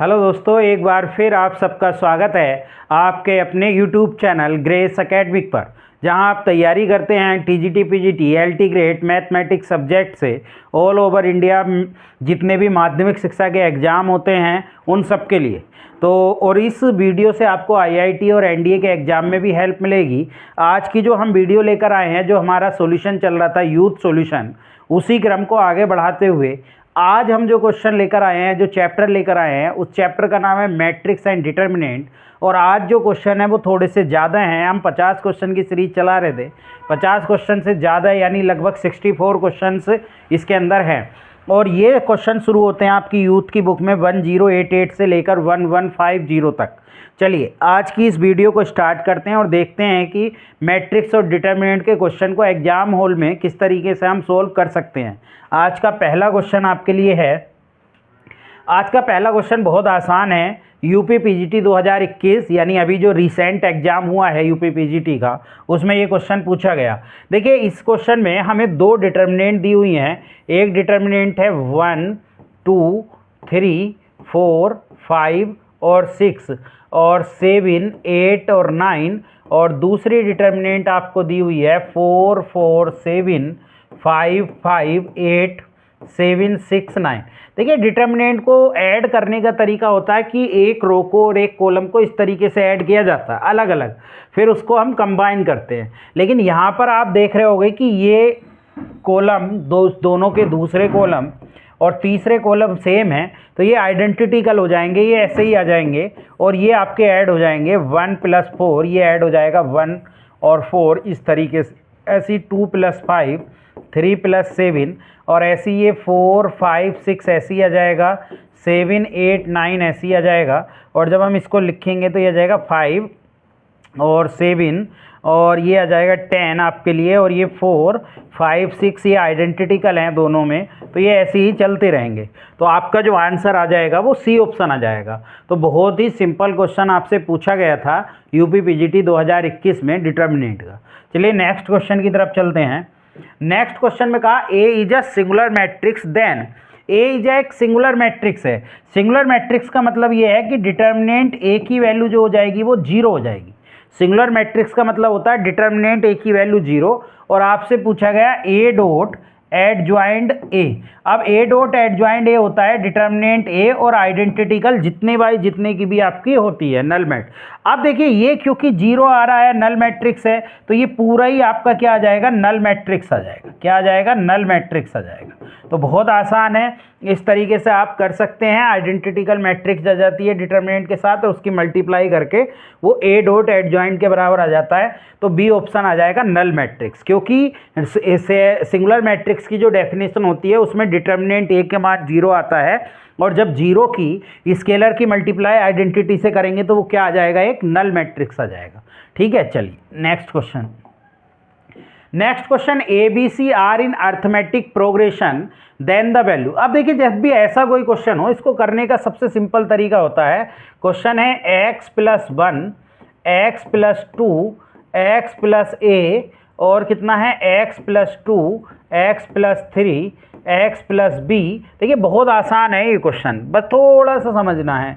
Hello दोस्तों, एक बार फिर आप सबका स्वागत है आपके अपने यूट्यूब चैनल ग्रेस एकेडमिक पर, जहां आप तैयारी करते हैं TGT PGT LT grade mathematics subject से ऑल ओवर इंडिया जितने भी माध्यमिक शिक्षा के एग्ज़ाम होते हैं उन सब के लिए। तो और इस वीडियो से आपको आईआईटी और एनडीए के एग्ज़ाम में भी हेल्प मिलेगी। आज की जो हम वीडियो लेकर आए हैं, जो हमारा सॉल्यूशन चल रहा था यूथ सॉल्यूशन, उसी क्रम को आगे बढ़ाते हुए आज हम जो क्वेश्चन लेकर आए हैं, जो चैप्टर लेकर आए हैं, उस चैप्टर का नाम है मैट्रिक्स एंड डिटर्मिनेंट। और आज जो क्वेश्चन है वो थोड़े से ज़्यादा हैं। हम 50 क्वेश्चन की सीरीज चला रहे थे, 50 क्वेश्चन से ज़्यादा यानी लगभग 64 क्वेश्चन इसके अंदर हैं। और ये क्वेश्चन शुरू होते हैं आपकी यूथ की बुक में 1088 से लेकर 1150 तक। चलिए आज की इस वीडियो को स्टार्ट करते हैं और देखते हैं कि मैट्रिक्स और डिटर्मिनेंट के क्वेश्चन को एग्जाम हॉल में किस तरीके से हम सोल्व कर सकते हैं। आज का पहला क्वेश्चन आपके लिए है। आज का पहला क्वेश्चन बहुत आसान है। यूपी पीजीटी 2021 यानी अभी जो रिसेंट एग्जाम हुआ है यूपी पीजीटी का, उसमें ये क्वेश्चन पूछा गया। देखिए इस क्वेश्चन में हमें दो डिटर्मिनेंट दी हुई हैं। एक डिटर्मिनेंट है 1, 2, 3, 4, 5 और 6 और 7, 8 और 9, और दूसरी डिटर्मिनेंट आपको दी हुई है 4, 4, 7, 5, 5, 8, 7, 6, 9। देखिए डिटर्मिनेंट को ऐड करने का तरीका होता है कि एक रो को और एक कॉलम को इस तरीके से ऐड किया जाता है अलग अलग, फिर उसको हम कंबाइन करते हैं। लेकिन यहाँ पर आप देख रहे होंगे कि ये कॉलम दोनों के दूसरे कॉलम और तीसरे कॉलम सेम है, तो ये आइडेंटिटिकल हो जाएंगे, ये ऐसे ही आ जाएंगे और ये आपके ऐड हो जाएंगे। 1 + 4 ये ऐड हो जाएगा 1 और 4 इस तरीके से। ऐसी 2 + 5, 3 + 7 और ऐसी ये 4, 5, 6 ऐसी आ जाएगा, 7, 8, 9 ऐसी आ जाएगा। और जब हम इसको लिखेंगे तो ये आ जाएगा 5 और 7 और ये आ जाएगा 10 आपके लिए, और ये 4, 5, 6 ये आइडेंटिटिकल हैं दोनों में, तो ये ऐसे ही चलते रहेंगे। तो आपका जो आंसर आ जाएगा वो सी ऑप्शन आ जाएगा। तो बहुत ही सिंपल क्वेश्चन आपसे पूछा गया था यूपी पीजीटी 2021 में डिटर्मिनेंट का। चलिए नेक्स्ट क्वेश्चन की तरफ चलते हैं। नेक्स्ट क्वेश्चन में कहा A is a singular matrix then. A is एक सिंगुलर मैट्रिक्स है। सिंगुलर मैट्रिक्स का मतलब ये है कि डिटर्मिनेंट ए की वैल्यू जो हो जाएगी वो 0 हो जाएगी। सिंगुलर मैट्रिक्स का मतलब होता है डिटर्मिनेंट ए की वैल्यू 0। और आपसे पूछा गया ए डॉट एडजॉइंड ए। अब ए डॉट एडजॉइंड ए होता है डिटर्मिनेंट ए और आइडेंटिटिकल जितने बाई जितने की भी आपकी होती है नल मैट। अब देखिए ये क्योंकि 0 आ रहा है, नल मैट्रिक्स है, तो ये पूरा ही आपका क्या आ जाएगा, नल मैट्रिक्स आ जाएगा। क्या आ जाएगा, नल मैट्रिक्स आ जाएगा। तो बहुत आसान है, इस तरीके से आप कर सकते हैं। आइडेंटिटिकल मैट्रिक्स आ जाती है डिटर्मिनेंट के साथ और उसकी मल्टीप्लाई करके वो ए डॉट एडजॉइंट के बराबर आ जाता है। तो बी ऑप्शन आ जाएगा नल मैट्रिक्स, क्योंकि सिंगुलर मैट्रिक्स की जो डेफिनेशन होती है उसमें डिटर्मिनेंट ए के मान 0 आता है, और जब 0 की स्केलर की मल्टीप्लाई आइडेंटिटी से करेंगे तो वो क्या आ जाएगा, एक नल मैट्रिक्स आ जाएगा। ठीक है, चलिए next question. Next question, A B C are in arithmetic progression then the value. अब देखिए जब भी ऐसा कोई क्वेश्चन हो, इसको करने का सबसे सिंपल तरीका होता है, क्वेश्चन है x + 1, x + 2, x + a और कितना है x + 2, x + 3, x + b। देखिए बहुत आसान है ये क्वेश्चन, बस थोड़ा सा समझना है।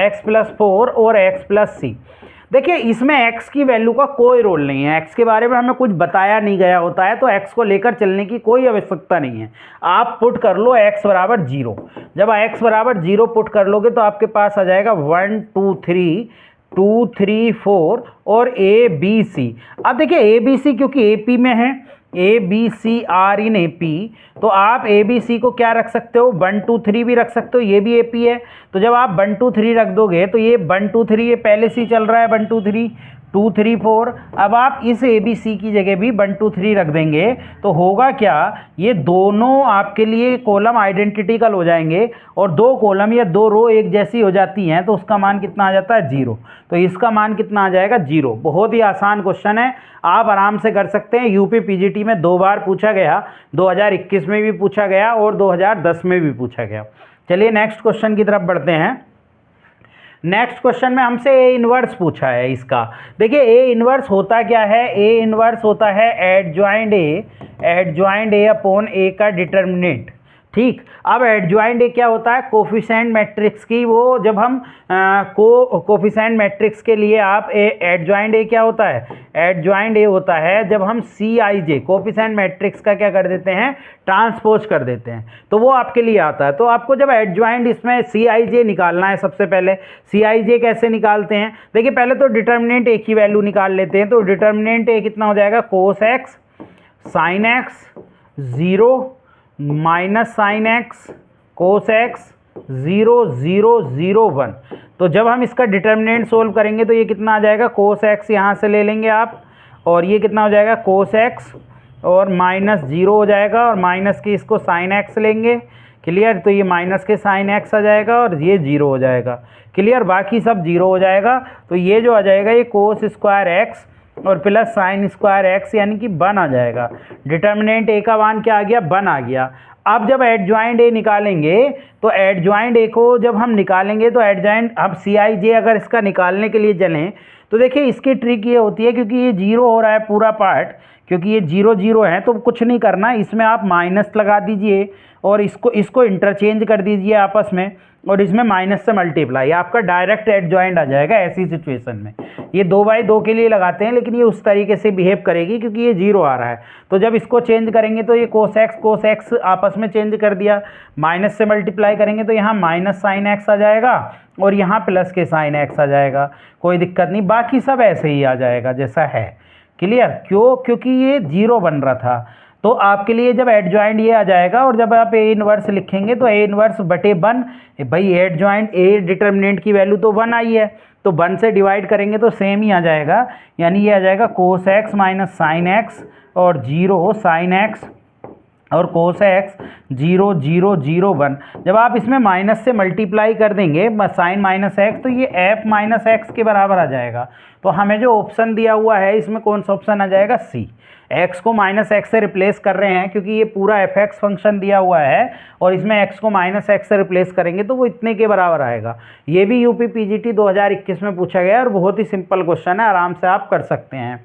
x + 4 और x + c। देखिए इसमें x की वैल्यू का कोई रोल नहीं है, x के बारे में हमें कुछ बताया नहीं गया होता है, तो x को लेकर चलने की कोई आवश्यकता नहीं है। आप पुट कर लो x = 0। जब x = 0 पुट कर लोगे तो आपके पास आ जाएगा 1, 2, 3, 2, 3, 4 और ए बी सी। अब देखिए ए बी सी क्योंकि ए पी में है, A B C are in A P, तो आप ए बी सी को क्या रख सकते हो, 1, 2, 3 भी रख सकते हो, ये भी ए पी है। तो जब आप 1, 2, 3 रख दोगे तो ये 1, 2, 3 ये पहले से ही चल रहा है, 1, 2, 3, 2, 3, 4। अब आप इस ए बी सी की जगह भी 1, 2, 3 रख देंगे तो होगा क्या, ये दोनों आपके लिए कॉलम आइडेंटिटिकल हो जाएंगे और दो कॉलम या दो रो एक जैसी हो जाती हैं, तो उसका मान कितना आ जाता है, 0। तो इसका मान कितना आ जाएगा, 0। बहुत ही आसान क्वेश्चन है, आप आराम से कर सकते हैं। यूपी पीजीटी में 2 बार पूछा गया, 2021 में भी पूछा गया और 2010 में भी पूछा गया। चलिए नेक्स्ट क्वेश्चन की तरफ बढ़ते हैं। नेक्स्ट क्वेश्चन में हमसे ए इनवर्स पूछा है इसका। देखिए ए इनवर्स होता क्या है, ए इनवर्स होता है एडजॉइंड ए अपॉन ए का डिटर्मिनेंट। ठीक। अब एडजॉइंट ए क्या होता है, कोफिशिएंट मैट्रिक्स की वो जब हम कोफिशिएंट मैट्रिक्स के लिए आप एडजॉइंट ए क्या होता है, एडजॉइंट ए होता है जब हम सी आई जे कोफिशिएंट मैट्रिक्स का क्या कर देते हैं, ट्रांसपोज कर देते हैं, तो वो आपके लिए आता है। तो आपको जब एडजॉइंट इसमें सी आई जे निकालना है, सबसे पहले सी आई जे कैसे निकालते हैं, देखिए पहले तो डिटर्मिनेंट ए की वैल्यू निकाल लेते हैं। तो डिटर्मिनेंट ए कितना हो जाएगा, cos x sine x 0 minus sine x cos x 0 0 0 1। तो जब हम इसका डिटर्मिनेंट सोल्व करेंगे तो ये कितना आ जाएगा, कोस एक्स यहाँ से ले लेंगे आप, और ये कितना हो जाएगा कोस एक्स और माइनस 0 हो जाएगा, और माइनस के इसको साइन एक्स लेंगे, क्लियर। तो ये माइनस के साइन एक्स आ जाएगा और ये 0 हो जाएगा, क्लियर। बाकी सब 0 हो जाएगा। तो ये जो आ जाएगा ये कोस स्क्वायर एक्स और प्लस साइन स्क्वायर एक्स यानी कि 1 आ जाएगा। डिटर्मिनेंट ए का मान क्या आ गया, 1 आ गया। अब जब एडजॉइंट ए निकालेंगे तो एडजॉइंट ए को जब हम निकालेंगे तो एडजॉइंट, अब सी आई जे अगर इसका निकालने के लिए चलें तो देखिए इसकी ट्रिक ये होती है, क्योंकि ये 0 हो रहा है पूरा पार्ट, क्योंकि ये 0 0 है तो कुछ नहीं करना, इसमें आप माइनस लगा दीजिए और इसको इंटरचेंज कर दीजिए आपस में, और इसमें माइनस से मल्टीप्लाई, आपका डायरेक्ट एडजॉइंट आ जाएगा ऐसी सिचुएशन में। ये 2/2 के लिए लगाते हैं, लेकिन ये उस तरीके से बिहेव करेगी क्योंकि ये 0 आ रहा है। तो जब इसको चेंज करेंगे तो ये कोस एक्स आपस में चेंज कर दिया, माइनस से मल्टीप्लाई करेंगे तो यहाँ माइनस साइन एक्स आ जाएगा और यहाँ प्लस के साइन एक्स आ जाएगा, कोई दिक्कत नहीं। बाकी सब ऐसे ही आ जाएगा जैसा है, क्लियर। क्यों, क्योंकि ये 0 बन रहा था। तो आपके लिए जब एडजॉइंट ये आ जाएगा और जब आप ए इनवर्स लिखेंगे तो ए इनवर्स बटे 1, भाई एडजॉइंट ए डिटर्मिनेंट की वैल्यू तो 1 आई है, तो 1 से डिवाइड करेंगे तो सेम ही आ जाएगा, यानी ये आ जाएगा cos x minus sine x और 0 साइन एक्स और कोस एक्स 0 0 0 1। जब आप इसमें माइनस से मल्टीप्लाई कर देंगे साइन माइनस एक्स तो ये एफ माइनस एक्स के बराबर आ जाएगा। तो हमें जो ऑप्शन दिया हुआ है इसमें कौन सा ऑप्शन आ जाएगा, सी। एक्स को माइनस एक्स से रिप्लेस कर रहे हैं क्योंकि ये पूरा एफ एक्स फंक्शन दिया हुआ है, और इसमें एक्स को माइनस एक्स से रिप्लेस करेंगे तो वो इतने के बराबर आएगा। ये भी यूपी पीजीटी 2021 में पूछा गया और बहुत ही सिंपल क्वेश्चन है, आराम से आप कर सकते हैं।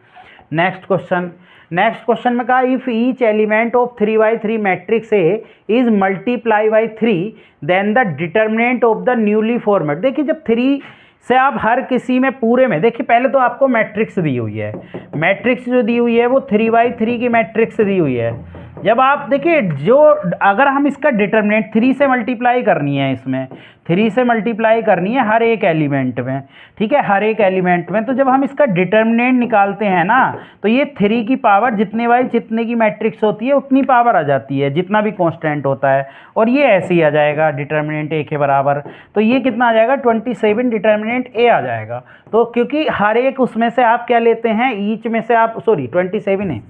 नेक्स्ट क्वेश्चन में कहा, if each element of 3/3 matrix A is multiply by 3 then the determinant of the newly format. देखिए जब 3 से आप हर किसी में पूरे में, देखिए पहले तो आपको मैट्रिक्स दी हुई है, मैट्रिक्स जो दी हुई है वो 3/3 की मैट्रिक्स दी हुई है। जब आप देखिए जो अगर हम इसका डिटर्मिनेंट 3 से मल्टीप्लाई करनी है, इसमें 3 से मल्टीप्लाई करनी है हर एक एलिमेंट में, ठीक है, हर एक एलिमेंट में, तो जब हम इसका डिटर्मिनेंट निकालते हैं ना तो ये 3 की पावर जितने की मैट्रिक्स होती है उतनी पावर आ जाती है, जितना भी कांस्टेंट होता है, और ये ऐसे ही आ जाएगा डिटर्मिनेंट ए के बराबर। तो ये कितना आ जाएगा, 27 डिटर्मिनेंट ए आ जाएगा। तो क्योंकि हर एक उसमें से आप क्या लेते हैं, ईच में से आप 27 है,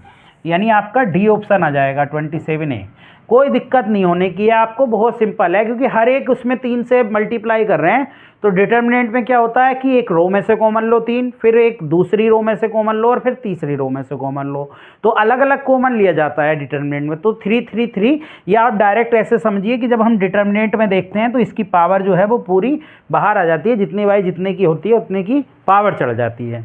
यानी आपका डी ऑप्शन आ जाएगा 27 ए। कोई दिक्कत नहीं होने की है आपको, बहुत सिंपल है, क्योंकि हर एक उसमें 3 से मल्टीप्लाई कर रहे हैं। तो डिटर्मिनेंट में क्या होता है कि एक रो में से कॉमन लो 3, फिर एक दूसरी रो में से कॉमन लो और फिर तीसरी रो में से कॉमन लो, तो अलग अलग कॉमन लिया जाता है डिटर्मिनेंट में। तो 3 3 3, या आप डायरेक्ट ऐसे समझिए कि जब हम डिटर्मिनेंट में देखते हैं तो इसकी पावर जो है वो पूरी बाहर आ जाती है, जितनी बाई जितने की होती है उतने की पावर चढ़ जाती है।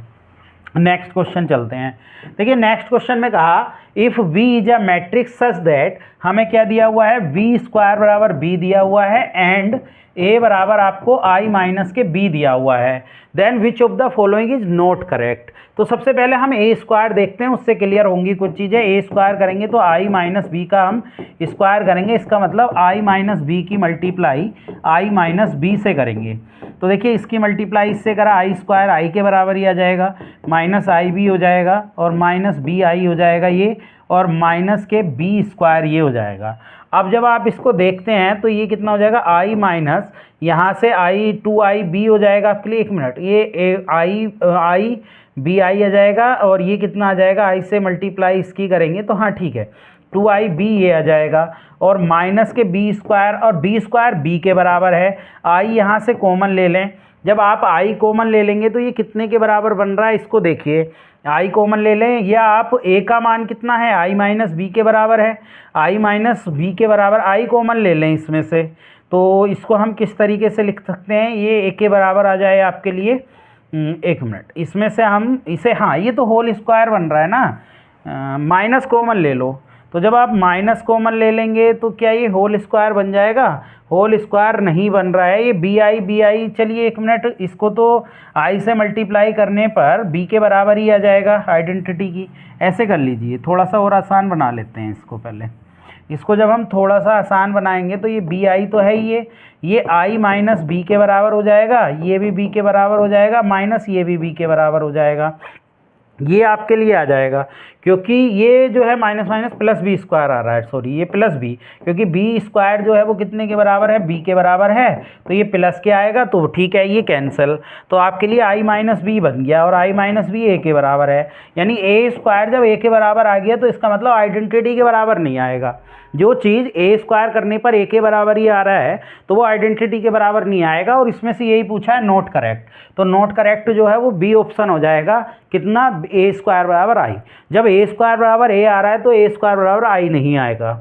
नेक्स्ट क्वेश्चन चलते हैं। देखिए नेक्स्ट क्वेश्चन में कहा, if V is a matrix such that, हमें क्या दिया हुआ है, V स्क्वायर बराबर B दिया हुआ है एंड A बराबर आपको I माइनस के B दिया हुआ है, then which of the following is not correct. तो सबसे पहले हम A स्क्वायर देखते हैं, उससे क्लियर होंगी कुछ चीज़ें। A स्क्वायर करेंगे तो I माइनस B का हम स्क्वायर करेंगे, इसका मतलब I माइनस B की मल्टीप्लाई I माइनस B से करेंगे। तो देखिए इसकी मल्टीप्लाई इससे करा, I स्क्वायर I के बराबर ही आ जाएगा, माइनस आई बी हो जाएगा और माइनस बी आई हो जाएगा ये, और माइनस के बी स्क्वायर ये हो जाएगा। अब जब आप इसको देखते हैं तो ये कितना हो जाएगा, आई माइनस यहाँ से आई 2i b हो जाएगा आपके लिए, 1 मिनट, ये आई बी आई आ जाएगा, और ये कितना आ जाएगा, आई से मल्टीप्लाई इसकी करेंगे तो हाँ ठीक है 2i b ये आ जाएगा, और माइनस के बी स्क्वायर, और बी स्क्वायर बी के बराबर है। आई यहाँ से कॉमन ले लें, जब आप आई कॉमन ले लेंगे तो ये कितने के बराबर बन रहा है, इसको देखिए, आई कॉमन ले लें, या आप ए का मान कितना है, आई माइनस बी के बराबर है, आई माइनस बी के बराबर आई कॉमन ले लें इसमें से। तो इसको हम किस तरीके से लिख सकते हैं, ये ए के बराबर आ जाए आपके लिए, 1 मिनट, इसमें से हम इसे, हाँ ये तो होल स्क्वायर बन रहा है ना, माइनस कॉमन ले लो, तो जब आप माइनस कॉमन ले लेंगे तो क्या ये होल स्क्वायर बन जाएगा? होल स्क्वायर नहीं बन रहा है, ये बी आई चलिए एक मिनट, इसको तो आई से मल्टीप्लाई करने पर बी के बराबर ही आ जाएगा आइडेंटिटी की। ऐसे कर लीजिए, थोड़ा सा और आसान बना लेते हैं इसको। पहले इसको जब हम थोड़ा सा आसान बनाएंगे तो ये बी आई तो है ही, ये आई माइनस बी के बराबर हो जाएगा, ये भी बी के बराबर हो जाएगा, माइनस ये भी बी के बराबर हो जाएगा। ये आपके लिए आ जाएगा, क्योंकि ये जो है minus minus plus B square आ रहा है, सॉरी ये प्लस बी, क्योंकि बी स्क्वायर जो है वो कितने के बराबर है? बी के बराबर है, तो ये प्लस के आएगा, तो ठीक है ये कैंसिल। तो आपके लिए आई माइनस बी बन गया, और आई माइनस बी ए के बराबर है, यानी ए स्क्वायर जब ए के बराबर आ गया तो इसका मतलब आइडेंटिटी के बराबर नहीं आएगा। जो चीज़ ए स्क्वायर करने पर ए के बराबर ही आ रहा है तो वो आइडेंटिटी के बराबर नहीं आएगा, और इसमें से यही पूछा है नॉट करेक्ट, तो नॉट करेक्ट जो है वो बी ऑप्शन हो जाएगा। कितना? ए स्क्वायर बराबर आई। जब ए स्क्वायर बराबर ए आ रहा है तो ए स्क्वायर बराबर आई नहीं आएगा।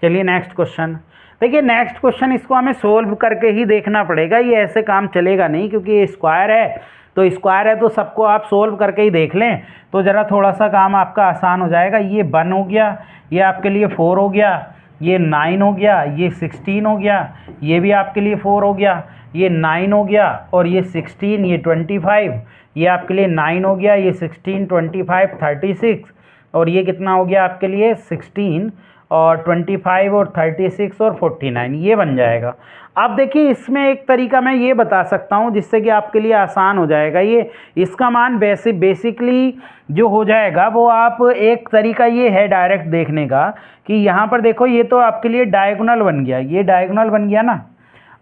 चलिए नेक्स्ट क्वेश्चन देखिए। नेक्स्ट क्वेश्चन इसको हमें सोल्व करके ही देखना पड़ेगा, ये ऐसे काम चलेगा नहीं, क्योंकि ये स्क्वायर है, तो स्क्वायर है तो सबको आप सोल्व करके ही देख लें तो ज़रा थोड़ा सा काम आपका आसान हो जाएगा। ये 1 हो गया, ये आपके लिए 4 हो गया, ये 9 हो गया, ये 16 हो गया, ये भी आपके लिए 4 हो गया, ये 9 हो गया, और ये 16, ये 25, ये आपके लिए 9 हो गया, ये 16, 25, 36, और ये कितना हो गया आपके लिए? 16 और 25 और 36 और 49, ये बन जाएगा। अब देखिए इसमें एक तरीका मैं ये बता सकता हूँ जिससे कि आपके लिए आसान हो जाएगा। ये इसका मान बेसिकली जो हो जाएगा वो आप, एक तरीका ये है डायरेक्ट देखने का कि यहाँ पर देखो ये तो आपके लिए डायगोनल बन गया, ये डायगोनल बन गया ना।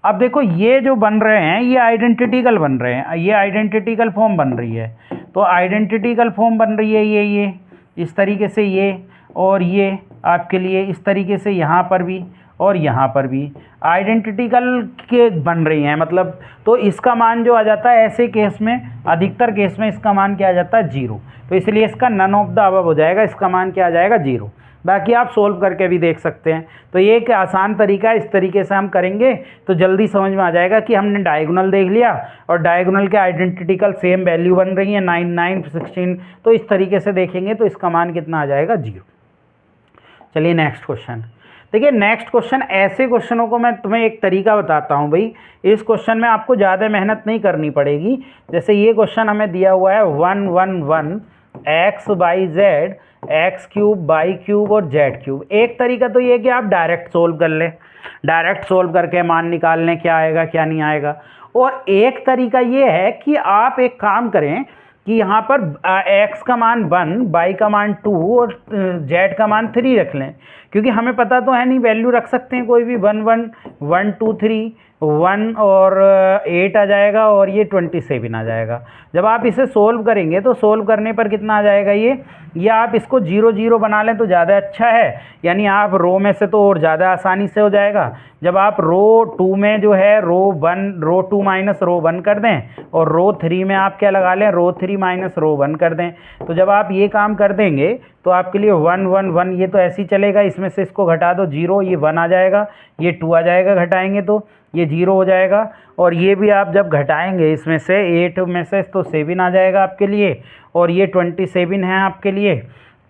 अब देखो ये जो बन रहे हैं ये आइडेंटिटिकल बन रहे हैं, ये आइडेंटिटिकल फॉर्म बन रही है, तो आइडेंटिटिकल फॉर्म बन रही है ये इस तरीके से, ये और ये आपके लिए इस तरीके से, यहाँ पर भी और यहाँ पर भी आइडेंटिटिकल के बन रही हैं मतलब। तो इसका मान जो आ जाता है ऐसे केस में, अधिकतर केस में इसका मान क्या आ जाता है? 0। तो इसलिए इसका नन ऑफ द अबव हो जाएगा, इसका मान क्या आ जाएगा? 0। बाकी आप सोल्व करके भी देख सकते हैं। तो ये एक आसान तरीका है, इस तरीके से हम करेंगे तो जल्दी समझ में आ जाएगा कि हमने डायगोनल देख लिया और डायगोनल के आइडेंटिटिकल सेम वैल्यू बन रही है 9, 9, 16, तो इस तरीके से देखेंगे तो इसका मान कितना आ जाएगा? 0। चलिए नेक्स्ट क्वेश्चन देखिए। नेक्स्ट क्वेश्चन, ऐसे क्वेश्चनों को मैं तुम्हें एक तरीका बताता हूँ भाई, इस क्वेश्चन में आपको ज़्यादा मेहनत नहीं करनी पड़ेगी। जैसे ये क्वेश्चन हमें दिया हुआ है 1, 1, 1 x by Z, x cube by cube और जेड क्यूब। एक तरीका तो ये है कि आप डायरेक्ट सोल्व कर लें, डायरेक्ट सोल्व करके मान निकाल लें क्या आएगा क्या नहीं आएगा। और एक तरीका ये है कि आप एक काम करें कि यहाँ पर x का मान 1, y का मान 2 और z का मान 3 रख लें, क्योंकि हमें पता तो है नहीं, वैल्यू रख सकते हैं कोई भी, 1, 1, 1, 2, 3, 1 और 8 आ जाएगा और ये 27 आ जाएगा। जब आप इसे सोल्व करेंगे तो सोल्व करने पर कितना आ जाएगा ये आप इसको 0, 0 बना लें तो ज़्यादा अच्छा है, यानी आप रो में से तो और ज़्यादा आसानी से हो जाएगा। जब आप रो 2 में जो है रो 1, रो 2 माइनस रो 1 कर दें और रो 3 में आप क्या लगा लें? रो 3 माइनस रो 1 कर दें। तो जब आप ये काम कर देंगे तो आपके लिए 1, 1, 1 ये तो ऐसे ही चलेगा, इसमें से इसको घटा दो 0, ये 1 आ जाएगा, ये 2 आ जाएगा, घटाएंगे तो ये 0 हो जाएगा। और ये भी आप जब घटाएंगे इसमें से 8 में से तो 7 आ जाएगा आपके लिए, और ये 27 है आपके लिए,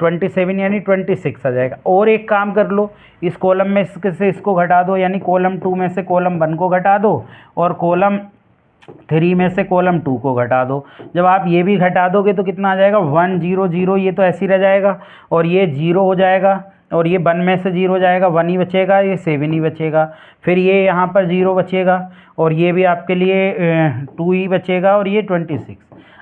27 यानी 26 आ जाएगा। और एक काम कर लो, इस कॉलम में से इसको घटा दो, यानी कॉलम 2 में से कॉलम 1 को घटा दो और कॉलम 3 में से कॉलम 2 को घटा दो। जब आप ये भी घटा दोगे तो कितना आ जाएगा? 1, 0, 0, ये तो ऐसे ही रह जाएगा और ये 0 हो जाएगा, और ये 1 में से 0 जाएगा, 1 ही बचेगा, ये 7 ही बचेगा। फिर ये यहाँ पर 0 बचेगा और ये भी आपके लिए 2 ही बचेगा और ये 26।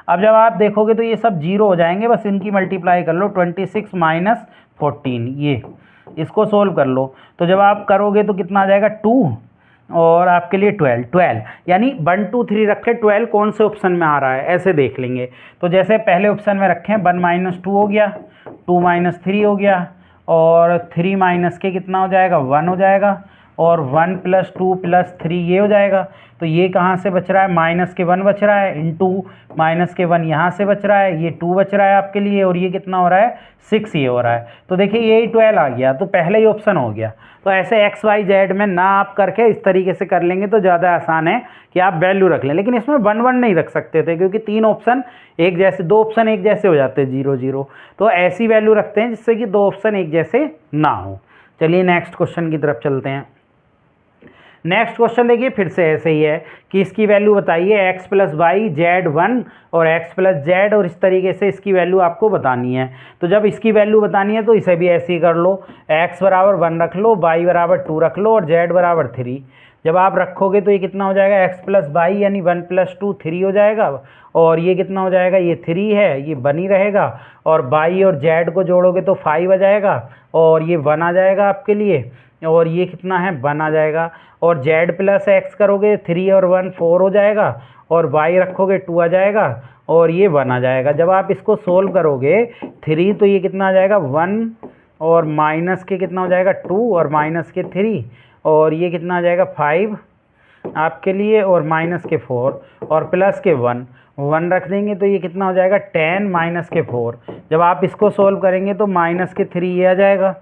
अब जब आप देखोगे तो ये सब 0 हो जाएंगे, बस इनकी मल्टीप्लाई कर लो, 26 माइनस 14, ये इसको सोल्व कर लो। तो जब आप करोगे तो कितना आ जाएगा? 2 और आपके लिए 12 यानी 1, 2, 3 रखें, 12 कौन से ऑप्शन में आ रहा है ऐसे देख लेंगे। तो जैसे पहले ऑप्शन में रखें 1 माइनस 2 हो गया, 2 माइनस 3 हो गया, और 3 माइनस के कितना हो जाएगा? 1 हो जाएगा, और 1 + 2 + 3 ये हो जाएगा। तो ये कहाँ से बच रहा है, -1 बच रहा है, इंटू -1 यहाँ से बच रहा है, ये 2 बच रहा है आपके लिए, और ये कितना हो रहा है 6 ये हो रहा है। तो देखिए ये 12 आ गया, तो पहले ही ऑप्शन हो गया। तो ऐसे एक्स वाई जेड में ना आप करके इस तरीके से कर लेंगे तो ज़्यादा आसान है कि आप वैल्यू रख लें। लेकिन इसमें 1 1 नहीं रख सकते थे क्योंकि 3 ऑप्शन एक जैसे, 2 ऑप्शन एक जैसे हो जाते हैं 0 0। तो ऐसी वैल्यू रखते हैं जिससे कि 2 ऑप्शन एक जैसे ना हो। चलिए नेक्स्ट क्वेश्चन की तरफ चलते हैं। नेक्स्ट क्वेश्चन देखिए फिर से ऐसे ही है कि इसकी वैल्यू बताइए x + y z1 और x + z, और इस तरीके से इसकी वैल्यू आपको बतानी है। तो जब इसकी वैल्यू बतानी है तो इसे भी ऐसे ही कर लो, x = 1 रख लो, y = 2 रख लो और z = 3। जब आप रखोगे तो ये कितना हो जाएगा, x + y यानी 1 + 2 3 हो जाएगा, और ये कितना हो जाएगा, ये 3 है, ये बनी रहेगा, और y और z को जोड़ोगे तो 5 आ जाएगा, और ये 1 आ जाएगा आपके लिए, और ये कितना है 1 आ जाएगा, और z + x करोगे 3 और 1 4 हो जाएगा, और y रखोगे 2 आ जाएगा, और ये 1 आ जाएगा। जब आप इसको सोल्व करोगे 3 तो ये कितना आ जाएगा 1, और माइनस के कितना हो जाएगा 2, और माइनस के 3, और ये कितना आ जाएगा 5 आपके लिए, और माइनस के 4, और प्लस के 1 रख देंगे तो ये कितना हो जाएगा 10 माइनस के 4। जब आप इसको सोल्व करेंगे तो माइनस के 3 ये आ जाएगा,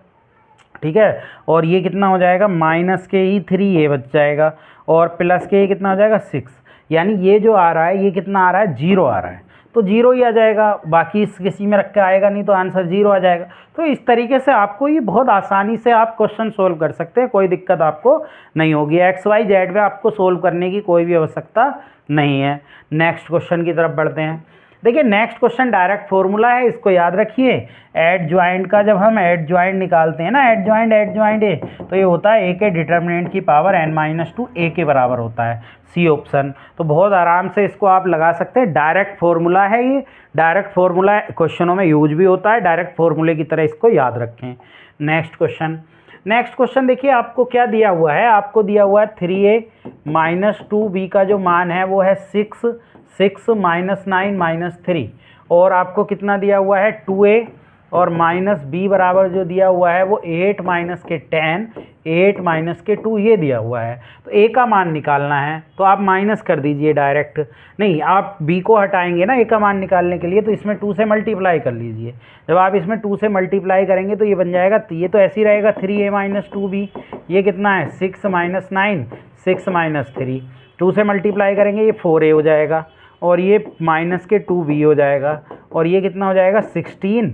ठीक है, और ये कितना हो जाएगा माइनस के ही 3 ये बच जाएगा, और प्लस के ये कितना हो जाएगा 6। यानी ये जो आ रहा है ये कितना आ रहा है 0 आ रहा है, तो 0 ही आ जाएगा, बाकी किसी में रख के आएगा नहीं, तो आंसर 0 आ जाएगा। तो इस तरीके से आपको ये बहुत आसानी से आप क्वेश्चन सोल्व कर सकते हैं, कोई दिक्कत आपको नहीं होगी। एक्स वाई जेड में आपको सोल्व करने की कोई भी आवश्यकता नहीं है। नेक्स्ट क्वेश्चन की तरफ बढ़ते हैं। देखिए नेक्स्ट क्वेश्चन डायरेक्ट फॉर्मूला है, इसको याद रखिए। एड ज्वाइंट का जब हम एड ज्वाइंट निकालते हैं ना, एड ज्वाइंट ए, तो ये होता है ए के डिटर्मिनेंट की पावर n-2 ए के बराबर होता है, सी ऑप्शन। तो बहुत आराम से इसको आप लगा सकते हैं, डायरेक्ट फॉर्मूला है ये। डायरेक्ट फॉर्मूला क्वेश्चनों में यूज भी होता है, डायरेक्ट फॉर्मूले की तरह इसको याद रखें। नेक्स्ट क्वेश्चन देखिए आपको क्या दिया हुआ है, आपको दिया हुआ है 3a - 2b का जो मान है वो है 6 -9 - 3, और आपको कितना दिया हुआ है 2a, और -b बराबर जो दिया हुआ है वो 8 - के 10 8 - के 2 ये दिया हुआ है। तो a का मान निकालना है, तो आप माइनस कर दीजिए डायरेक्ट, नहीं आप b को हटाएंगे ना a का मान निकालने के लिए, तो इसमें 2 से मल्टीप्लाई कर लीजिए। जब आप इसमें 2 से मल्टीप्लाई करेंगे तो ये बन जाएगा, ये तो ऐसे ही रहेगा 3a - 2b, ये कितना है 6 - 9 6 - 3, 2 से मल्टीप्लाई करेंगे ये 4a हो जाएगा, और ये माइनस के 2b हो जाएगा, और ये कितना हो जाएगा 16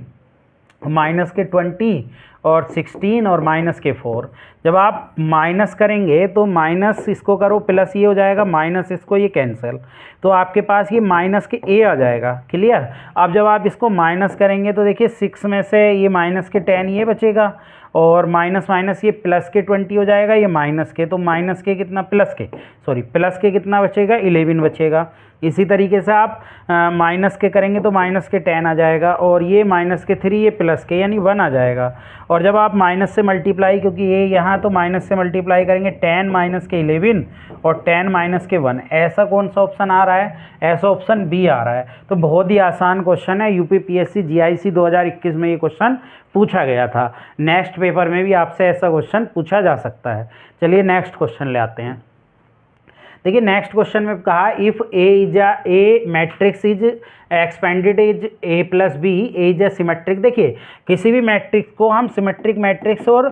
माइनस के 20, और 16 और माइनस के 4। जब आप माइनस करेंगे तो माइनस इसको करो प्लस ये हो जाएगा, माइनस इसको ये कैंसिल, तो आपके पास ये माइनस के a आ जाएगा। क्लियर। अब जब आप इसको माइनस करेंगे तो देखिए 6 में से ये माइनस के 10 ये बचेगा, और माइनस माइनस ये प्लस के 20 हो जाएगा, ये माइनस के, तो माइनस के कितना प्लस के कितना बचेगा 11 बचेगा। इसी तरीके से आप माइनस के करेंगे तो माइनस के 10 आ जाएगा, और ये माइनस के 3 ये प्लस के यानी 1 आ जाएगा। और जब आप माइनस से मल्टीप्लाई, क्योंकि ये यहाँ तो माइनस से मल्टीप्लाई करेंगे 10 - के 11 और 10 - के 1, ऐसा कौन सा ऑप्शन आ रहा है, ऐसा ऑप्शन बी आ रहा है। तो बहुत ही आसान क्वेश्चन है, यूपीपीएससी जीआईसी 2021 में ये क्वेश्चन पूछा गया था। नेक्स्ट पेपर में भी आपसे ऐसा क्वेश्चन पूछा जा सकता है। चलिए नेक्स्ट क्वेश्चन ले आते हैं। देखिए नेक्स्ट क्वेश्चन में कहा if A matrix is expanded is a + b is a symmetric. देखिए किसी भी मैट्रिक्स को हम सिमेट्रिक मैट्रिक्स और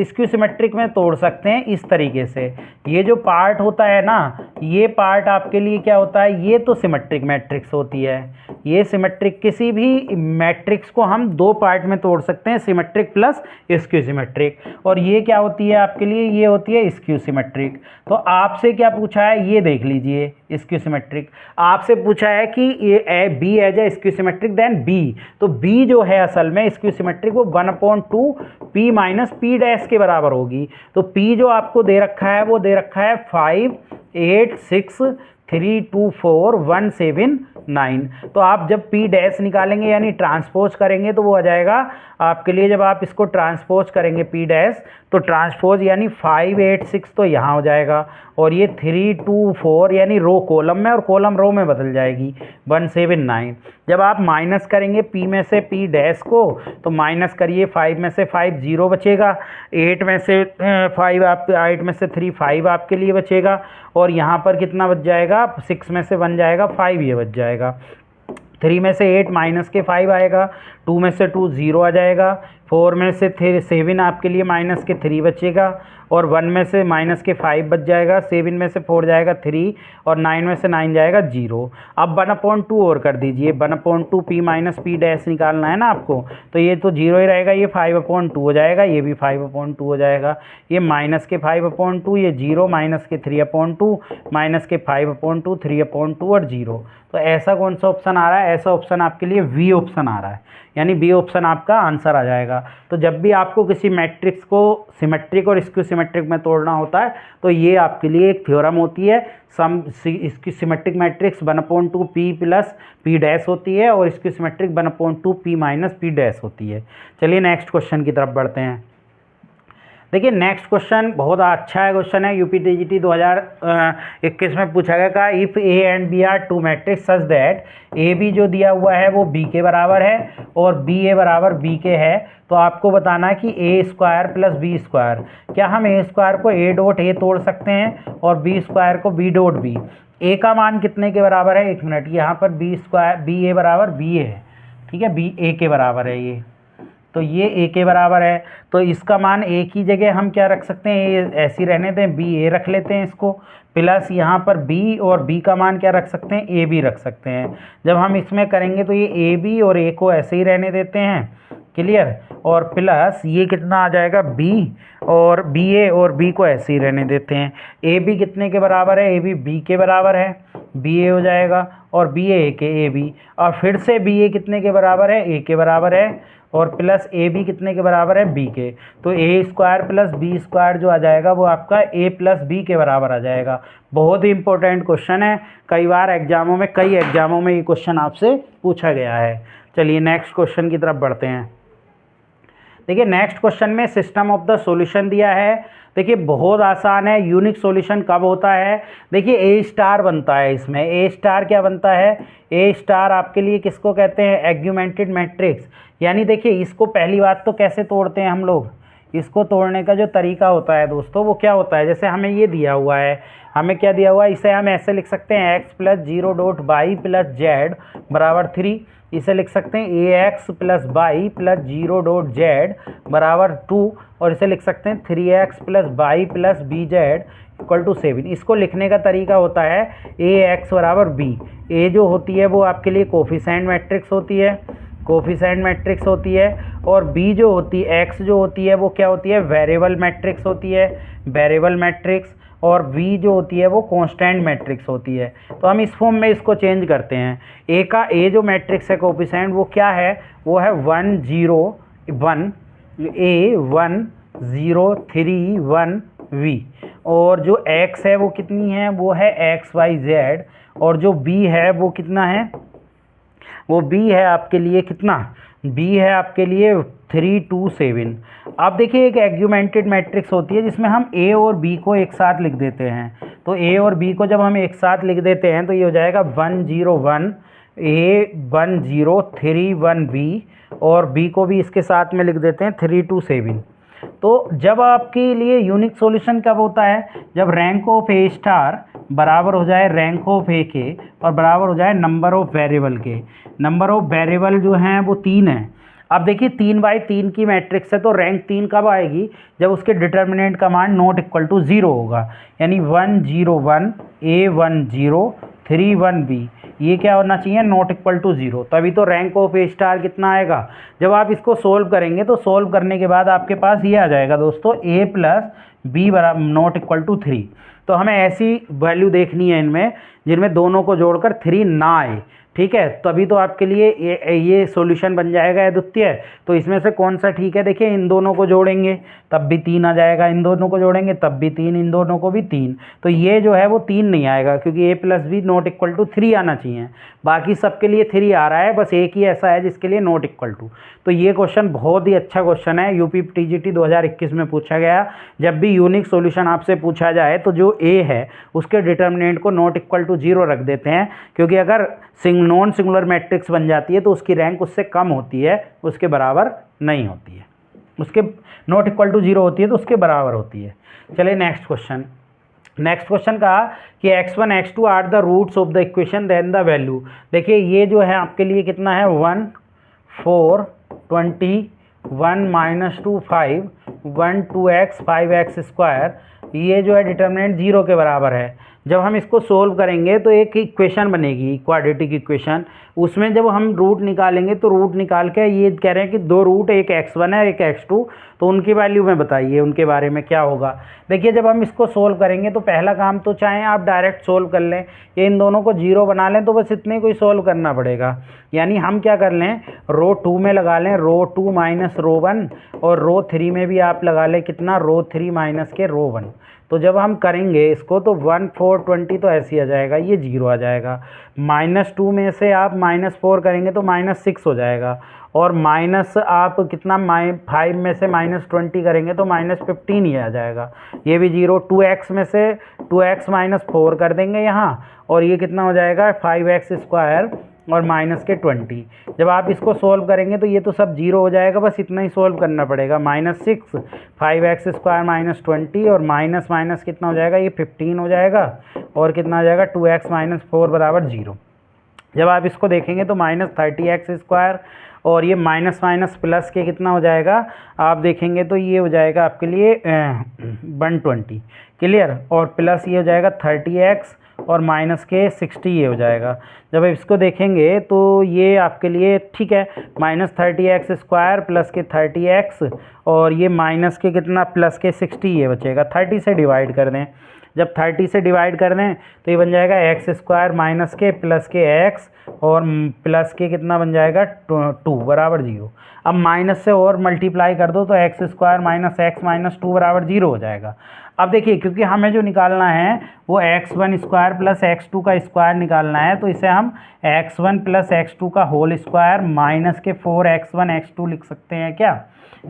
स्क्यू सिमेट्रिक में तोड़ सकते हैं इस तरीके से। ये जो पार्ट होता है ना, ये पार्ट आपके लिए क्या होता है, ये तो सिमेट्रिक मैट्रिक्स होती है। ये सिमेट्रिक, किसी भी मैट्रिक्स को हम 2 पार्ट में तोड़ सकते हैं, सिमेट्रिक प्लस स्क्यू सिमेट्रिक। और ये क्या होती है आपके लिए, ये होती है स्क्यू सिमेट्रिक। तो आपसे क्या पूछा है ये देख लीजिए, स्क्यू सिमेट्रिक आपसे पूछा है कि ये B as a skew symmetric then B. तो बी जो है असल में स्क्यू सिमेट्रिक वो 1/2 p - p' के बराबर होगी। तो p जो आपको दे रखा है वो दे रखा है 5 8 6 3 2 4 1 7 9। तो आप जब p' निकालेंगे यानी ट्रांसपोज करेंगे तो वो आ जाएगा आपके लिए, जब आप इसको ट्रांसपोज करेंगे p' तो ट्रांसपोज यानी 5 8 6 तो यहाँ हो जाएगा, और ये 3 2 4 यानी रो कॉलम में और कॉलम रो में बदल जाएगी 1 7 9। जब आप माइनस करेंगे p में से p डैश को, तो माइनस करिए 5 में से 5 0 बचेगा, 8 में से 5 आप 8 में से 3 5 आपके लिए बचेगा, और यहाँ पर कितना बच जाएगा, 6 में से 1 जाएगा 5 ये बच जाएगा, 3 में से 8 माइनस के 5 आएगा, 2 में से 2 0 आ जाएगा, 4 में से 7 आपके लिए माइनस के 3 बचेगा, और 1 में से माइनस के 5 बच जाएगा, 7 में से 4 जाएगा 3, और 9 में से 9 जाएगा 0। अब 1/2 और कर दीजिए, 1/2 p माइनस p डैश निकालना है ना आपको, तो ये तो 0 ही रहेगा, ये 5/2 हो जाएगा, ये भी 5/2 हो जाएगा, ये माइनस के 5/2, ये 0 माइनस के 3/2, माइनस के 5/2, 3/2 और 0। तो ऐसा कौन सा ऑप्शन आ रहा है, ऐसा ऑप्शन आपके लिए बी ऑप्शन आ रहा है, यानी बी ऑप्शन आपका आंसर आ जाएगा। तो जब भी आपको किसी मैट्रिक्स को सिमेट्रिक और स्क्यू सिमेट्रिक में तोड़ना होता है, तो ये आपके लिए एक थ्योरम होती है। इसकी symmetric matrix 1/2 p plus p dash होती है, और इसकी symmetric 1/2 p minus p dash होती है। चलिए नेक्स्ट क्वेश्चन की तरफ बढ़ते हैं। देखिए नेक्स्ट क्वेश्चन बहुत अच्छा है, क्वेश्चन है यूपी टीजीटी 2021 में पूछा गया था, if A and B are two matrix such that A B जो दिया हुआ है वो बी के बराबर है और बी ए बराबर बी के है, तो आपको बताना है कि ए स्क्वायर प्लस बी स्क्वायर, क्या हम ए स्क्वायर को ए डॉट ए तोड़ सकते हैं और बी स्क्वायर को बी डॉट बी। ए का मान कितने के बराबर है, 1 मिनट, यहाँ पर बी स्क्वायर बी ए बराबर बी ए है, ठीक है, बी ए के बराबर है ये, तो ये ए के बराबर है, तो इसका मान ए की जगह हम क्या रख सकते हैं, ए ऐसी रहने दें, बी ए रख लेते हैं इसको, प्लस यहाँ पर बी और बी का मान क्या रख सकते हैं, ए बी रख सकते हैं। जब हम इसमें करेंगे तो ये ए बी और ए को ऐसे ही रहने देते हैं, क्लियर, और प्लस ये कितना आ जाएगा, बी और बी ए और बी को ऐसे ही रहने देते हैं। ए बी कितने के बराबर है, ए बी बी के बराबर है, बी ए हो जाएगा, और बी ए के ए बी, और फिर से बी ए कितने के बराबर है, ए के बराबर है, और प्लस ए बी कितने के बराबर है, बी के, तो ए स्क्वायर प्लस बी स्क्वायर जो आ जाएगा वो आपका ए प्लस बी के बराबर आ जाएगा। बहुत ही इंपॉर्टेंट क्वेश्चन है, कई बार एग्जामों में, कई एग्जामों में ये क्वेश्चन आपसे पूछा गया है। चलिए नेक्स्ट क्वेश्चन की तरफ बढ़ते हैं। देखिए नेक्स्ट क्वेश्चन में सिस्टम ऑफ द सॉल्यूशन दिया है। देखिए बहुत आसान है, यूनिक सॉल्यूशन कब होता है, देखिए ए स्टार बनता है इसमें। ए स्टार क्या बनता है, ए स्टार आपके लिए किसको कहते हैं, एग्यूमेंटेड मैट्रिक्स, यानी देखिए इसको पहली बात तो कैसे तोड़ते हैं हम लोग, इसको तोड़ने का जो तरीका होता है दोस्तों वो क्या होता है, जैसे हमें ये दिया हुआ है, हमें क्या दिया हुआ है, इसे हम ऐसे लिख सकते हैं x plus 0 dot y plus z बराबर 3, इसे लिख सकते हैं a x plus y plus 0 dot z बराबर 2, और इसे लिख सकते हैं 3x plus y plus B z equal to 7। इसको लिखने का तरीका होता है ए एक्स बराबर बी, ए जो होती है वो आपके लिए कोफिशिएंट मैट्रिक्स होती है, कोफिशिएंट मैट्रिक्स होती है, और बी जो होती है, एक्स जो होती है वो क्या होती है, वेरिएबल मैट्रिक्स होती है, वेरिएबल मैट्रिक्स, और बी जो होती है वो कांस्टेंट मैट्रिक्स होती है। तो हम इस फॉर्म में इसको चेंज करते हैं, ए का ए जो मैट्रिक्स है कोफिशिएंट वो क्या है, वो है 1 0 1 ए 1 0 3 1 वी, और जो एक्स है वो कितनी है, वो है एक्स वाई जेड, और जो बी है वो कितना है, वो बी है आपके लिए कितना, बी है आपके लिए 3 2 7। अब देखिए एक एग्यूमेंटेड मैट्रिक्स होती है जिसमें हम ए और बी को एक साथ लिख देते हैं, तो ए और बी को जब हम एक साथ लिख देते हैं तो ये हो जाएगा 1 0 1 ए 1 0 3 1 बी, और बी को भी इसके साथ में लिख देते हैं 3 2 7। तो जब आपके लिए यूनिक सॉल्यूशन कब होता है, जब रैंक ऑफ ए स्टार बराबर हो जाए रैंक ऑफ ए के और बराबर हो जाए नंबर ऑफ वेरिएबल के। नंबर ऑफ वेरिएबल जो हैं वो 3 है। अब देखिए 3/3 की मैट्रिक्स है, तो रैंक 3 कब आएगी, जब उसके डिटर्मिनेंट का मान नॉट इक्वल टू 0 होगा, यानी 1 0 1 ए 1 0 3 1 बी, ये क्या होना चाहिए, नॉट इक्वल टू 0, तभी तो रैंक ऑफ ए स्टार कितना आएगा। जब आप इसको सोल्व करेंगे तो सोल्व करने के बाद आपके पास ये आ जाएगा दोस्तों, ए प्लस बी बराबर नॉट इक्वल टू 3। तो हमें ऐसी वैल्यू देखनी है इनमें जिनमें दोनों को जोड़कर 3 ना आए, ठीक है, तभी तो आपके लिए ये सॉल्यूशन बन जाएगा अद्वितीय। तो इसमें से कौन सा ठीक है, देखिए इन दोनों को जोड़ेंगे तब भी 3 आ जाएगा, इन दोनों को जोड़ेंगे तब भी 3, इन दोनों को भी 3, तो ये जो है वो 3 नहीं आएगा क्योंकि A plus B not equal to 3 आना चाहिए। बाकी सबके लिए 3 आ रहा है, बस एक ही ऐसा है जिसके लिए नॉट इक्वल टू। तो ये क्वेश्चन बहुत ही अच्छा क्वेश्चन है, यूपी टीजीटी 2021 में पूछा गया। जब भी यूनिक सॉल्यूशन आपसे पूछा जाए तो जो ए है उसके डिटर्मिनेंट को नॉट इक्वल टू 0 रख देते हैं, क्योंकि अगर नॉन सिंगुलर मैट्रिक्स बन जाती है तो उसकी रैंक उससे कम होती है, उसके बराबर नहीं होती है, उसके नॉट इक्वल टू 0 होती है तो उसके बराबर होती है। चलिए नेक्स्ट क्वेश्चन कहा कि x1 x2 are the roots of the equation then the value. देखिए ये जो है आपके लिए कितना है 1 4 20 1 -2 5 1 2x 5x स्क्वायर, ये जो है डिटर्मिनेंट 0 के बराबर है। जब हम इसको सोल्व करेंगे तो एक इक्वेशन बनेगी क्वाड्रेटिक इक्वेशन, उसमें जब हम रूट निकालेंगे तो रूट निकाल के ये कह रहे हैं कि दो रूट, एक x1 है एक x2, तो उनकी वैल्यू में बताइए उनके बारे में क्या होगा। देखिए जब हम इसको सोल्व करेंगे तो पहला काम तो चाहे आप डायरेक्ट सोल्व कर लें या इन दोनों को 0 बना लें, तो बस इतने को ही सोल्व करना पड़ेगा। यानी हम क्या कर लें, रो 2 में लगा लें रो 2 माइनस रो 1, और रो 3 में भी आप लगा लें कितना, रो 3 माइनस के रो 1। तो जब हम करेंगे इसको तो 1 4 20 तो ऐसे ही आ जाएगा, ये 0 आ जाएगा। -2 में से आप -4 करेंगे तो -6 हो जाएगा, और माइनस आप कितना 5 में से -20 करेंगे तो -15 ही आ जाएगा, ये भी 0। 2x में से 2x -4 कर देंगे यहाँ, और ये कितना हो जाएगा 5x स्क्वायर और -20। जब आप इसको सोल्व करेंगे तो ये तो सब 0 हो जाएगा, बस इतना ही सोल्व करना पड़ेगा। -6 5x स्क्वायर -20 और माइनस माइनस कितना हो जाएगा, ये 15 हो जाएगा, और कितना हो जाएगा 2x -4 बराबर 0। जब आप इसको देखेंगे तो -30x स्क्वायर, और ये माइनस माइनस प्लस के कितना हो जाएगा, आप देखेंगे तो ये हो जाएगा आपके लिए 120, क्लियर, और प्लस ये हो जाएगा 30x और माइनस के 60 ये हो जाएगा। जब आप इसको देखेंगे तो ये आपके लिए ठीक है, -30x स्क्वायर प्लस के 30x, और ये माइनस के कितना प्लस के 60 ये बचेगा। 30 से डिवाइड कर दें, जब 30 से डिवाइड कर दें तो ये बन जाएगा x स्क्वायर माइनस के प्लस के x, और प्लस के कितना बन जाएगा 2 बराबर 0। अब माइनस से और मल्टीप्लाई कर दो तो x square minus x minus 2 बराबर 0 हो जाएगा। अब देखिए क्योंकि हमें जो निकालना है वो x1 स्क्वायर प्लस x2 का स्क्वायर निकालना है, तो इसे हम x1 प्लस x2 का होल स्क्वायर माइनस के 4x1 x2 लिख सकते हैं क्या।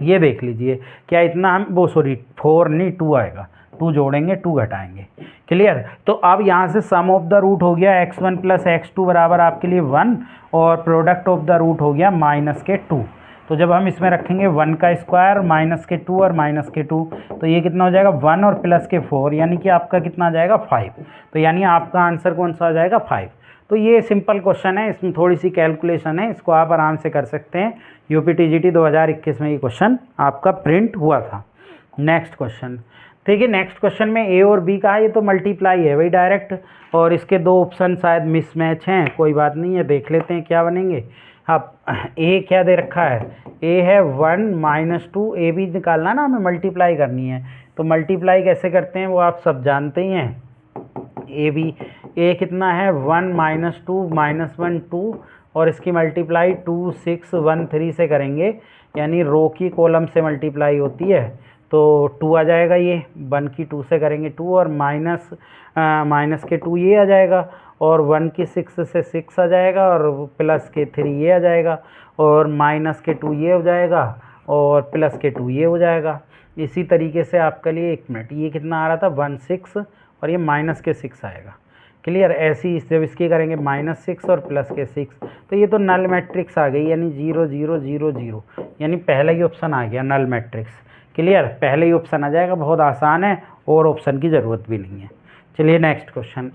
ये देख लीजिए क्या इतना हम वो 4 नहीं 2 आएगा, 2 जोड़ेंगे 2 घटाएंगे, क्लियर। तो अब यहाँ से सम ऑफ द रूट हो गया x1 प्लस x2 बराबर आपके लिए 1, और प्रोडक्ट ऑफ द रूट हो गया माइनस के 2। तो जब हम इसमें रखेंगे 1 का स्क्वायर माइनस के 2 और माइनस के 2, तो ये कितना हो जाएगा 1 और प्लस के 4, यानी कि आपका कितना आ जाएगा 5। तो यानी आपका आंसर कौन सा आ जाएगा 5। तो ये सिंपल क्वेश्चन है, इसमें थोड़ी सी कैलकुलेशन है, इसको आप आराम से कर सकते हैं। यूपीटीजीटी 2021 में ये क्वेश्चन आपका प्रिंट हुआ था। नेक्स्ट क्वेश्चन देखिए, नेक्स्ट क्वेश्चन में ए और बी का है, ये तो मल्टीप्लाई है भाई डायरेक्ट, और इसके दो ऑप्शन शायद मिसमैच हैं, कोई बात नहीं है, देख लेते हैं क्या बनेंगे। अब ए क्या दे रखा है, ए है 1 -2, ए भी निकालना ना हमें, मल्टीप्लाई करनी है, तो मल्टीप्लाई कैसे करते हैं वो आप सब जानते ही हैं। ए बी, ए कितना है 1 -2 -1 2, और इसकी मल्टीप्लाई 2 6 1 3 से करेंगे, यानी रो की कॉलम से मल्टीप्लाई होती है, तो 2 आ जाएगा। ये 1 की 2 से करेंगे 2, और माइनस के 2 ये आ जाएगा, और 1 की 6 से 6 आ जाएगा, और प्लस के 3 ये आ जाएगा, और माइनस के 2 ये हो जाएगा, और प्लस के 2 ये हो जाएगा। इसी तरीके से आपके लिए 1 मिनट, ये कितना आ रहा था 1 6, और ये माइनस के 6 आएगा, क्लियर। ऐसी जब इसकी करेंगे -6 और प्लस के 6, तो ये तो नल मैट्रिक्स आ गई, यानी 0 0 0 0, यानी पहला ही ऑप्शन आ गया नल मैट्रिक्स, क्लियर। पहले ही ऑप्शन आ जाएगा, बहुत आसान है, और ऑप्शन की ज़रूरत भी नहीं है। चलिए नेक्स्ट क्वेश्चन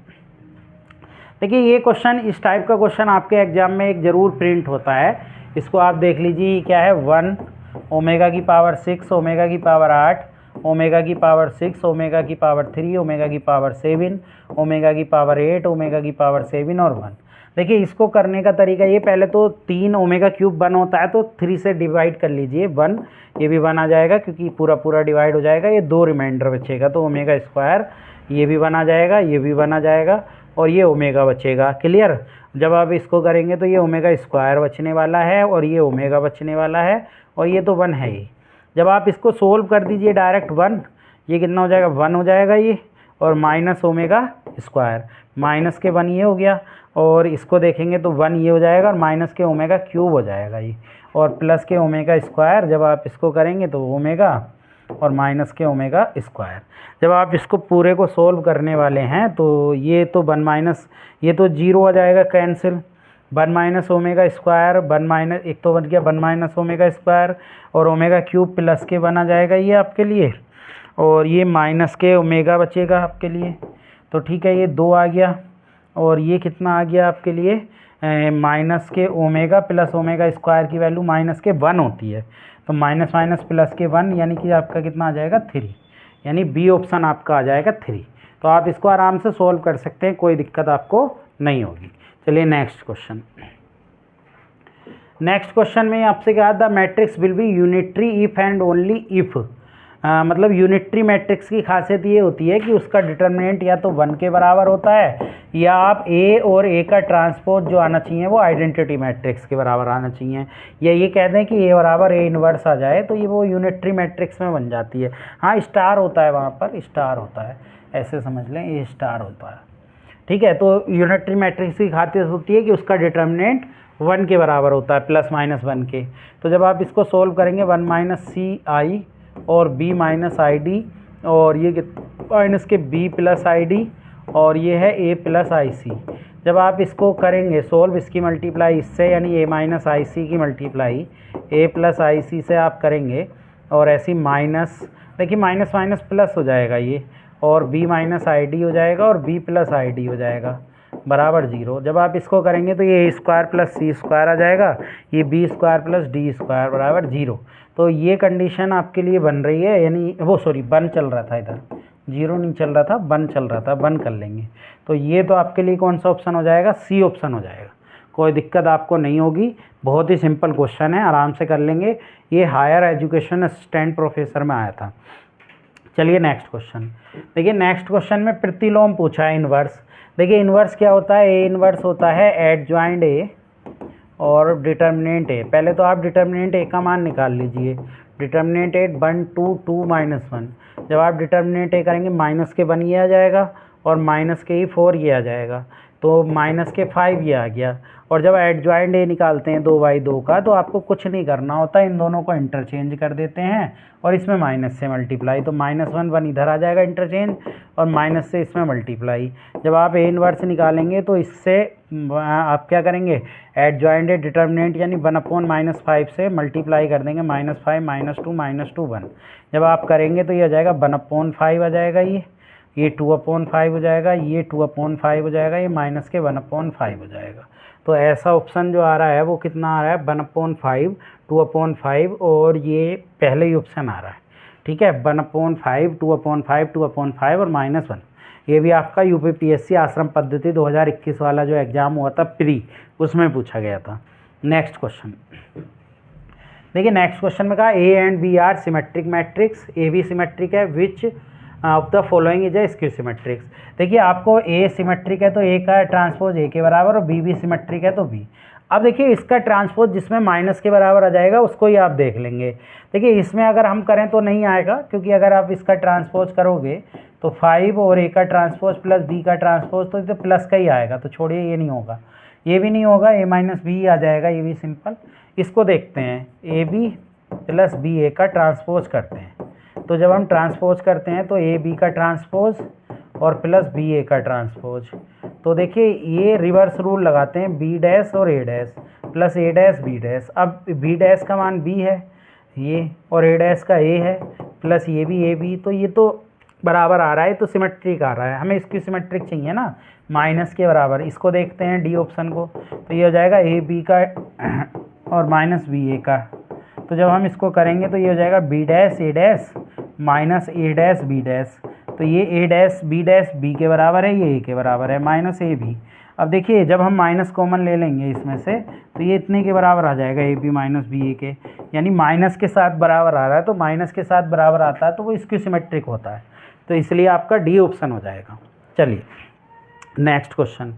देखिए, ये क्वेश्चन इस टाइप का क्वेश्चन आपके एग्जाम में एक ज़रूर प्रिंट होता है। इसको आप देख लीजिए, क्या है 1 ओमेगा की पावर 6 ओमेगा की पावर 8 ओमेगा की पावर 6 ओमेगा की पावर 3 ओमेगा की पावर 7 ओमेगा की पावर 8 ओमेगा की पावर 7 और 1। देखिए इसको करने का तरीका ये, पहले तो 3 ओमेगा क्यूब 1 होता है, तो 3 से डिवाइड कर लीजिए 1, ये भी 1 आ जाएगा क्योंकि पूरा पूरा डिवाइड हो जाएगा, ये 2 रिमाइंडर बचेगा, तो ओमेगा स्क्वायर ये भी 1 आ जाएगा, ये भी 1 आ जाएगा, और ये ओमेगा बचेगा, क्लियर। जब आप इसको करेंगे तो ये ओमेगा स्क्वायर बचने वाला है, और ये ओमेगा बचने वाला है, और ये तो 1 है ही। जब आप इसको सोल्व कर दीजिए डायरेक्ट 1, ये कितना हो जाएगा 1 हो जाएगा ये, और minus omega square, minus K 1 ये हो गया, और इसको देखेंगे तो 1 ये हो जाएगा, और माइनस के ओमेगा क्यूब हो जाएगा ये, और प्लस के ओमेगा स्क्वायर, जब आप इसको करेंगे तो ओमेगा और माइनस के ओमेगा स्क्वायर। जब आप इसको पूरे को सोल्व करने वाले हैं तो ये तो 1 माइनस, ये तो 0 आ जाएगा cancel, 1 minus omega square, 1 minus, एक तो बन गया 1 माइनस ओमेगा स्क्वायर और ओमेगा क्यूब प्लस के 1 आ जाएगा ये आपके लिए, और ये माइनस के ओमेगा बचेगा आपके लिए। तो ठीक है, ये 2 आ गया, और ये कितना आ गया आपके लिए, माइनस के ओमेगा प्लस ओमेगा स्क्वायर की वैल्यू माइनस के 1 होती है, तो माइनस माइनस प्लस के 1 यानी कि आपका कितना आ जाएगा 3, यानी बी ऑप्शन आपका आ जाएगा 3। तो आप इसको आराम से सोल्व कर सकते हैं, कोई दिक्कत आपको नहीं होगी। चलिए नेक्स्ट क्वेश्चन। नेक्स्ट क्वेश्चन में आपसे कहा the matrix will be unitary if and only if, मतलब यूनिटरी मैट्रिक्स की खासियत ये होती है कि उसका डिटर्मिनेंट या तो 1 के बराबर होता है, या आप ए और ए का ट्रांसपोज जो आना चाहिए वो आइडेंटिटी मैट्रिक्स के बराबर आना चाहिए, या ये कह दें कि ए बराबर ए इनवर्स आ जाए तो ये वो यूनिटरी मैट्रिक्स में बन जाती है। हाँ, स्टार होता है, वहाँ पर स्टार होता है, ऐसे समझ लें, ये स्टार होता है। ठीक है, तो यूनिटरी मैट्रिक्स की खासियत होती है कि उसका डिटर्मिनेंट 1 के बराबर होता है, प्लस माइनस 1 के। तो जब आप इसको सोल्व करेंगे 1 माइनस सी आई और b माइनस आई डी, और ये माइनस के b प्लस आई डी, और ये है a प्लस आई सी। जब आप इसको करेंगे सोल्व, इसकी मल्टीप्लाई इससे, यानी a माइनस आई सी की मल्टीप्लाई a प्लस आई सी से आप करेंगे, और ऐसी माइनस, देखिए माइनस माइनस प्लस हो जाएगा ये, और b माइनस आई डी हो जाएगा और b प्लस आई डी हो जाएगा बराबर 0। जब आप इसको करेंगे तो ये a square plus C square आ जाएगा, ये b square plus D square बराबर 0। तो ये कंडीशन आपके लिए बन रही है, यानी वो सॉरी 1 चल रहा था, इधर 0 नहीं चल रहा था, 1 चल रहा था, 1 कर लेंगे। तो ये तो आपके लिए कौन सा ऑप्शन हो जाएगा, सी ऑप्शन हो जाएगा। कोई दिक्कत आपको नहीं होगी, बहुत ही सिंपल क्वेश्चन है, आराम से कर लेंगे। ये हायर एजुकेशन असिस्टेंट प्रोफेसर में आया था। चलिए नेक्स्ट क्वेश्चन देखिए। नेक्स्ट क्वेश्चन में प्रतिलोम पूछा है, इनवर्स। देखिए इनवर्स क्या होता है, ए इनवर्स होता है एडजॉइंट ए और डिटर्मिनेंट ए। पहले तो आप डिटर्मिनेंट ए का मान निकाल लीजिए। डिटर्मिनेंट ए 1 2 2 माइनस 1। जब आप डिटर्मिनेंट ए करेंगे माइनस के 1 ये आ जाएगा, और माइनस के ही 4 ये आ जाएगा, तो माइनस के 5 ये आ गया। और जब एडजॉइंट ए निकालते हैं 2/2 का, तो आपको कुछ नहीं करना होता, इन दोनों को इंटरचेंज कर देते हैं और इसमें माइनस से मल्टीप्लाई, तो -1 1 इधर आ जाएगा इंटरचेंज, और माइनस से इसमें मल्टीप्लाई। जब आप ए इनवर्स निकालेंगे तो इससे आप क्या करेंगे, एडजॉइंट ए डिटर्मिनेंट यानी 1/-5 से मल्टीप्लाई कर देंगे, -5 -2 -1। जब आप करेंगे तो ये आ जाएगा 1/5 आ जाएगा, ये 2/5 हो जाएगा, ये 2/5 हो जाएगा, ये माइनस के 1/5 हो जाएगा। तो ऐसा ऑप्शन जो आ रहा है वो कितना आ रहा है, 1/5 2/5, और ये पहले ही ऑप्शन आ रहा है। ठीक है, 1/5 2/5 2/5 और -1। ये भी आपका यूपीपीएससी आश्रम पद्धति 2021 वाला जो एग्ज़ाम हुआ था प्री, उसमें पूछा गया था। नेक्स्ट क्वेश्चन देखिए। नेक्स्ट क्वेश्चन में कहा A and B are symmetric matrix, A भी सिमेट्रिक है, which of the following is a skew symmetrics. देखिए आपको ए सिमेट्रिक है तो ए का ट्रांसपोज ए के बराबर, और बी भी सिमेट्रिक है तो बी। अब देखिए इसका ट्रांसपोज जिसमें माइनस के बराबर आ जाएगा उसको ही आप देख लेंगे। देखिए इसमें अगर हम करें तो नहीं आएगा, क्योंकि अगर आप इसका ट्रांसपोज करोगे तो 5 और ए का ट्रांसपोज प्लस बी का ट्रांसपोज, तो प्लस का ही आएगा, तो छोड़िए ये नहीं होगा, ये भी नहीं होगा, ए माइनस बी आ जाएगा, ये भी सिंपल। इसको देखते हैं, ए बी प्लस बी ए का ट्रांसपोज करते हैं। तो जब हम ट्रांसपोज करते हैं तो ए बी का ट्रांसपोज और प्लस बी ए का ट्रांसपोज, तो देखिए ये रिवर्स रूल लगाते हैं, बी डैश और ए डैश प्लस ए डैश बी डैश। अब बी डैश का मान बी है ये, और ए डैश का ए है, प्लस ये भी ए बी, तो ये तो बराबर आ रहा है, तो सिमेट्रिक आ रहा है। हमें इसकी सिमेट्रिक चाहिए ना, माइनस के बराबर। इसको देखते हैं डी ऑप्शन को, तो ये हो जाएगा ए बी का और माइनस बी ए का। तो जब हम इसको करेंगे तो ये हो जाएगा बी डैश ए डैश माइनस ए डैश बी डैश। तो ये ए डैश बी के बराबर है, ये ए के बराबर है, माइनस ए बी। अब देखिए जब हम माइनस कॉमन ले लेंगे इसमें से, तो ये इतने के बराबर आ जाएगा, ए बी माइनस बी ए के, यानी माइनस के साथ बराबर आ रहा है, तो माइनस के साथ बराबर आता है तो वो इसकी सिमेट्रिक होता है, तो इसलिए आपका डी ऑप्शन हो जाएगा। चलिए नेक्स्ट क्वेश्चन।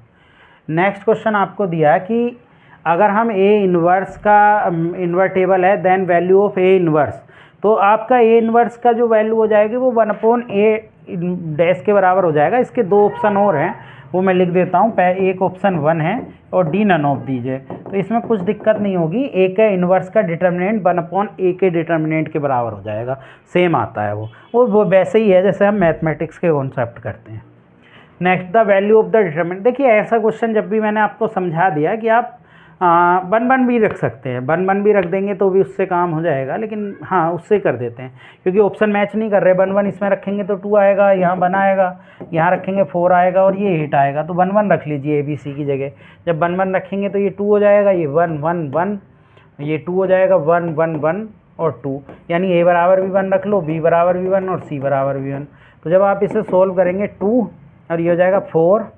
नेक्स्ट क्वेश्चन आपको दिया कि अगर हम ए इनवर्स का इन्वर्टेबल है, then value of A inverse, तो आपका ए इनवर्स का जो वैल्यू हो जाएगी वो 1/a डैश के बराबर हो जाएगा। इसके 2 ऑप्शन और हैं, वो मैं लिख देता हूँ। एक ऑप्शन 1 है और डी नन ऑफ दीजिए, तो इसमें कुछ दिक्कत नहीं होगी। ए का इनवर्स का डिटर्मिनेंट 1/a के डिटर्मिनेंट के बराबर हो जाएगा, सेम आता है वो वैसे ही है जैसे हम मैथमेटिक्स के कॉन्सेप्ट करते हैं। Next the value of the determinant. देखिए ऐसा क्वेश्चन जब भी मैंने आपको समझा दिया कि आप वन वन भी रख सकते हैं, वन वन भी रख देंगे तो भी उससे काम हो जाएगा, लेकिन हाँ उससे कर देते हैं क्योंकि ऑप्शन मैच नहीं कर रहे। वन वन इसमें रखेंगे तो 2 आएगा, यहाँ 1 आएगा, यहाँ रखेंगे 4 आएगा और ये 8 आएगा, तो 1 1 रख लीजिए ABC की जगह। जब 1 1 रखेंगे तो ये 2 हो जाएगा, ये 1 1 1, ये 2 हो जाएगा, 1 1 1 और 2, यानी A बराबर भी 1 रख लो, B बराबर भी 1 और C बराबर भी 1। तो जब आप इसे सोल्व करेंगे 2 और ये हो जाएगा 4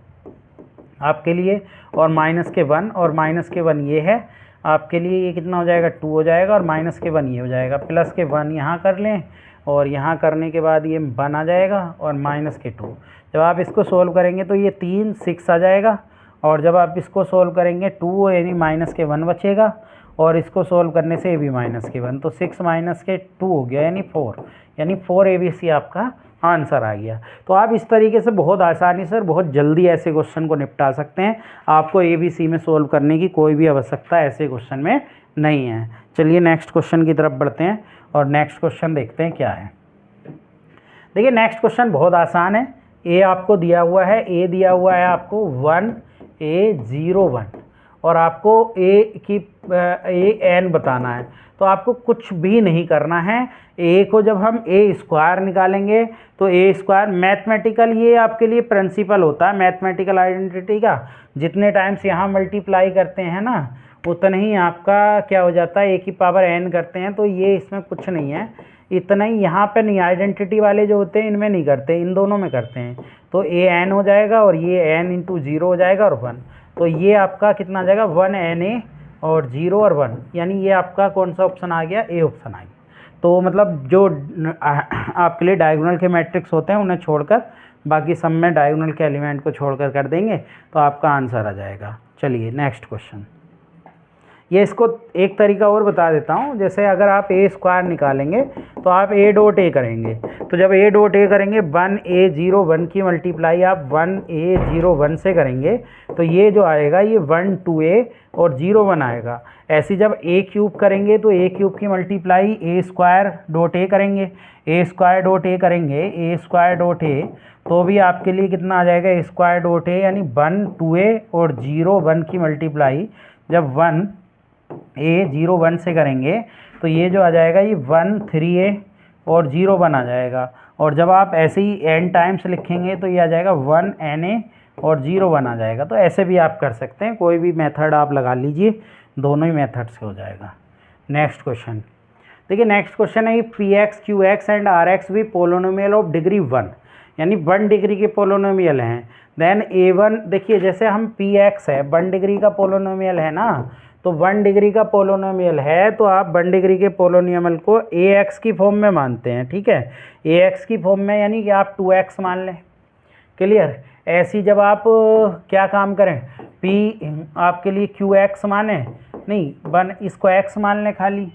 आपके लिए, और माइनस के 1 और माइनस के 1 ये है आपके लिए, ये कितना हो जाएगा 2 हो जाएगा, और माइनस के 1 ये हो जाएगा, प्लस के 1 यहाँ कर लें और यहाँ करने के बाद ये 1 आ जाएगा और माइनस के 2। जब आप इसको सोल्व करेंगे तो ये 3 6 आ जाएगा, और जब आप इसको सोल्व करेंगे 2 यानी माइनस के 1 बचेगा, और इसको सोल्व करने से ये भी माइनस के 1, तो 6 माइनस के 2 हो गया यानी 4, यानी 4 ABC आपका आंसर आ गया। तो आप इस तरीके से बहुत आसानी से और बहुत जल्दी ऐसे क्वेश्चन को निपटा सकते हैं। आपको ABC में सोल्व करने की कोई भी आवश्यकता ऐसे क्वेश्चन में नहीं है। चलिए नेक्स्ट क्वेश्चन की तरफ बढ़ते हैं और नेक्स्ट क्वेश्चन देखते हैं क्या है। देखिए नेक्स्ट क्वेश्चन बहुत आसान है। ए आपको दिया हुआ है, ए दिया हुआ है आपको 1A01 और आपको AN बताना है। तो आपको कुछ भी नहीं करना है। ए को जब हम A² निकालेंगे तो A² मैथमेटिकल, ये आपके लिए प्रिंसिपल होता है मैथमेटिकल आइडेंटिटी का। जितने टाइम्स यहाँ मल्टीप्लाई करते हैं ना उतना ही आपका क्या हो जाता है, A की पावर N करते हैं, तो ये इसमें कुछ नहीं है, इतना ही। यहाँ पे नहीं, आइडेंटिटी वाले जो होते हैं इनमें नहीं करते, इन दोनों में करते हैं। तो AN हो जाएगा और ये N × 0 हो जाएगा और 1, तो ये आपका कितना आ जाएगा 1NA और 0 और 1, यानी ये आपका कौन सा ऑप्शन आ गया, A ऑप्शन आ गया। तो मतलब जो आपके लिए डायगोनल के मैट्रिक्स होते हैं उन्हें छोड़कर बाकी सब में डायगोनल के एलिमेंट को छोड़कर कर देंगे तो आपका आंसर आ जाएगा। चलिए नेक्स्ट क्वेश्चन। ये इसको एक तरीका और बता देता हूँ। जैसे अगर आप A² निकालेंगे तो आप A.A करेंगे, तो जब A.A करेंगे 1A01 की मल्टीप्लाई आप 1A01 से करेंगे तो ये जो आएगा ये 1 2A और 0 1 आएगा। ऐसे जब A³ करेंगे तो A³ की मल्टीप्लाई A² करेंगे, A² करेंगे A² तो भी आपके लिए कितना आ जाएगा A² यानी 1 2A और 0 1 की मल्टीप्लाई जब 1A01 से करेंगे तो ये जो आ जाएगा ये 1 3A और 0 1 आ जाएगा। और जब आप ऐसे ही n टाइम्स लिखेंगे तो ये आ जाएगा 1NA और 0 1 आ जाएगा। तो ऐसे भी आप कर सकते हैं, कोई भी मेथड आप लगा लीजिए, दोनों ही मेथड से हो जाएगा। नेक्स्ट क्वेश्चन देखिए, नेक्स्ट क्वेश्चन है Px Qx एंड Rx भी पोलोनोमियल ऑफ डिग्री 1, यानी 1 डिग्री के पोलोनोमियल हैं। देन A1 देखिए, जैसे हम Px है 1 डिग्री का पोलोनोमियल है ना, तो 1 डिग्री का पोलोनोमियल है तो आप 1 डिग्री के पोलोनोमियल को Ax की फॉर्म में मानते हैं, ठीक है, Ax की फॉर्म में, यानी कि आप 2x मान लें। क्लियर। ऐसी जब आप क्या काम करें, P आपके लिए Qx माने नहीं, 1 इसको x मान लें, खाली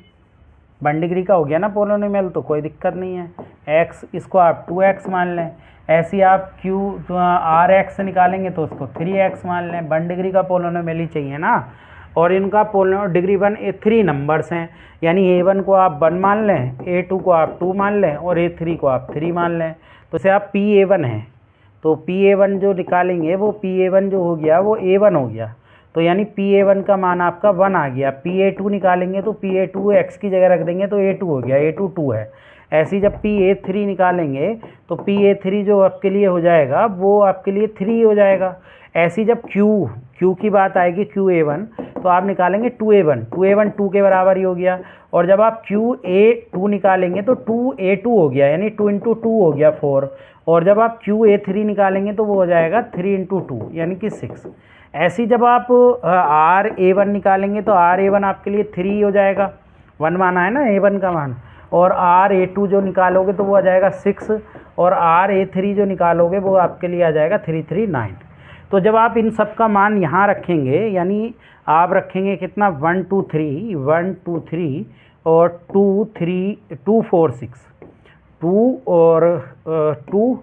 1 डिग्री का हो गया ना पोलोनोमियल तो कोई दिक्कत नहीं है। x इसको आप 2x मान लें। ऐसी आप Rx निकालेंगे तो उसको 3x मान लें, 1 डिग्री का पोलोनोमियल ही चाहिए ना। और इनका डिग्री 1 3 नंबर्स हैं, यानी A1 को आप 1 मान लें, A2 को आप 2 मान लें और A3 को आप 3 मान लें। तो इसे आप PA1 है तो PA1 जो निकालेंगे वो PA1 जो हो गया वो A1 हो गया, तो यानी PA1 का मान आपका 1 आ गया। PA2 निकालेंगे तो PA2 x की जगह रख देंगे तो A2 हो गया, A2 2 है। ऐसी जब PA3 निकालेंगे तो PA3 जो आपके लिए हो जाएगा वो आपके लिए 3 हो जाएगा। ऐसी जब Q की बात आएगी QA1 तो आप निकालेंगे 2A1, 2 के बराबर ही हो गया। और जब आप QA2 निकालेंगे तो 2A2 हो गया, यानी 2 × 2 हो गया 4। और जब आप QA3 निकालेंगे तो वो हो जाएगा 3 × 2 यानी कि 6। ऐसी जब आप RA1 निकालेंगे तो RA1 आपके लिए 3 हो जाएगा, 1 माना है ना A1 का मान। और RA2 जो निकालोगे तो वो आ जाएगा 6, और RA3 जो निकालोगे वो आपके लिए आ जाएगा 3 3 9। तो जब आप इन सब का मान यहाँ रखेंगे, यानी आप रखेंगे कितना 1 2 3 1 2 3 और 2 3 2 4 6 2 और 2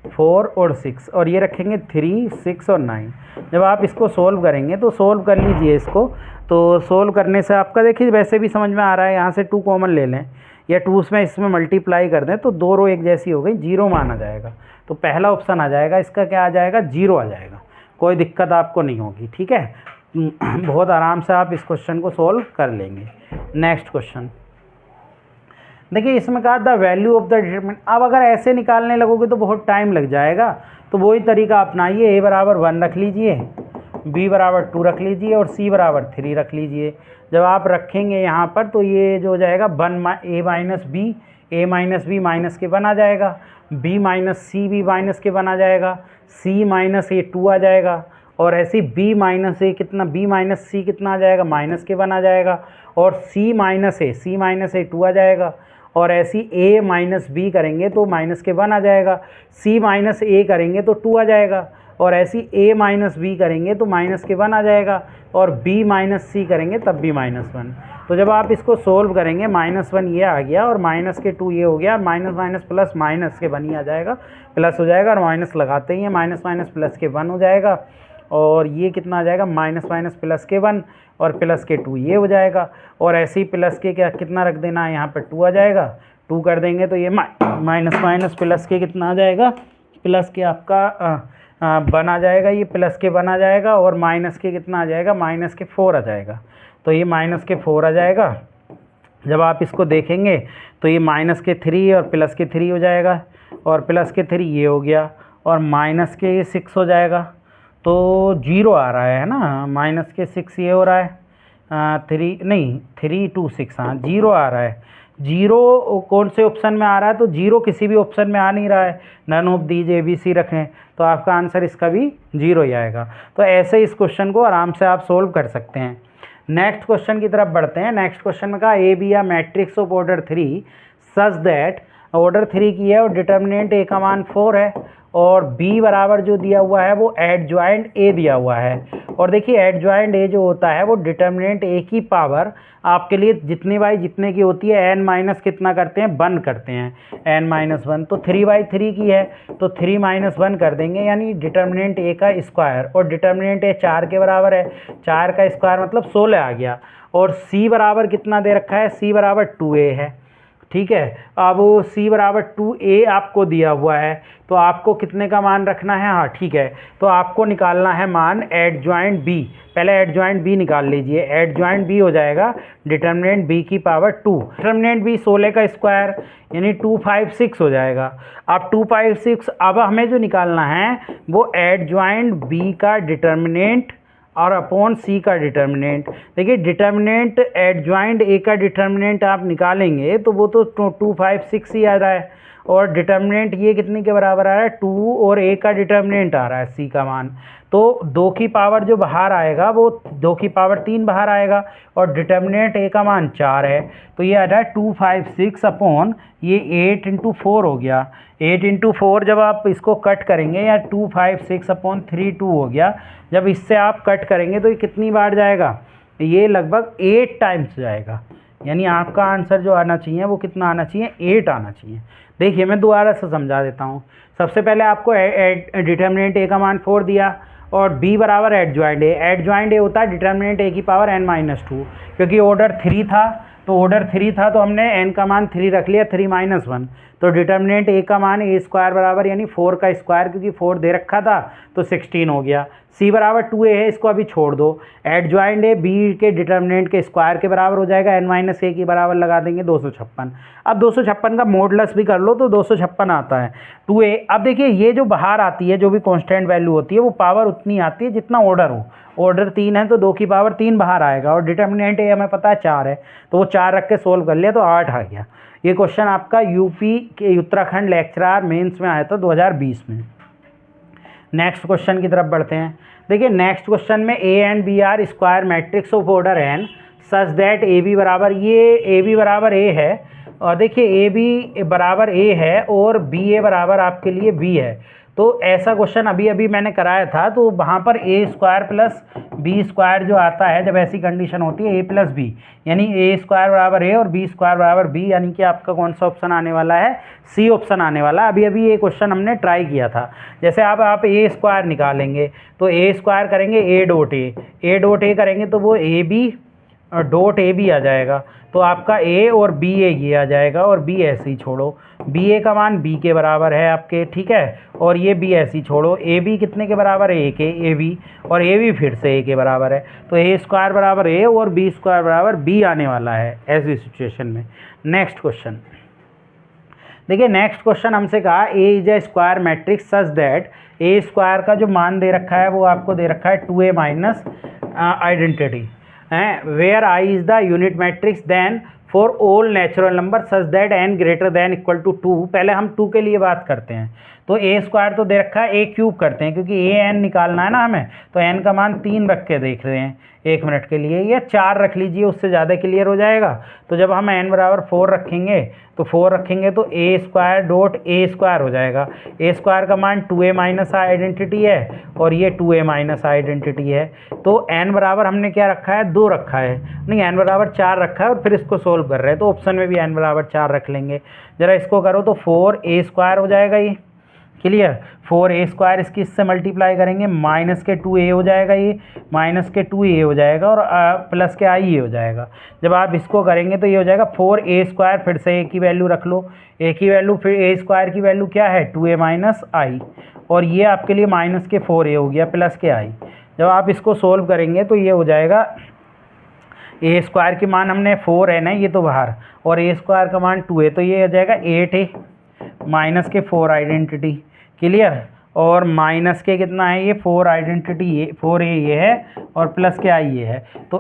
4 और 6, और ये रखेंगे 3 6 और 9। जब आप इसको सोल्व करेंगे तो सोल्व कर लीजिए इसको, तो सोल्व करने से आपका देखिए वैसे भी समझ में आ रहा है, यहाँ से 2 कॉमन ले लें या 2 में इसमें मल्टीप्लाई कर दें तो 2 रो एक जैसी हो गई, 0 माना जाएगा। तो पहला ऑप्शन आ जाएगा इसका, क्या आ जाएगा 0 आ जाएगा, कोई दिक्कत आपको नहीं होगी, ठीक है। बहुत आराम से आप इस क्वेश्चन को सोल्व कर लेंगे। नेक्स्ट क्वेश्चन देखिए, इसमें कहा the value of the determinant. अब अगर ऐसे निकालने लगोगे तो बहुत टाइम लग जाएगा, तो वही तरीका अपनाइए। ए बराबर 1 रख लीजिए, बी बराबर 2 रख लीजिए और सी बराबर 3 रख लीजिए। जब आप रखेंगे यहाँ पर तो ये जो हो जाएगा 1 A minus B, A minus B minus K 1 आ जाएगा, B minus C B minus K 1 आ जाएगा, सी माइनस ए 2 आ जाएगा, और ऐसे बी माइनस ए कितना, बी माइनस सी कितना आ जाएगा, माइनस के 1 आ जाएगा, और सी माइनस ए 2 आ जाएगा, और ऐसी a माइनस बी करेंगे तो माइनस के 1 आ जाएगा, c माइनस ए करेंगे तो 2 आ जाएगा, और ऐसी a माइनस बी करेंगे तो माइनस के 1 आ जाएगा, और b माइनस सी करेंगे तब भी -1। तो जब आप इसको सोल्व करेंगे -1 ये आ गया और माइनस के 2 ये हो गया, minus minus plus minus K 1 ही आ जाएगा, प्लस हो जाएगा, और माइनस लगाते ही है, माइनस माइनस प्लस के 1 हो जाएगा, और ये कितना आ जाएगा, माइनस माइनस प्लस के 1 और प्लस के 2 ये हो जाएगा, और ऐसे ही प्लस के क्या कितना रख देना है यहाँ पर 2 आ जाएगा, 2 कर देंगे तो ये माइनस माइनस प्लस के कितना आ जाएगा, प्लस के आपका 1 आ जाएगा, ये प्लस के 1 आ जाएगा, और माइनस के कितना आ जाएगा, माइनस के 4 आ जाएगा, तो ये माइनस के 4 आ जाएगा। जब आप इसको देखेंगे तो ये माइनस के 3 और प्लस के 3 हो जाएगा, और प्लस के 3 ये हो गया, और माइनस के ये 6 हो जाएगा, तो 0 आ रहा है ना, माइनस के 6 ये हो रहा है, 3 2 6, हाँ 0 आ रहा है। 0 कौन से ऑप्शन में आ रहा है, तो 0 किसी भी ऑप्शन में आ नहीं रहा है, नन ऑफ दीज ABC रखें, तो आपका आंसर इसका भी 0 ही आएगा। तो ऐसे इस क्वेश्चन को आराम से आप सोल्व कर सकते हैं। नेक्स्ट क्वेश्चन की तरफ बढ़ते हैं। नेक्स्ट क्वेश्चन में कहा ए बी या matrix of order 3 such that, order 3 की है और डिटर्मिनेंट ए का मान 4 है, और बी बराबर जो दिया हुआ है वो एडजॉइंट ए दिया हुआ है। और देखिए एडजॉइंट ए जो होता है वो डिटर्मिनेंट ए की पावर आपके लिए जितनी बाई जितने की होती है n माइनस कितना करते हैं, 1 करते हैं, n-1, तो 3/3 की है तो 3-1 कर देंगे, यानी डिटर्मिनेंट ए का स्क्वायर, और डिटर्मिनेंट ए 4 के बराबर है, 4 का स्क्वायर मतलब 16 आ गया, और c बराबर कितना दे रखा है, c बराबर 2a है, ठीक है। अब c बराबर 2a आपको दिया हुआ है, तो आपको कितने का मान रखना है, हाँ ठीक है, तो आपको निकालना है मान एडजॉइंट b। पहले एडजॉइंट b निकाल लीजिए, एडजॉइंट b हो जाएगा डिटर्मिनेंट b की पावर 2, डिटर्मिनेंट b 16 का स्क्वायर यानी 256 हो जाएगा। अब 256, अब हमें जो निकालना है वो एडजॉइंट b का डिटर्मिनेंट और अपॉन सी का डिटर्मिनेंट। देखिए डिटर्मिनेंट एडजॉइंट ए का डिटर्मिनेंट आप निकालेंगे तो वो तो 256 ही आ रहा है, और डिटर्मिनेंट ये कितने के बराबर आ रहा है, 2, और ए का डिटर्मिनेंट आ रहा है सी का मान, तो 2 की पावर जो बाहर आएगा वो 2 की पावर 3 बाहर आएगा, और डिटर्मिनेंट ए का मान 4 है, तो ये आ रहा है 256 अपॉन ये 8 × 4 हो गया, 8 × 4 जब आप इसको कट करेंगे या 256 अपॉन 32 हो गया, जब इससे आप कट करेंगे तो ये कितनी बार जाएगा, ये लगभग 8 टाइम्स जाएगा, यानी आपका आंसर जो आना चाहिए वो कितना आना चाहिए, 8 आना चाहिए। देखिए मैं दोबारा से समझा देता हूँ। सबसे पहले आपको डिटर्मिनेंट ए का मान 4 दिया, और b बराबर एडजॉइंट ए, एडजॉइंट ए होता है डिटर्मिनेंट ए की पावर n-2, क्योंकि ऑर्डर 3 था, तो ऑर्डर 3 था तो हमने n का मान 3 रख लिया, 3-1, तो डिटर्मिनेंट ए का मान ए स्क्वायर बराबर यानी 4 का स्क्वायर, क्योंकि 4 दे रखा था तो 16 हो गया। c बराबर 2a है, इसको अभी छोड़ दो, एडजॉइंट ए b के डिटर्मिनेंट के स्क्वायर के बराबर हो जाएगा, n-a की बराबर लगा देंगे 256। अब 256 का मॉडुलस भी कर लो तो 256 आता है 2a। अब देखिए ये जो बाहर आती है, जो भी कांस्टेंट वैल्यू होती है वो पावर उतनी आती है जितना ऑर्डर हो, ऑर्डर 3 है तो 2 की पावर 3 बाहर आएगा, और डिटर्मिनेंट ए हमें पता है 4 है, तो वो 4 रख के सोल्व कर लिया तो 8 आ गया। ये क्वेश्चन आपका यूपी के उत्तराखंड लेक्चरर मेंस में आया था 2020 में। नेक्स्ट क्वेश्चन की तरफ बढ़ते हैं। देखिए नेक्स्ट क्वेश्चन में A and B are square matrix of order N such that A B बराबर, ये ए बी बराबर ए है, और देखिए ए बी बराबर ए है और बी ए बराबर आपके लिए बी है, तो ऐसा क्वेश्चन अभी अभी मैंने कराया था, तो वहाँ पर ए स्क्वायर प्लस बी स्क्वायर जो आता है जब ऐसी कंडीशन होती है ए प्लस बी, यानी ए स्क्वायर बराबर ए और बी स्क्वायर बराबर बी, यानी कि आपका कौन सा ऑप्शन आने वाला है, सी ऑप्शन आने वाला है। अभी अभी ये क्वेश्चन हमने ट्राई किया था। जैसे आप ए स्क्वायर निकालेंगे तो ए स्क्वायर करेंगे ए डॉट ए करेंगे तो वो A B dot A B आ जाएगा। तो आपका ए और बी ए ये आ जाएगा और बी ऐसे ही छोड़ो, बी ए का मान बी के बराबर है आपके, ठीक है। और ये बी ऐसे ही छोड़ो, ए बी कितने के बराबर है, ए के, ए बी, और ए बी फिर से ए के बराबर है। तो ए स्क्वायर बराबर ए और बी स्क्वायर बराबर बी आने वाला है ऐसी सिचुएशन में। नेक्स्ट क्वेश्चन देखिए, नेक्स्ट क्वेश्चन हमसे कहा A is a square matrix such that A square का जो मान दे रखा है वो आपको दे रखा है 2a माइनस आइडेंटिटी है, where I is the unit matrix then for all natural number such that n greater than equal to 2। पहले हम 2 के लिए बात करते हैं। तो ए स्क्वायर तो दे रखा है, ए क्यूब करते हैं क्योंकि ए एन निकालना है ना हमें, तो एन का मान 3 रख के देख रहे हैं 1 मिनट के लिए, या 4 रख लीजिए, उससे ज़्यादा क्लियर हो जाएगा। तो जब हम n बराबर 4 रखेंगे तो 4 रखेंगे तो ए स्क्वायर डॉट ए स्क्वायर हो जाएगा। ए स्क्वायर का मान 2a माइनस आइडेंटिटी है और ये 2a माइनस आइडेंटिटी है। तो n बराबर हमने क्या रखा है, 2 रखा है, नहीं n बराबर 4 रखा है और फिर इसको सोल्व कर रहे हैं तो ऑप्शन में भी n बराबर 4 रख लेंगे। ज़रा इसको करो तो 4a स्क्वायर हो जाएगा, ये क्लियर। 4a स्क्वायर इसकी इससे मल्टीप्लाई करेंगे, माइनस के 2a हो जाएगा, ये माइनस के 2a हो जाएगा और प्लस के i हो जाएगा। जब आप इसको करेंगे तो ये हो जाएगा 4a स्क्वायर, फिर से a की वैल्यू रख लो, a की वैल्यू, फिर a स्क्वायर की वैल्यू क्या है 2a माइनस i, और ये आपके लिए माइनस के 4a हो गया प्लस के i। जब आप इसको सोल्व करेंगे तो ये हो जाएगा a स्क्वायर की मान हमने 4 है ना, ये तो बाहर, और a स्क्वायर का मान 2 है, तो ये हो जाएगा 8a माइनस के 4 आइडेंटिटी, क्लियर। और माइनस के कितना है, ये 4 आइडेंटिटी, ये 4a ये है और प्लस के i ये है, तो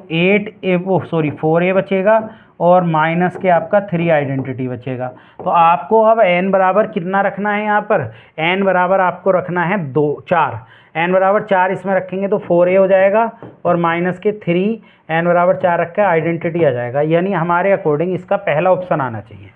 4a बचेगा और माइनस के आपका 3 आइडेंटिटी बचेगा। तो आपको अब n बराबर कितना रखना है, यहाँ पर n बराबर आपको रखना है 4, n बराबर 4 इसमें रखेंगे तो 4a हो जाएगा और माइनस के 3, n बराबर 4 रख के आइडेंटिटी आ जाएगा। यानी हमारे अकॉर्डिंग इसका पहला ऑप्शन आना चाहिए।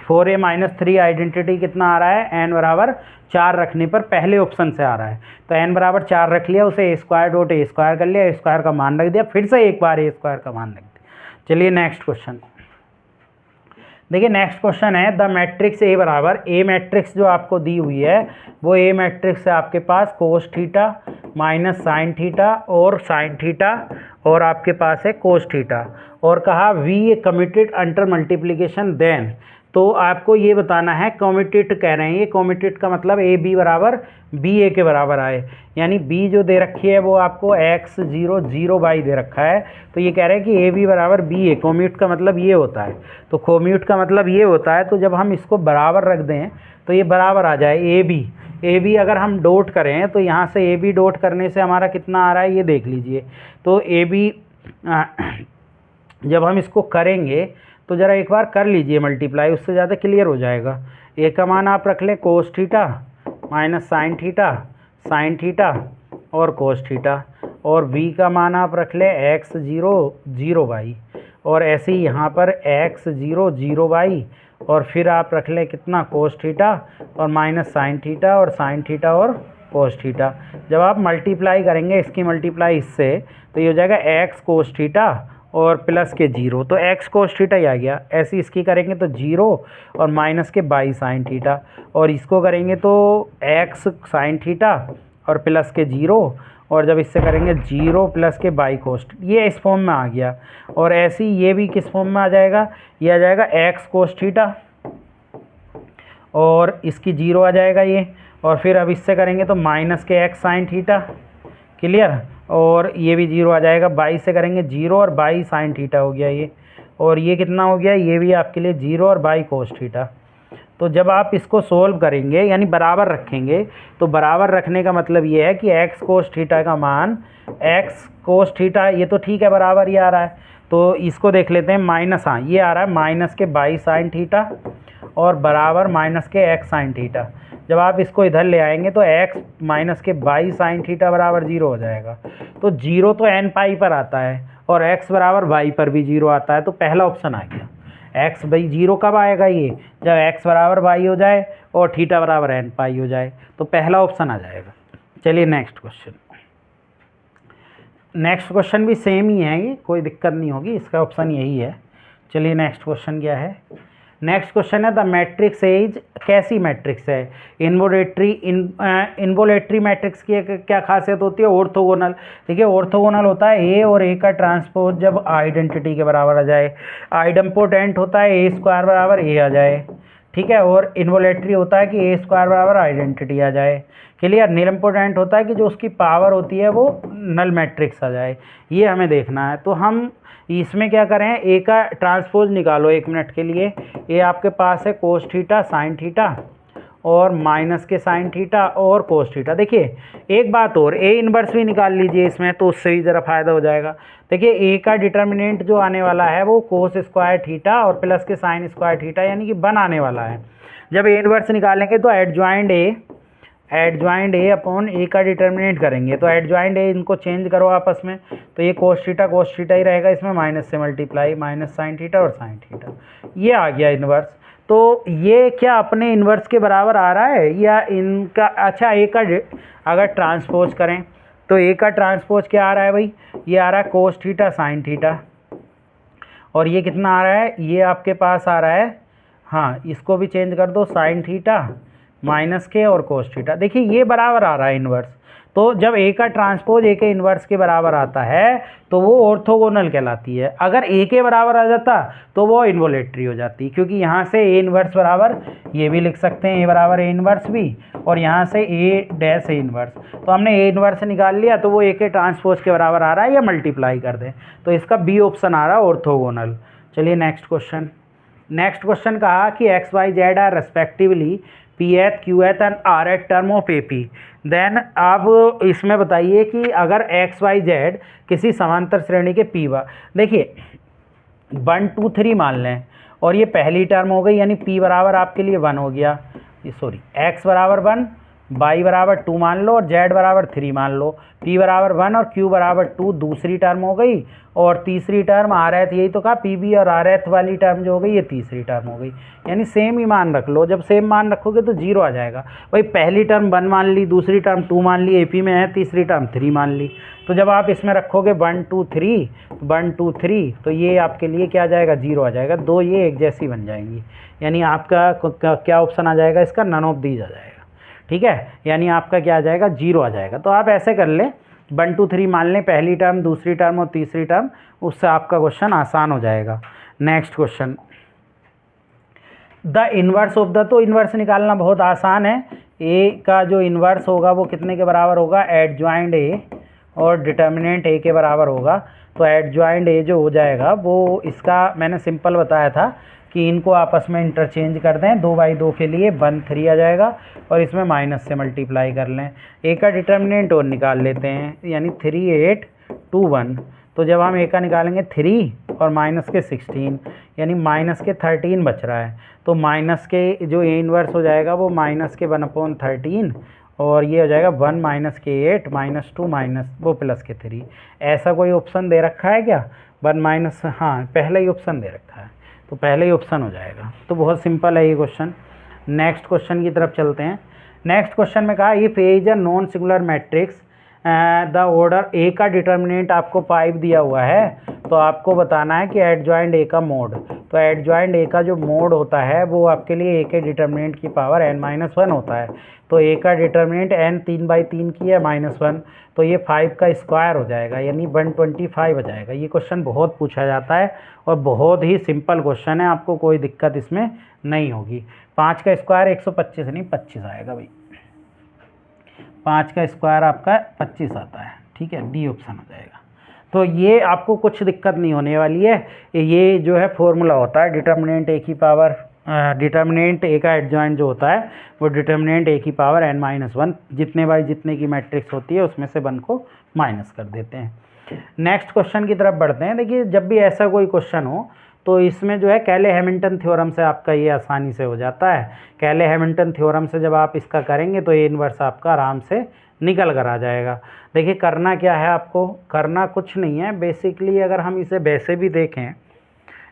4a माइनस 3 आइडेंटिटी कितना आ रहा है, n बराबर 4 रखने पर पहले ऑप्शन से आ रहा है। तो n बराबर 4 रख लिया, उसे a square dot a square कर लिया, a स्क्वायर का मान रख दिया, फिर से एक बार a स्क्वायर का मान रख दिया। चलिए नेक्स्ट क्वेश्चन देखिए, नेक्स्ट क्वेश्चन है द मैट्रिक्स ए बराबर, ए मैट्रिक्स जो आपको दी हुई है वो ए मैट्रिक्स है आपके पास cos theta minus sine theta और साइन थीटा, और आपके पास है कोस थीटा, और कहा V A committed under multiplication then. तो आपको ये बताना है, कॉम्यूटेट कह रहे हैं, ये कॉम्यूटेट का मतलब ए बी बराबर बी ए के बराबर आए, यानी बी जो दे रखी है वो आपको x0 0 दे रखा है, तो ये कह रहे हैं कि ए बी बराबर बी ए, कॉम्यूट का मतलब ये होता है। तो कॉम्यूट का मतलब ये होता है, तो जब हम इसको बराबर रख दें तो ये बराबर आ जाए ए बी अगर हम डॉट करें तो यहाँ से ए बी डॉट करने से हमारा कितना आ रहा है ये देख लीजिए। तो ए बी जब हम इसको करेंगे तो ज़रा एक बार कर लीजिए मल्टीप्लाई, उससे ज़्यादा क्लियर हो जाएगा। ए का मान आप रख लें कोस थीटा माइनस साइन थीटा और कोस थीटा, और बी का मान आप रख लें x0 0 और ऐसे ही यहाँ पर x0 0 और फिर आप रख लें कितना कोस थीटा और माइनस साइन थीटा और कोस थीटा। जब आप मल्टीप्लाई करेंगे इसकी मल्टीप्लाई इससे तो ये हो जाएगा x कोस थीटा और प्लस के 0, तो x कोस थीटा ही आ गया। ऐसे इसकी करेंगे तो 0 और माइनस के बाई साइन थीटा, और इसको करेंगे तो x साइन थीटा और प्लस के 0, और जब इससे करेंगे 0 प्लस के बाई कोस, ये इस फॉर्म में आ गया। और ऐसे ही ये भी किस फॉर्म में आ जाएगा, ये आ जाएगा x कोस थीटा और इसकी 0 आ जाएगा ये, और फिर अब इससे करेंगे तो माइनस के x साइन थीटा, क्लियर, और ये भी 0 आ जाएगा। 22 से करेंगे 0 और बाई साइन थीटा हो गया ये, और ये कितना हो गया, ये भी आपके लिए 0 और बाई कोस थीटा। तो जब आप इसको सोल्व करेंगे यानी बराबर रखेंगे, तो बराबर रखने का मतलब ये है कि x कोस थीटा का मान x कोस थीटा, ये तो ठीक है बराबर ये आ रहा है, तो इसको देख लेते हैं माइनस, हाँ ये आ रहा है माइनस के बाई साइन थीटा और बराबर माइनस के x साइन थीटा। जब आप इसको इधर ले आएंगे तो x माइनस के बाई साइन थीटा बराबर 0 हो जाएगा। तो 0 तो n पाई पर आता है और x बराबर y पर भी 0 आता है, तो पहला ऑप्शन आ गया। x बाई 0 कब आएगा, ये जब x बराबर y हो जाए और थीटा बराबर n पाई हो जाए, तो पहला ऑप्शन आ जाएगा। चलिए नेक्स्ट क्वेश्चन भी सेम ही है, ये कोई दिक्कत नहीं होगी, इसका ऑप्शन यही है। चलिए नेक्स्ट क्वेश्चन क्या है, नेक्स्ट क्वेश्चन है द मैट्रिक्स एज कैसी मैट्रिक्स है? इन्वोलेटरी मैट्रिक्स की क्या खासियत होती है? ऑर्थोगोनल। देखिए ऑर्थोगोनल होता है ए और ए का ट्रांसपोज जब आइडेंटिटी के बराबर आ जाए। आइडेम्पोटेंट होता है ए स्क्वायर बराबर ए आ जाए, ठीक है। और इन्वोलेटरी होता है कि ए स्क्वायर बराबर आइडेंटिटी आ जाए। क्लियर। निलम्पोटेंट होता है कि जो उसकी पावर होती है वो नल मैट्रिक्स आ जाए। ये हमें देखना है। तो हम इसमें क्या करें, ए का ट्रांसपोज निकालो 1 मिनट के लिए। ए आपके पास है कोस थीटा साइन थीटा और माइनस के साइन थीटा और कोस थीटा। देखिए एक बात और, ए इन्वर्स भी निकाल लीजिए इसमें, तो उससे भी ज़रा फायदा हो जाएगा। देखिए ए का डिटर्मिनेंट जो आने वाला है वो कोस स्क्वायर थीटा और प्लस के साइन स्क्वायर थीटा यानी कि 1 आने वाला है। जब ए इन्वर्स निकालेंगे तो एडजॉइंट ए अपॉन ए का डिटर्मिनेंट करेंगे। तो एडजॉइंट ए इनको चेंज करो आपस में, तो ये कोस थीटा ही रहेगा, इसमें माइनस से मल्टीप्लाई, माइनस साइन थीटा और साइन थीटा, ये आ गया इन्वर्स। तो ये क्या अपने इन्वर्स के बराबर आ रहा है या इनका? अच्छा ए का अगर ट्रांसपोज करें तो ए का ट्रांसपोज क्या आ रहा है भाई? ये आ रहा है कोस थीटा साइन थीटा, और ये कितना आ रहा है? ये आपके पास आ रहा है, हाँ इसको भी चेंज कर दो, साइन थीटा माइनस के और कोस थीटा। देखिए ये बराबर आ रहा है इन्वर्स। तो जब ए का ट्रांसपोज ए के इन्वर्स के बराबर आता है तो वो ऑर्थोगोनल कहलाती है। अगर ए के बराबर आ जाता तो वो इन्वोलेटरी हो जाती, क्योंकि यहाँ से ए इन्वर्स बराबर ये भी लिख सकते हैं, ए बराबर ए इन्वर्स भी, और यहाँ से ए डैश ए इन्वर्स। तो हमने ए इन्वर्स निकाल लिया, तो वो ए के ट्रांसपोज के बराबर आ रहा है या मल्टीप्लाई कर दें, तो इसका बी ऑप्शन आ रहा है ऑर्थोगोनल। चलिए नेक्स्ट क्वेश्चन कहा कि X Y Z are respectively P th Q th and R th term of A P. Then अब इसमें बताइए कि अगर एक्स वाई जेड किसी समांतर श्रेणी के पी वा, देखिए 1 2 3 मान लें, और ये पहली टर्म हो गई, यानी पी बराबर आपके लिए 1 हो गया, सॉरी एक्स बराबर 1, वाई बराबर 2 मान लो और जेड बराबर 3 मान लो। पी बराबर 1 और क्यू बराबर 2 दूसरी टर्म हो गई, और तीसरी टर्म आर एथ, यही तो कहा पी बी और आर एथ वाली टर्म जो हो गई ये तीसरी टर्म हो गई, यानी सेम ही मान रख लो। जब सेम मान रखोगे तो 0 आ जाएगा। भाई पहली टर्म 1 मान ली, दूसरी टर्म 2 मान ली, एपी में है, तीसरी टर्म 3 मान ली। तो जब आप इसमें रखोगे 1 2 3 तो ये आपके लिए क्या आ जाएगा? 0 आ जाएगा। दो ये एक जैसी बन जाएंगी, यानी आपका क्या ऑप्शन आ जाएगा इसका? नन ऑफ दीज आ जाएगा, ठीक है। यानी आपका क्या आ जाएगा? 0 आ जाएगा। तो आप ऐसे कर लें, 1 2 3 मान लें, पहली टर्म दूसरी टर्म और तीसरी टर्म, उससे आपका क्वेश्चन आसान हो जाएगा। Next question, the inverse of the, तो इन्वर्स निकालना बहुत आसान है। ए का जो इन्वर्स होगा वो कितने के बराबर होगा? एडजॉइंट ए और डिटर्मिनेंट ए के बराबर होगा। तो एडजॉइंट ए जो हो जाएगा वो, इसका मैंने सिंपल बताया था कि इनको आपस में इंटरचेंज कर दें, 2/2 के लिए 1 3 आ जाएगा, और इसमें माइनस से मल्टीप्लाई कर लें। ए का डिटर्मिनेंट और निकाल लेते हैं, यानी 3 8 2 1। तो जब हम ए का निकालेंगे 3 और माइनस के 16, यानी माइनस के 13 बच रहा है। तो माइनस के जो ए इन्वर्स हो जाएगा वो माइनस के 1/13, और ये हो जाएगा 1 माइनस के 8 माइनस 2 माइनस वो प्लस के 3। ऐसा कोई ऑप्शन दे रखा है क्या? 1 माइनस, हाँ पहला ही ऑप्शन दे रखा है, तो पहले ही ऑप्शन हो जाएगा। तो बहुत सिंपल है ये क्वेश्चन। नेक्स्ट क्वेश्चन की तरफ चलते हैं। नेक्स्ट क्वेश्चन में कहा if A is a non singular matrix the order, A का डिटर्मिनेंट आपको 5 दिया हुआ है, तो आपको बताना है कि एडजॉइंट ए का मोड। तो एडजॉइंट ए का जो मोड होता है वो आपके लिए ए के डिटर्मिनेंट की पावर n-1 होता है। तो ए का डिटर्मिनेंट n 3/3 की है -1, तो ये 5 का स्क्वायर हो जाएगा, यानी 125 हो जाएगा। ये क्वेश्चन बहुत पूछा जाता है और बहुत ही सिंपल क्वेश्चन है, आपको कोई दिक्कत इसमें नहीं होगी। 5 का स्क्वायर 125 नहीं 25 आएगा भाई, 5 का स्क्वायर आपका 25 आता है, ठीक है, डी ऑप्शन हो जाएगा। तो ये आपको कुछ दिक्कत नहीं होने वाली है। ये जो है फॉर्मूला होता है डिटर्मिनेंट ए की पावर, डिटर्मिनेंट ए का एडजॉइंट जो होता है वो डिटर्मिनेंट ए की पावर n-1, जितने बाई जितने की मैट्रिक्स होती है उसमें से 1 को माइनस कर देते हैं। नेक्स्ट क्वेश्चन की तरफ बढ़ते हैं। देखिए जब भी ऐसा कोई क्वेश्चन हो तो इसमें जो है कैले हैमिल्टन थ्योरम से आपका ये आसानी से हो जाता है। कैले हैमिल्टन थ्योरम से जब आप इसका करेंगे तो ए इन्वर्स आपका आराम से निकल कर आ जाएगा। देखिए करना क्या है, आपको करना कुछ नहीं है बेसिकली। अगर हम इसे वैसे भी देखें,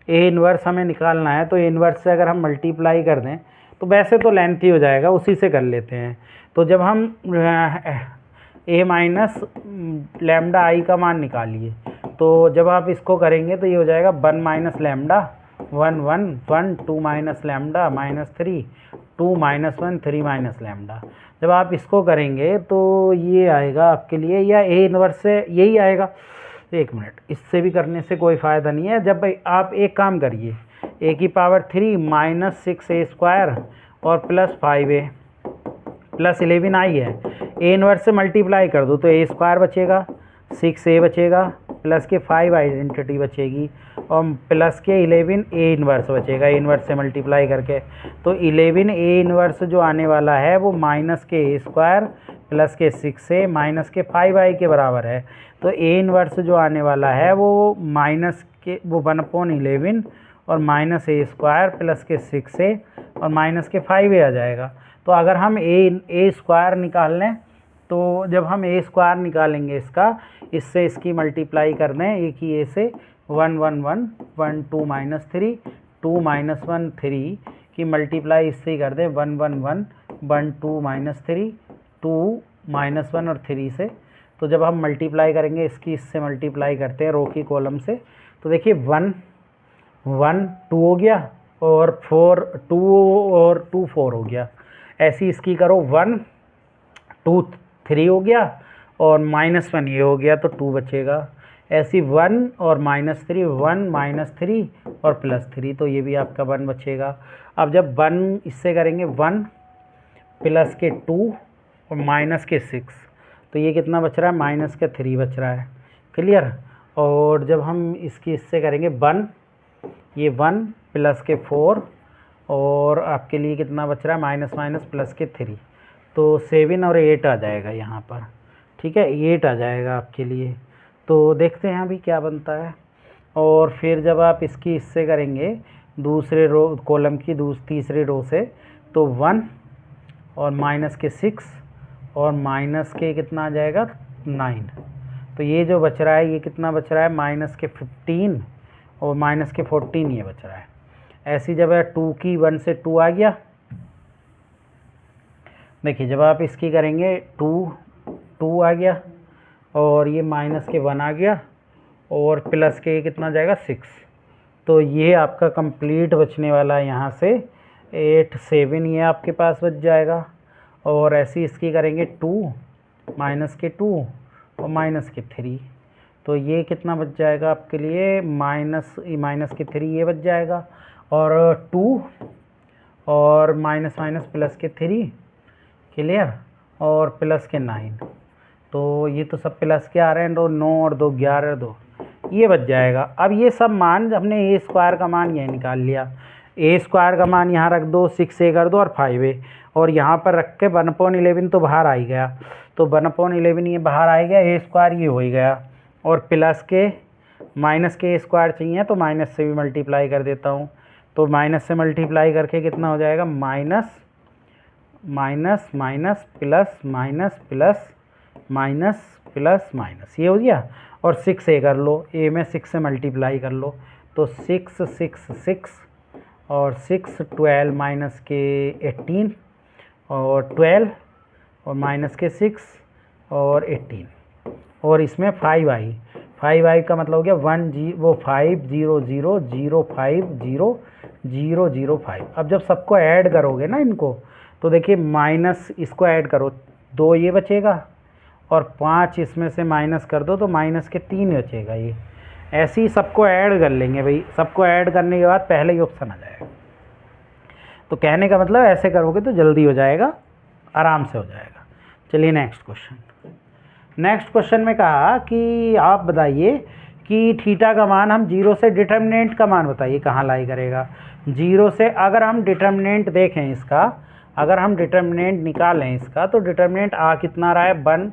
ए इन्वर्स हमें निकालना है, तो ए इन्वर्स से अगर हम मल्टीप्लाई कर दें तो वैसे तो लेंथी हो जाएगा, उसी से कर लेते हैं। तो जब हम ए माइनस लैम्डा आई का मान निकालिए, तो जब आप इसको करेंगे तो ये हो जाएगा 1 minus lambda 1 1 1 2 minus lambda minus 3 2 minus 1 3 minus lambda. जब आप इसको करेंगे तो ये आएगा आपके लिए, या ए इनवर्स से यही आएगा। एक मिनट, इससे भी करने से कोई फ़ायदा नहीं है। जब आप एक काम करिए, ए की पावर 3 माइनस 6a² और प्लस 5a प्लस 11i है, ए इनवर्स से मल्टीप्लाई कर दो तो a² बचेगा, 6a बचेगा, प्लस के 5 आइडेंटिटी बचेगी और प्लस के 11 ए इनवर्स बचेगा, ए इनवर्स से मल्टीप्लाई करके। तो 11 ए इनवर्स जो आने वाला है वो माइनस के a² प्लस के 6a माइनस के 5i के बराबर है। तो ए इनवर्स जो आने वाला है वो माइनस के वो 1/11 और माइनस a² प्लस के 6a और माइनस के 5a आ जाएगा। तो अगर हम a² निकाल लें तो जब हम a² निकालेंगे इससे इसकी मल्टीप्लाई कर दें, ए की ए से 1 1 1 1 2 माइनस 3 2 माइनस 1 3 की मल्टीप्लाई इससे ही कर दें 1 1 1 1 2 माइनस 3 2 माइनस 1 और 3 से। तो जब हम मल्टीप्लाई करेंगे इसकी इससे मल्टीप्लाई करते हैं रो की कॉलम से, तो देखिए 1 1 2 हो गया और 4 2 और 2 4 हो गया। ऐसी इसकी करो 1 2 3 हो गया और माइनस 1 ये हो गया तो 2 बचेगा। ऐसी 1 और माइनस 3 1 माइनस 3 और प्लस 3 तो ये भी आपका 1 बचेगा। अब जब 1 इससे करेंगे 1 प्लस के 2 और माइनस के 6 तो ये कितना बच रहा है, माइनस के 3 बच रहा है। क्लियर। और जब हम इसकी इससे करेंगे 1 ये 1 प्लस के 4 और आपके लिए कितना बच रहा है, माइनस माइनस प्लस के 3 तो 7 और 8 आ जाएगा यहाँ पर। ठीक है, 8 आ जाएगा आपके लिए। तो देखते हैं अभी क्या बनता है। और फिर जब आप इसकी इससे करेंगे दूसरे रो कॉलम की तीसरे रो से तो 1 और माइनस के 6 और माइनस के कितना आ जाएगा 9। तो ये जो बच रहा है ये कितना बच रहा है, माइनस के 15 और माइनस के 14 ये बच रहा है। ऐसी जब है 2 की 1 से 2 आ गया, देखिए जब आप इसकी करेंगे 2 आ गया और ये माइनस के 1 आ गया और प्लस के कितना जाएगा 6। तो ये आपका कंप्लीट बचने वाला है यहाँ से 8 7 ये आपके पास बच जाएगा। और ऐसी इसकी करेंगे 2 माइनस के 2 और माइनस के 3 तो ये कितना बच जाएगा आपके लिए, माइनस के 3 ये बच जाएगा और 2 और माइनस माइनस प्लस के 3। क्लियर। और प्लस के 9 तो ये तो सब प्लस के आ रहे हैं, 9 और 2 11 2 ये बच जाएगा। अब ये सब मान हमने a² का मान यही निकाल लिया, a² का मान यहाँ रख दो, 6a कर दो और 5a और यहाँ पर रख के 1/11 तो बाहर आ ही गया। तो 1/11 ये बाहर आ गया, a² ये हो ही गया और प्लस के माइनस के a² चाहिए तो माइनस से भी मल्टीप्लाई कर देता हूँ। तो माइनस से मल्टीप्लाई करके कितना हो जाएगा, minus minus minus plus minus plus minus plus minus ये हो गया। और 6a कर लो, a में 6 से मल्टीप्लाई कर लो तो 6 6 6 और 6 12 माइनस के 18 और 12 और माइनस के 6 और 18 और इसमें 5i का मतलब हो गया 5 0 0 0 5 0 0 0 5। अब जब सबको ऐड करोगे ना इनको तो देखिए माइनस इसको ऐड करो 2 ये बचेगा और 5 इसमें से माइनस कर दो तो माइनस के 3 बचेगा। ये ऐसे ही सबको ऐड कर लेंगे भाई, सबको ऐड करने के बाद पहले ही ऑप्शन आ जाएगा। तो कहने का मतलब ऐसे करोगे तो जल्दी हो जाएगा, आराम से हो जाएगा। चलिए नेक्स्ट क्वेश्चन में कहा कि आप बताइए कि थीटा का मान हम 0 से डिटर्मिनेंट का मान बताइए कहाँ लाई करेगा। 0 से अगर हम डिटर्मिनेंट देखें इसका, अगर हम डिटर्मिनेंट निकालें इसका तो डिटर्मिनेंट आ कितना रहा है, 1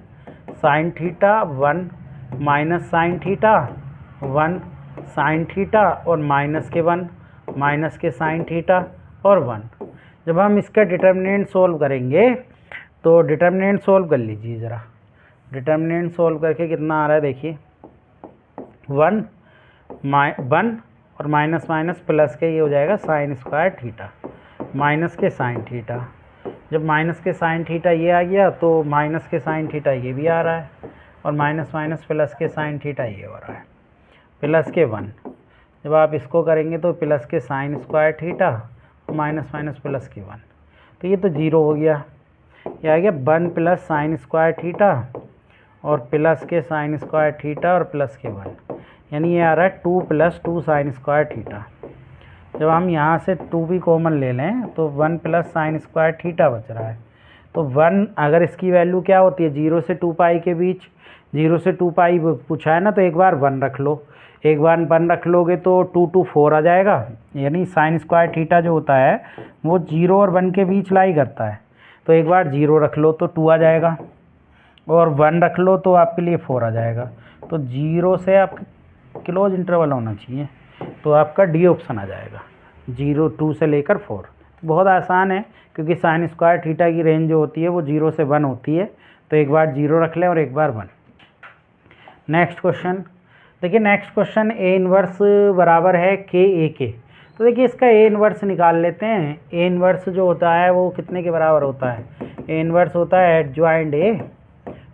sine theta 1 minus sine theta 1 sign theta और माइनस के 1 माइनस के साइन थीटा और 1। जब हम इसका डिटर्मिनेंट सोल्व करेंगे तो डिटर्मिनेंट सोल्व कर लीजिए ज़रा। डिटर्मिनेंट सोल्व करके कितना आ रहा है देखिए 1 और माइनस माइनस प्लस के ये हो जाएगा साइन स्क्वायर थीटा माइनस के साइन थीटा। जब माइनस के साइन थीटा ये आ गया तो माइनस के साइन थीटा ये भी आ रहा है और माइनस माइनस प्लस के साइन थीटा ये हो रहा है प्लस के 1। जब आप इसको करेंगे तो प्लस के sine square theta minus minus plus के 1, तो ये तो 0 हो गया। ये आ गया 1 प्लस साइन स्क्वायर थीटा और प्लस के साइन स्क्वायर थीटा और प्लस के 1, यानी ये आ रहा है 2 प्लस 2 साइन स्क्वायर थीटा। जब हम यहाँ से 2 भी कॉमन ले लें तो 1 प्लस साइन स्क्वायर थीटा बच रहा है। तो 1 अगर इसकी वैल्यू क्या होती है 0 से 2 पाई के बीच, 0 से 2 पाई पूछा है ना, तो एक बार 1 रख लो, एक बार 1 रख लोगे तो 2 2 4 आ जाएगा, यानी साइन स्क्वायर थीटा जो होता है वो 0 और 1 के बीच लाई करता है। तो एक बार 0 रख लो तो 2 आ जाएगा और 1 रख लो तो आपके लिए 4 आ जाएगा। तो 0 से आपका क्लोज इंटरवल होना चाहिए, तो आपका डी ऑप्शन आ जाएगा, 0 2 से लेकर 4। बहुत आसान है क्योंकि साइन स्क्वायर थीटा की रेंज जो होती है वो 0 से 1 होती है। तो एक बार 0 रख लें और एक बार 1। नेक्स्ट क्वेश्चन देखिए, नेक्स्ट क्वेश्चन ए इनवर्स बराबर है के ए के। तो देखिए इसका ए इनवर्स निकाल लेते हैं। ए इनवर्स जो होता है वो कितने के बराबर होता है, ए इनवर्स होता है एडजॉइंट ए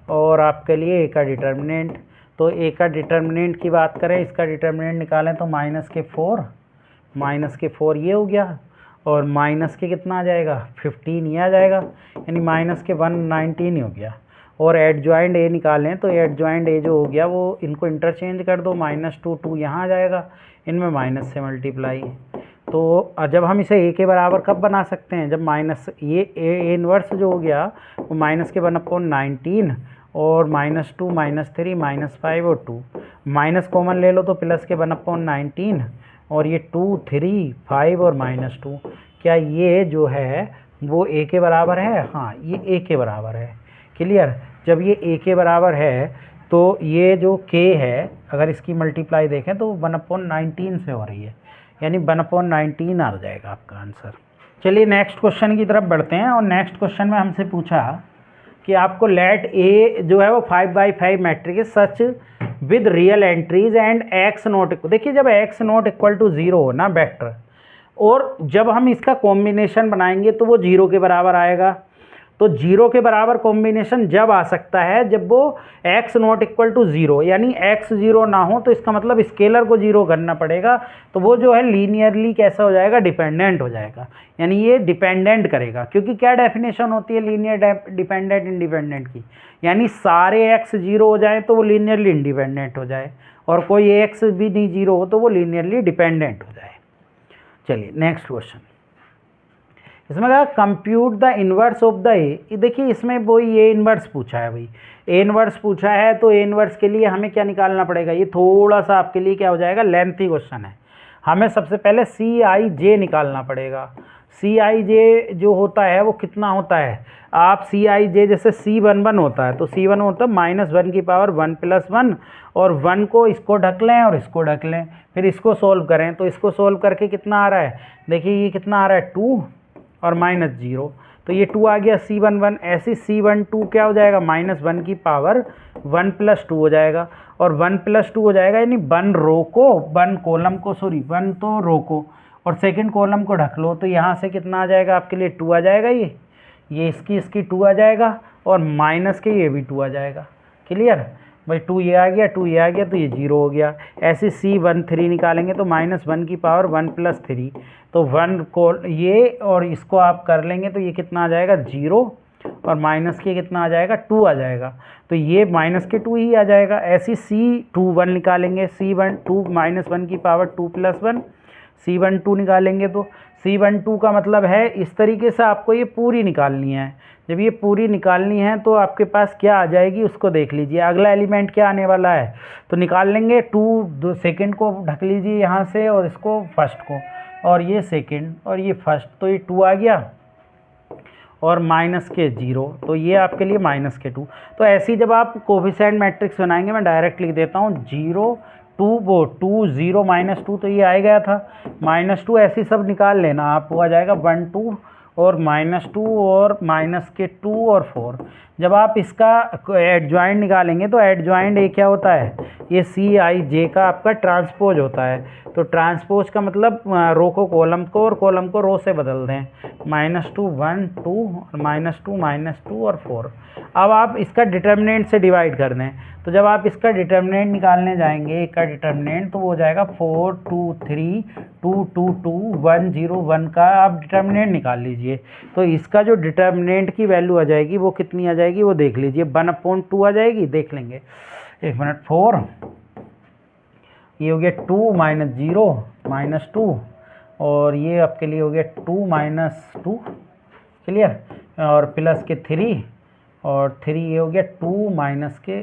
और आपके लिए ए का डिटर्मिनेंट। तो ए का डिटर्मिनेंट की बात करें, इसका डिटर्मिनेंट निकालें तो माइनस के 4 ये हो गया और माइनस के कितना आ जाएगा 15 ये आ जाएगा, यानी माइनस के 119 ही हो गया। और एडजॉइंट ए निकालें तो एडजॉइंट ए जो हो गया वो इनको इंटरचेंज कर दो, -2 2 यहाँ आ जाएगा, इनमें माइनस से मल्टीप्लाई। तो जब हम इसे ए के बराबर कब बना सकते हैं, जब माइनस ये ए इनवर्स जो हो गया वो माइनस के 1/19 और -2 -3 -5 और 2 माइनस कॉमन ले लो तो प्लस के 1/19 और ये 2 3 5 और -2, क्या ये जो है वो ए के बराबर है? हाँ, ये ए के बराबर है। क्लियर? जब ये ए के बराबर है तो ये जो के है अगर इसकी मल्टीप्लाई देखें तो 1/19 से हो रही है, यानी 1/19 आ जाएगा आपका आंसर। चलिए नेक्स्ट क्वेश्चन की तरफ बढ़ते हैं। और नेक्स्ट क्वेश्चन में हमसे पूछा कि आपको लेट ए जो है वो 5x5 matrix such with real entries and x not equal. देखिए जब x नॉट इक्वल टू 0 हो ना वेक्टर, और जब हम इसका कॉम्बिनेशन बनाएंगे तो वो 0 के बराबर आएगा। तो 0 के बराबर कॉम्बिनेशन जब आ सकता है जब वो x नॉट इक्वल टू 0, यानी x 0 ना हो, तो इसका मतलब स्केलर को 0 करना पड़ेगा। तो वो जो है लीनियरली कैसा हो जाएगा, डिपेंडेंट हो जाएगा, यानी ये डिपेंडेंट करेगा। क्योंकि क्या डेफिनेशन होती है लीनियर डिपेंडेंट इंडिपेंडेंट की, यानी सारे x 0 हो जाए तो वो लीनियरली इंडिपेंडेंट हो जाए और कोई x भी नहीं 0 हो तो वो लीनियरली डिपेंडेंट हो जाए। चलिए नेक्स्ट क्वेश्चन, इसमें कहा compute the inverse of the ए। देखिए इसमें वही ए इनवर्स पूछा है, भाई ए इनवर्स पूछा है तो ए इनवर्स के लिए हमें क्या निकालना पड़ेगा, ये थोड़ा सा आपके लिए क्या हो जाएगा, लेंथी क्वेश्चन है। हमें सबसे पहले CIJ निकालना पड़ेगा। CIJ जो होता है वो कितना होता है, आप CIJ जैसे C11 होता है तो C1 होता है -1 की पावर 1 + 1 और 1 को इसको ढक लें और इसको ढक लें, फिर इसको सोल्व करें। तो इसको सोल्व करके कितना आ रहा है, देखिए ये कितना आ रहा है 2 और -0, तो ये 2 आ गया C11। ऐसे C12 क्या हो जाएगा, -1 की पावर 1 + 2 हो जाएगा और 1 + 2 हो जाएगा, यानी 1 रो को 1 कॉलम को 1 तो रो को और सेकंड कॉलम को ढक लो। तो यहाँ से कितना आ जाएगा आपके लिए 2 आ जाएगा, ये इसकी 2 आ जाएगा और माइनस के ये भी 2 आ जाएगा। क्लियर भाई, 2 ये आ गया 2 ये आ गया तो ये 0 हो गया। ऐसे C13 निकालेंगे तो -1 की पावर 1 + 3, तो 1 को ये और इसको आप कर लेंगे तो ये कितना आ जाएगा 0 और माइनस के कितना आ जाएगा 2 आ जाएगा, तो ये -2 ही आ जाएगा। ऐसे C21 निकालेंगे, C12 -1 की पावर 2 + 1, C12 निकालेंगे तो C12 का मतलब है इस तरीके से आपको ये पूरी निकालनी है। जब ये पूरी निकालनी है तो आपके पास क्या आ जाएगी उसको देख लीजिए। अगला एलिमेंट क्या आने वाला है, तो निकाल लेंगे 2 सेकेंड को ढक लीजिए यहाँ से और इसको फर्स्ट को, और ये सेकेंड और ये फर्स्ट, तो ये 2 आ गया और माइनस के 0, तो ये आपके लिए -2। तो ऐसी जब आप कोफिशिएंट मैट्रिक्स बनाएंगे, मैं डायरेक्ट लिख देता हूँ 0 2 वो 2 0 -2, तो ये आ गया था -2। ऐसी सब निकाल लेना आप, वो आ जाएगा 1 2 और -2 और -2 और 4। जब आप इसका एडजॉइंट निकालेंगे तो एडजॉइंट ये क्या होता है, ये Cij का आपका ट्रांसपोज होता है। तो ट्रांसपोज का मतलब रो को कॉलम को और कॉलम को रो से बदल दें। -2 1 2 और -2 और 4। अब आप इसका डिटर्मिनेंट से डिवाइड कर दें। तो जब आप इसका डिटर्मिनेंट निकालने जाएंगे, एक का डिटर्मिनेंट, तो वो हो जाएगा 4 2 3 2 2 2 1 0 1 का आप डिटर्मिनेंट निकाल लीजिए। तो इसका जो डिटर्मिनेंट की वैल्यू आ जाएगी वो कितनी आ जाएगी वो देख लीजिए, 1/2 आ जाएगी। देख लेंगे, एक मिनट। 4 ये हो गया 2 -0 -2 और ये आपके लिए हो गया 2 -2, क्लियर, और प्लस के 3 और 3 ये हो गया 2 माइनस के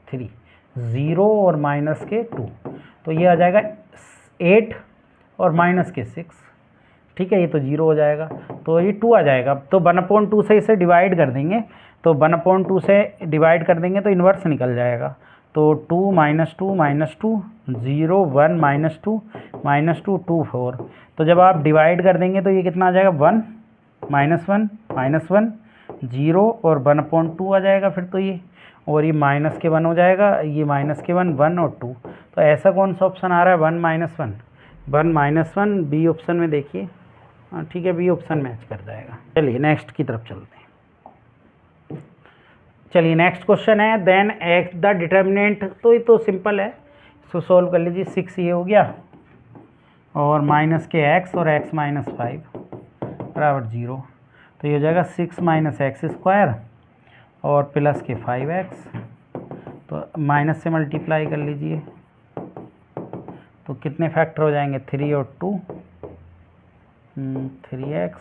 3 0 और -2। तो ये आ जाएगा 8 और -6, ठीक है। ये तो 0 हो जाएगा, तो ये 2 आ जाएगा। तो 1/2 से इसे डिवाइड कर देंगे, तो 1/2 से डिवाइड कर देंगे तो इन्वर्स निकल जाएगा। तो 2 -2 -2 0 1 -2 -2 2 4। तो जब आप डिवाइड कर देंगे तो ये कितना आ जाएगा, 1 -1 0 और 1/2 आ जाएगा फिर तो ये, और ये -1 हो जाएगा, ये -1 1 और 2। तो ऐसा कौन सा ऑप्शन आ रहा है, 1 -1 बी ऑप्शन में देखिए। हाँ ठीक है, बी ऑप्शन मैच कर जाएगा। चलिए नेक्स्ट की तरफ चलते हैं। चलिए नेक्स्ट क्वेश्चन है, देन एक्स द डिटर्मिनेंट। तो ये तो सिंपल है, इसको सोल्व कर लीजिए। 6 ये हो गया और माइनस के x और x -5 बराबर 0। तो ये हो जाएगा 6 - x² और प्लस के 5x। तो माइनस से मल्टीप्लाई कर लीजिए, तो कितने फैक्टर हो जाएंगे, 3 और 2 3x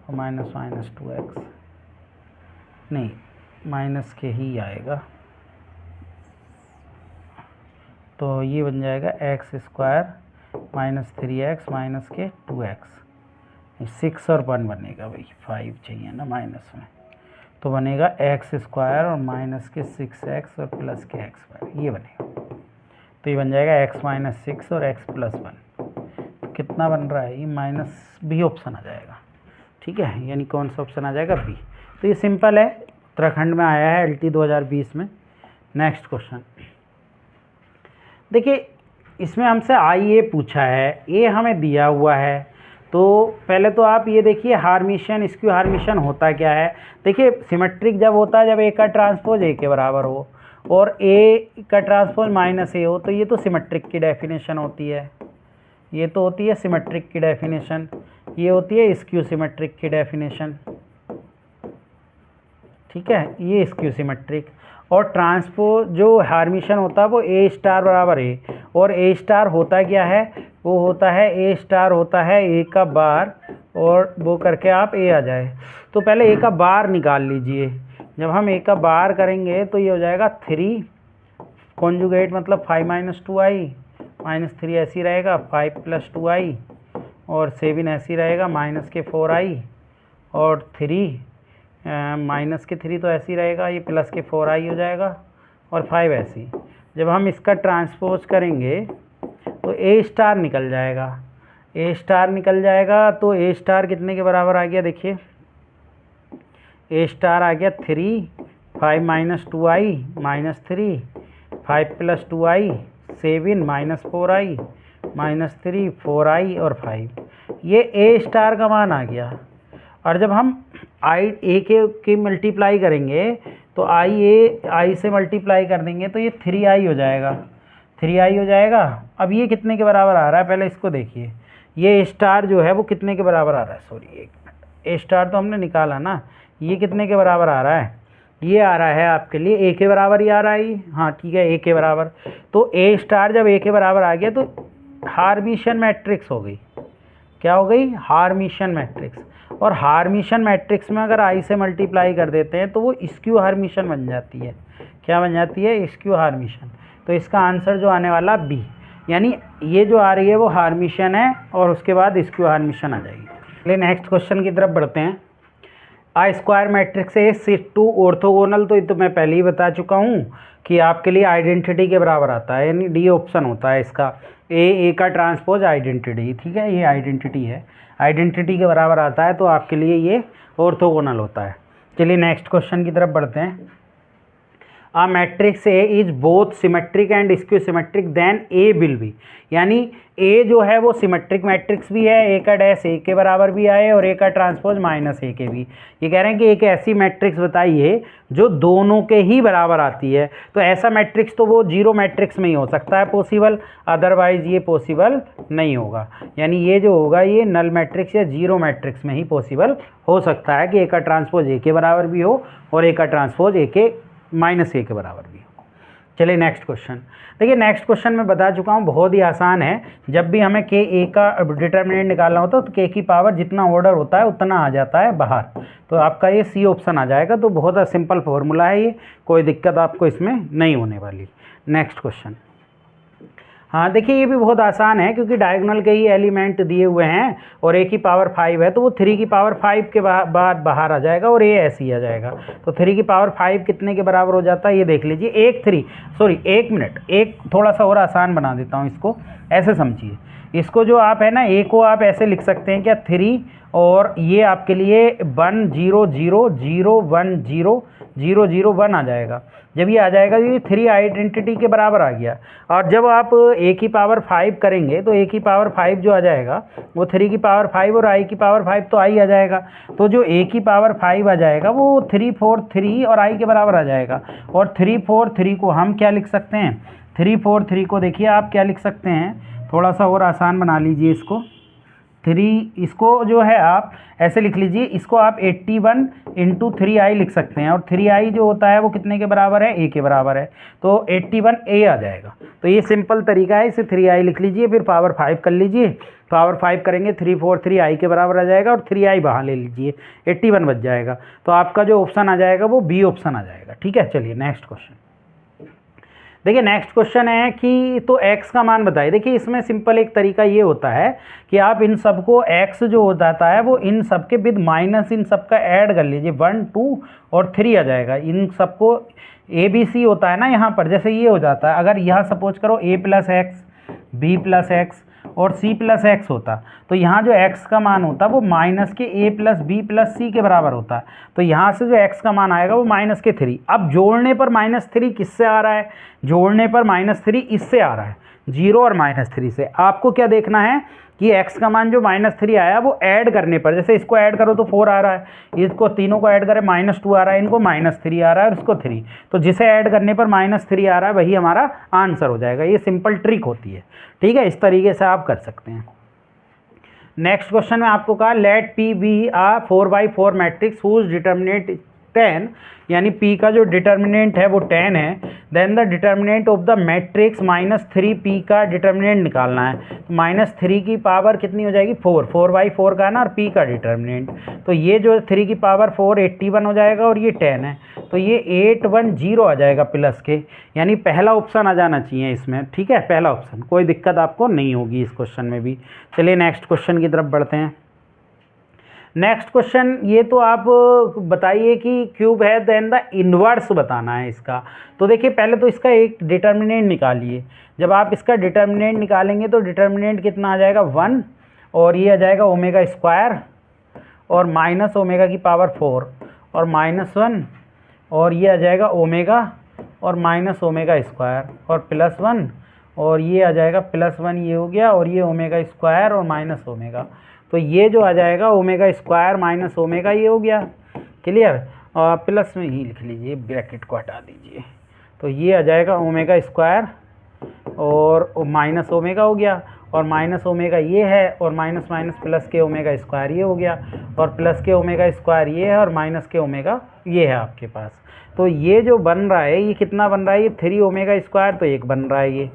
और -2x, नहीं माइनस के ही आएगा। तो ये बन जाएगा x² -3x माइनस के 2x। 6 और 1 बनेगा भाई, 5 चाहिए ना माइनस में, तो बनेगा x² और माइनस के 6x और प्लस के x², ये बनेगा। तो ये बन जाएगा x -6 और x + 1। तो कितना बन रहा है, ये माइनस बी ऑप्शन आ जाएगा, ठीक है। यानी कौन सा ऑप्शन आ जाएगा, बी। तो ये सिंपल है, उत्तराखंड में आया है LT 2020 में। नेक्स्ट क्वेश्चन देखिए, इसमें हमसे IA पूछा है, ये हमें दिया हुआ है। तो पहले तो आप ये देखिए, हार्मिशन स्क्यू हार्मिशन होता क्या है। देखिए सिमेट्रिक जब होता है जब A का ट्रांसपोज A के बराबर हो और A का ट्रांसपोज -A हो, तो ये तो सिमेट्रिक की डेफिनेशन होती है। ये तो होती है सिमेट्रिक की डेफिनेशन, ये होती है स्क्यू सिमेट्रिक की डेफिनेशन, ठीक है। ये स्क्यू सिमेट्रिक। और ट्रांसपोज जो हार्मिशन होता है वो A* बराबर A, और A* होता क्या है, वो होता है A* होता है A का बार, और वो करके आप A आ जाए। तो पहले A का बार निकाल लीजिए। जब हम A का बार करेंगे तो ये हो जाएगा 3 कॉन्जुगेट मतलब 5 - 2i -3 ऐसी रहेगा, 5 + 2i और 7 ऐसी रहेगा, माइनस के 4i और 3 माइनस के 3 तो ऐसी रहेगा, ये प्लस के 4i हो जाएगा और 5 ऐसी। जब हम इसका ट्रांसपोज करेंगे तो A* निकल जाएगा, A* निकल जाएगा। तो A* कितने के बराबर आ गया, देखिए A* आ गया 3 5 - 2i -3 5 + 2i 7 -4i -3 4i और 5। ये A* का मान आ गया। और जब हम A के मल्टीप्लाई करेंगे तो I से मल्टीप्लाई कर देंगे तो ये 3i हो जाएगा, 3i हो जाएगा। अब ये कितने के बराबर आ रहा है, पहले इसको देखिए। ये A* जो है वो कितने के बराबर आ रहा है, सॉरी एक मिनट, A* तो हमने निकाला ना, ये कितने के बराबर आ रहा है, ये आ रहा है आपके लिए A के बराबर ही आ रहा है। हाँ ठीक है, A के बराबर। तो A* जब A के बराबर आ गया तो हार्मिशन मैट्रिक्स हो गई। क्या हो गई, हार्मिशन मैट्रिक्स। और हार्मिशन मैट्रिक्स में अगर I से मल्टीप्लाई कर देते हैं तो वो स्क्यू हार्मिशन बन जाती है। क्या बन जाती है, स्क्यू हार्मिशन। तो इसका आंसर जो आने वाला बी, यानी ये जो आ रही है वो हार्मिशन है और उसके बाद स्क्यू हार्मिशन आ जाएगी। चलिए नेक्स्ट क्वेश्चन की तरफ बढ़ते हैं। A square matrix A said to orthogonal, तो ये तो मैं पहले ही बता चुका हूँ कि आपके लिए आइडेंटिटी के बराबर आता है, यानी डी ऑप्शन होता है इसका, ए का ट्रांसपोज आइडेंटिटी, ठीक है, ये आइडेंटिटी है, आइडेंटिटी के बराबर आता है, तो आपके लिए ये ऑर्थोगोनल होता है। चलिए नेक्स्ट क्वेश्चन की तरफ बढ़ते हैं। A matrix A is both symmetric and skew symmetric then A will be, यानी ए जो है वो सिमेट्रिक मैट्रिक्स भी है, ए का डैश ए के बराबर भी आए और ए का ट्रांसपोज माइनस ए के भी। ये कह रहे हैं कि एक ऐसी मैट्रिक्स बताइए जो दोनों के ही बराबर आती है। तो ऐसा मैट्रिक्स तो वो जीरो मैट्रिक्स में ही हो सकता है पॉसिबल, अदरवाइज ये पॉसिबल नहीं होगा, यानी ये जो होगा ये नल मैट्रिक्स या जीरो मैट्रिक्स में ही पॉसिबल हो सकता है कि ए का ट्रांसपोज ए के बराबर भी हो और ए का ट्रांसपोज ए के माइनस ए के बराबर भी हो। चलिए नेक्स्ट क्वेश्चन देखिए। नेक्स्ट क्वेश्चन मैं बता चुका हूँ, बहुत ही आसान है। जब भी हमें के ए का डिटर्मिनेंट निकालना होता है तो के की पावर जितना ऑर्डर होता है उतना आ जाता है बाहर, तो आपका ये सी ऑप्शन आ जाएगा। तो बहुत सिंपल फॉर्मूला है ये, कोई दिक्कत आपको इसमें नहीं होने वाली। नेक्स्ट क्वेश्चन, हाँ देखिए ये भी बहुत आसान है क्योंकि डायगोनल के ही एलिमेंट दिए हुए हैं और ए की पावर 5 है, तो वो 3 की पावर 5 के बाद बाहर आ जाएगा और ए ऐसे ही आ जाएगा। तो 3 की पावर 5 कितने के बराबर हो जाता है ये देख लीजिए। एक मिनट, एक थोड़ा सा और आसान बना देता हूँ इसको, ऐसे समझिए। इसको जो आप है ना, ए को आप ऐसे लिख सकते हैं क्या, 3 और ये आपके लिए 1 0 0 0 1 0 0 0 1 आ जाएगा। जब ये आ जाएगा ये 3 आइडेंटिटी के बराबर आ गया। और जब आप ए की पावर 5 करेंगे तो ए की पावर 5 जो आ जाएगा वो 3 की पावर 5 और आई की पावर 5 तो आई आ जाएगा। तो जो ए की पावर 5 आ जाएगा वो 3 4 3 और आई के बराबर आ जाएगा। और 3 4 3 को हम क्या लिख सकते हैं, 3 4 3 को देखिए आप क्या लिख सकते हैं, थोड़ा सा और आसान बना लीजिए इसको। 3 इसको जो है आप ऐसे लिख लीजिए, इसको आप 81 इंटू 3i लिख सकते हैं और 3i जो होता है वो कितने के बराबर है, a के बराबर है, तो 81a आ जाएगा। तो ये सिंपल तरीका है, इसे 3i लिख लीजिए फिर पावर 5 कर लीजिए, पावर 5 करेंगे 3 4 3 i के बराबर आ जाएगा और 3i बाहर ले लीजिए, 81 बच जाएगा। तो आपका जो ऑप्शन आ जाएगा वो बी ऑप्शन आ जाएगा। ठीक है, चलिए नेक्स्ट क्वेश्चन देखिए। नेक्स्ट क्वेश्चन है कि तो x का मान बताइए। देखिए इसमें सिंपल एक तरीका ये होता है कि आप इन सबको x जो हो जाता है वो इन सबके विद माइनस इन सबका ऐड कर लीजिए, 1 2 और 3 आ जाएगा। इन सबको ए बी सी होता है ना यहाँ पर, जैसे ये हो जाता है। अगर यहाँ सपोज करो a plus X B plus X और c प्लस एक्स होता, तो यहाँ जो x का मान होता वो माइनस के a प्लस बी प्लस सी के बराबर होता है। तो यहाँ से जो x का मान आएगा वो माइनस के 3। अब जोड़ने पर -3 किससे आ रहा है, जोड़ने पर -3 इससे आ रहा है, 0 और -3 से। आपको क्या देखना है कि x का मान जो -3 आया वो ऐड करने पर, जैसे इसको ऐड करो तो 4 आ रहा है, इसको तीनों को ऐड करें -2 आ रहा है, इनको -3 आ रहा है और इसको 3, तो जिसे ऐड करने पर -3 आ रहा है वही हमारा आंसर हो जाएगा। ये सिंपल ट्रिक होती है। ठीक है, इस तरीके से आप कर सकते हैं। नेक्स्ट क्वेश्चन में आपको कहा लेट P बी आ 4x4 मैट्रिक्स हुज डिटर्मिनेंट 10, यानी P का जो डिटर्मिनेंट है वो 10 है। Then the determinant of the matrix -3P का डिटर्मिनेंट निकालना है। -3 की पावर कितनी हो जाएगी, 4 का ना, और P का डिटर्मिनेंट, तो ये जो 3 की पावर 4 81 हो जाएगा और ये 10 है, तो ये 810 आ जाएगा प्लस के, यानी पहला ऑप्शन आ जाना चाहिए इसमें। ठीक है, पहला ऑप्शन, कोई दिक्कत आपको नहीं होगी इस क्वेश्चन में भी। चलिए नेक्स्ट क्वेश्चन की तरफ बढ़ते हैं। नेक्स्ट क्वेश्चन ये तो आप बताइए कि क्यूब है, देन द इन्वर्स बताना है इसका। तो देखिए पहले तो इसका एक डिटर्मिनेंट निकालिए। जब आप इसका डिटर्मिनेंट निकालेंगे तो डिटर्मिनेंट कितना आ जाएगा, 1 और ये आ जाएगा ओमेगा स्क्वायर और माइनस ओमेगा की पावर 4 और -1 और ये आ जाएगा ओमेगा और माइनस ओमेगा स्क्वायर और +1 और ये आ जाएगा +1, ये हो गया, और ये ओमेगा स्क्वायर और माइनस ओमेगा, तो ये जो आ जाएगा ओमेगा स्क्वायर माइनस ओमेगा, ये हो गया क्लियर। और प्लस में ही लिख लीजिए, ब्रैकेट को हटा दीजिए, तो ये आ जाएगा ओमेगा स्क्वायर और माइनस ओमेगा हो गया, और माइनस ओमेगा ये है और माइनस माइनस प्लस के ओमेगा स्क्वायर ये हो गया, और प्लस के ओमेगा स्क्वायर ये है और माइनस के ओमेगा ये है आपके पास। तो ये जो बन रहा है ये कितना बन रहा है, ये 3 ओमेगा स्क्वायर, तो 1 बन रहा है ये।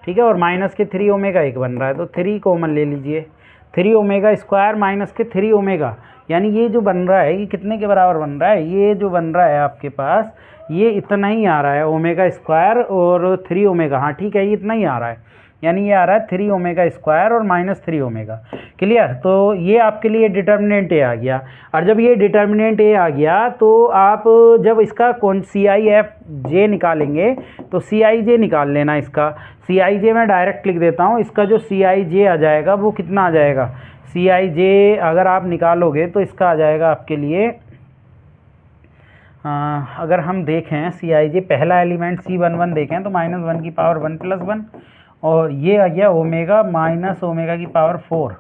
ठीक है, और माइनस के 3 ओमेगा 1 बन रहा है, तो 3 कॉमन ले लीजिए, 3 ओमेगा स्क्वायर माइनस के 3 ओमेगा, यानी ये जो बन रहा है ये कितने के बराबर बन रहा है, ये जो बन रहा है आपके पास ये इतना ही आ रहा है, ओमेगा स्क्वायर और 3 ओमेगा, हाँ ठीक है, ये इतना ही आ रहा है, यानी ये आ रहा है 3 ओमेगा स्क्वायर और -3 ओमेगा, क्लियर। तो ये आपके लिए डिटर्मिनेंट ए आ गया। और जब ये डिटर्मिनेंट ए आ गया तो आप जब इसका कौन सी आई एफ जे निकालेंगे तो सी आई जे निकाल लेना। इसका सी आई जे मैं डायरेक्ट लिख देता हूँ। इसका जो सी आई जे आ जाएगा वो कितना आ जाएगा, सी आई जे अगर आप निकालोगे तो इसका आ जाएगा आपके लिए, अगर हम देखें सी आई जे पहला एलिमेंट C11 देखें तो -1 की पावर 1 + 1, और ये आ गया ओमेगा माइनस ओमेगा की पावर 4,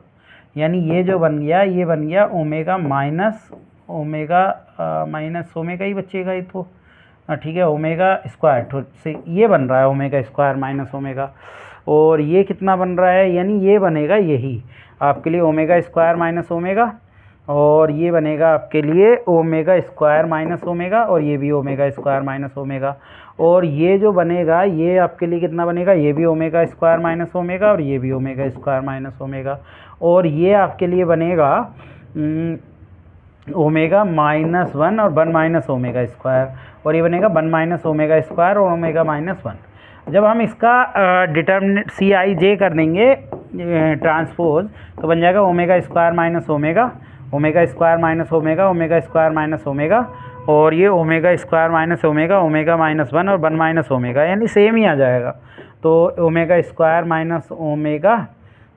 यानी ये जो बन गया ये बन गया ओमेगा माइनस ओमेगा ही बचेगा ये तो, ठीक है, ओमेगा स्क्वायर तो से ये बन रहा है ओमेगा स्क्वायर माइनस ओमेगा। और ये कितना बन रहा है, यानी ये बनेगा यही आपके लिए ओमेगा स्क्वायर माइनस ओमेगा, और ये बनेगा आपके लिए ओमेगा स्क्वायर माइनस ओमेगा, और ये भी ओमेगा स्क्वायर माइनस ओमेगा। और ये जो बनेगा ये आपके लिए कितना बनेगा, ये भी ओमेगा स्क्वायर माइनस ओमेगा, और ये भी ओमेगा स्क्वायर माइनस ओमेगा। और ये आपके लिए बनेगा ओमेगा -1 और 1 माइनस ओमेगा स्क्वायर, और ये बनेगा 1 माइनस ओमेगा स्क्वायर और ओमेगा -1। जब हम इसका डिटर्मिनेंट सी आई जे कर देंगे ट्रांसपोज तो बन जाएगा omega square minus omega, omega square minus omega, omega square minus omega, और ये omega square minus omega, omega -1 और 1 माइनस ओमेगा, यानी सेम ही आ जाएगा। तो ओमेगा स्क्वायर माइनस ओमेगा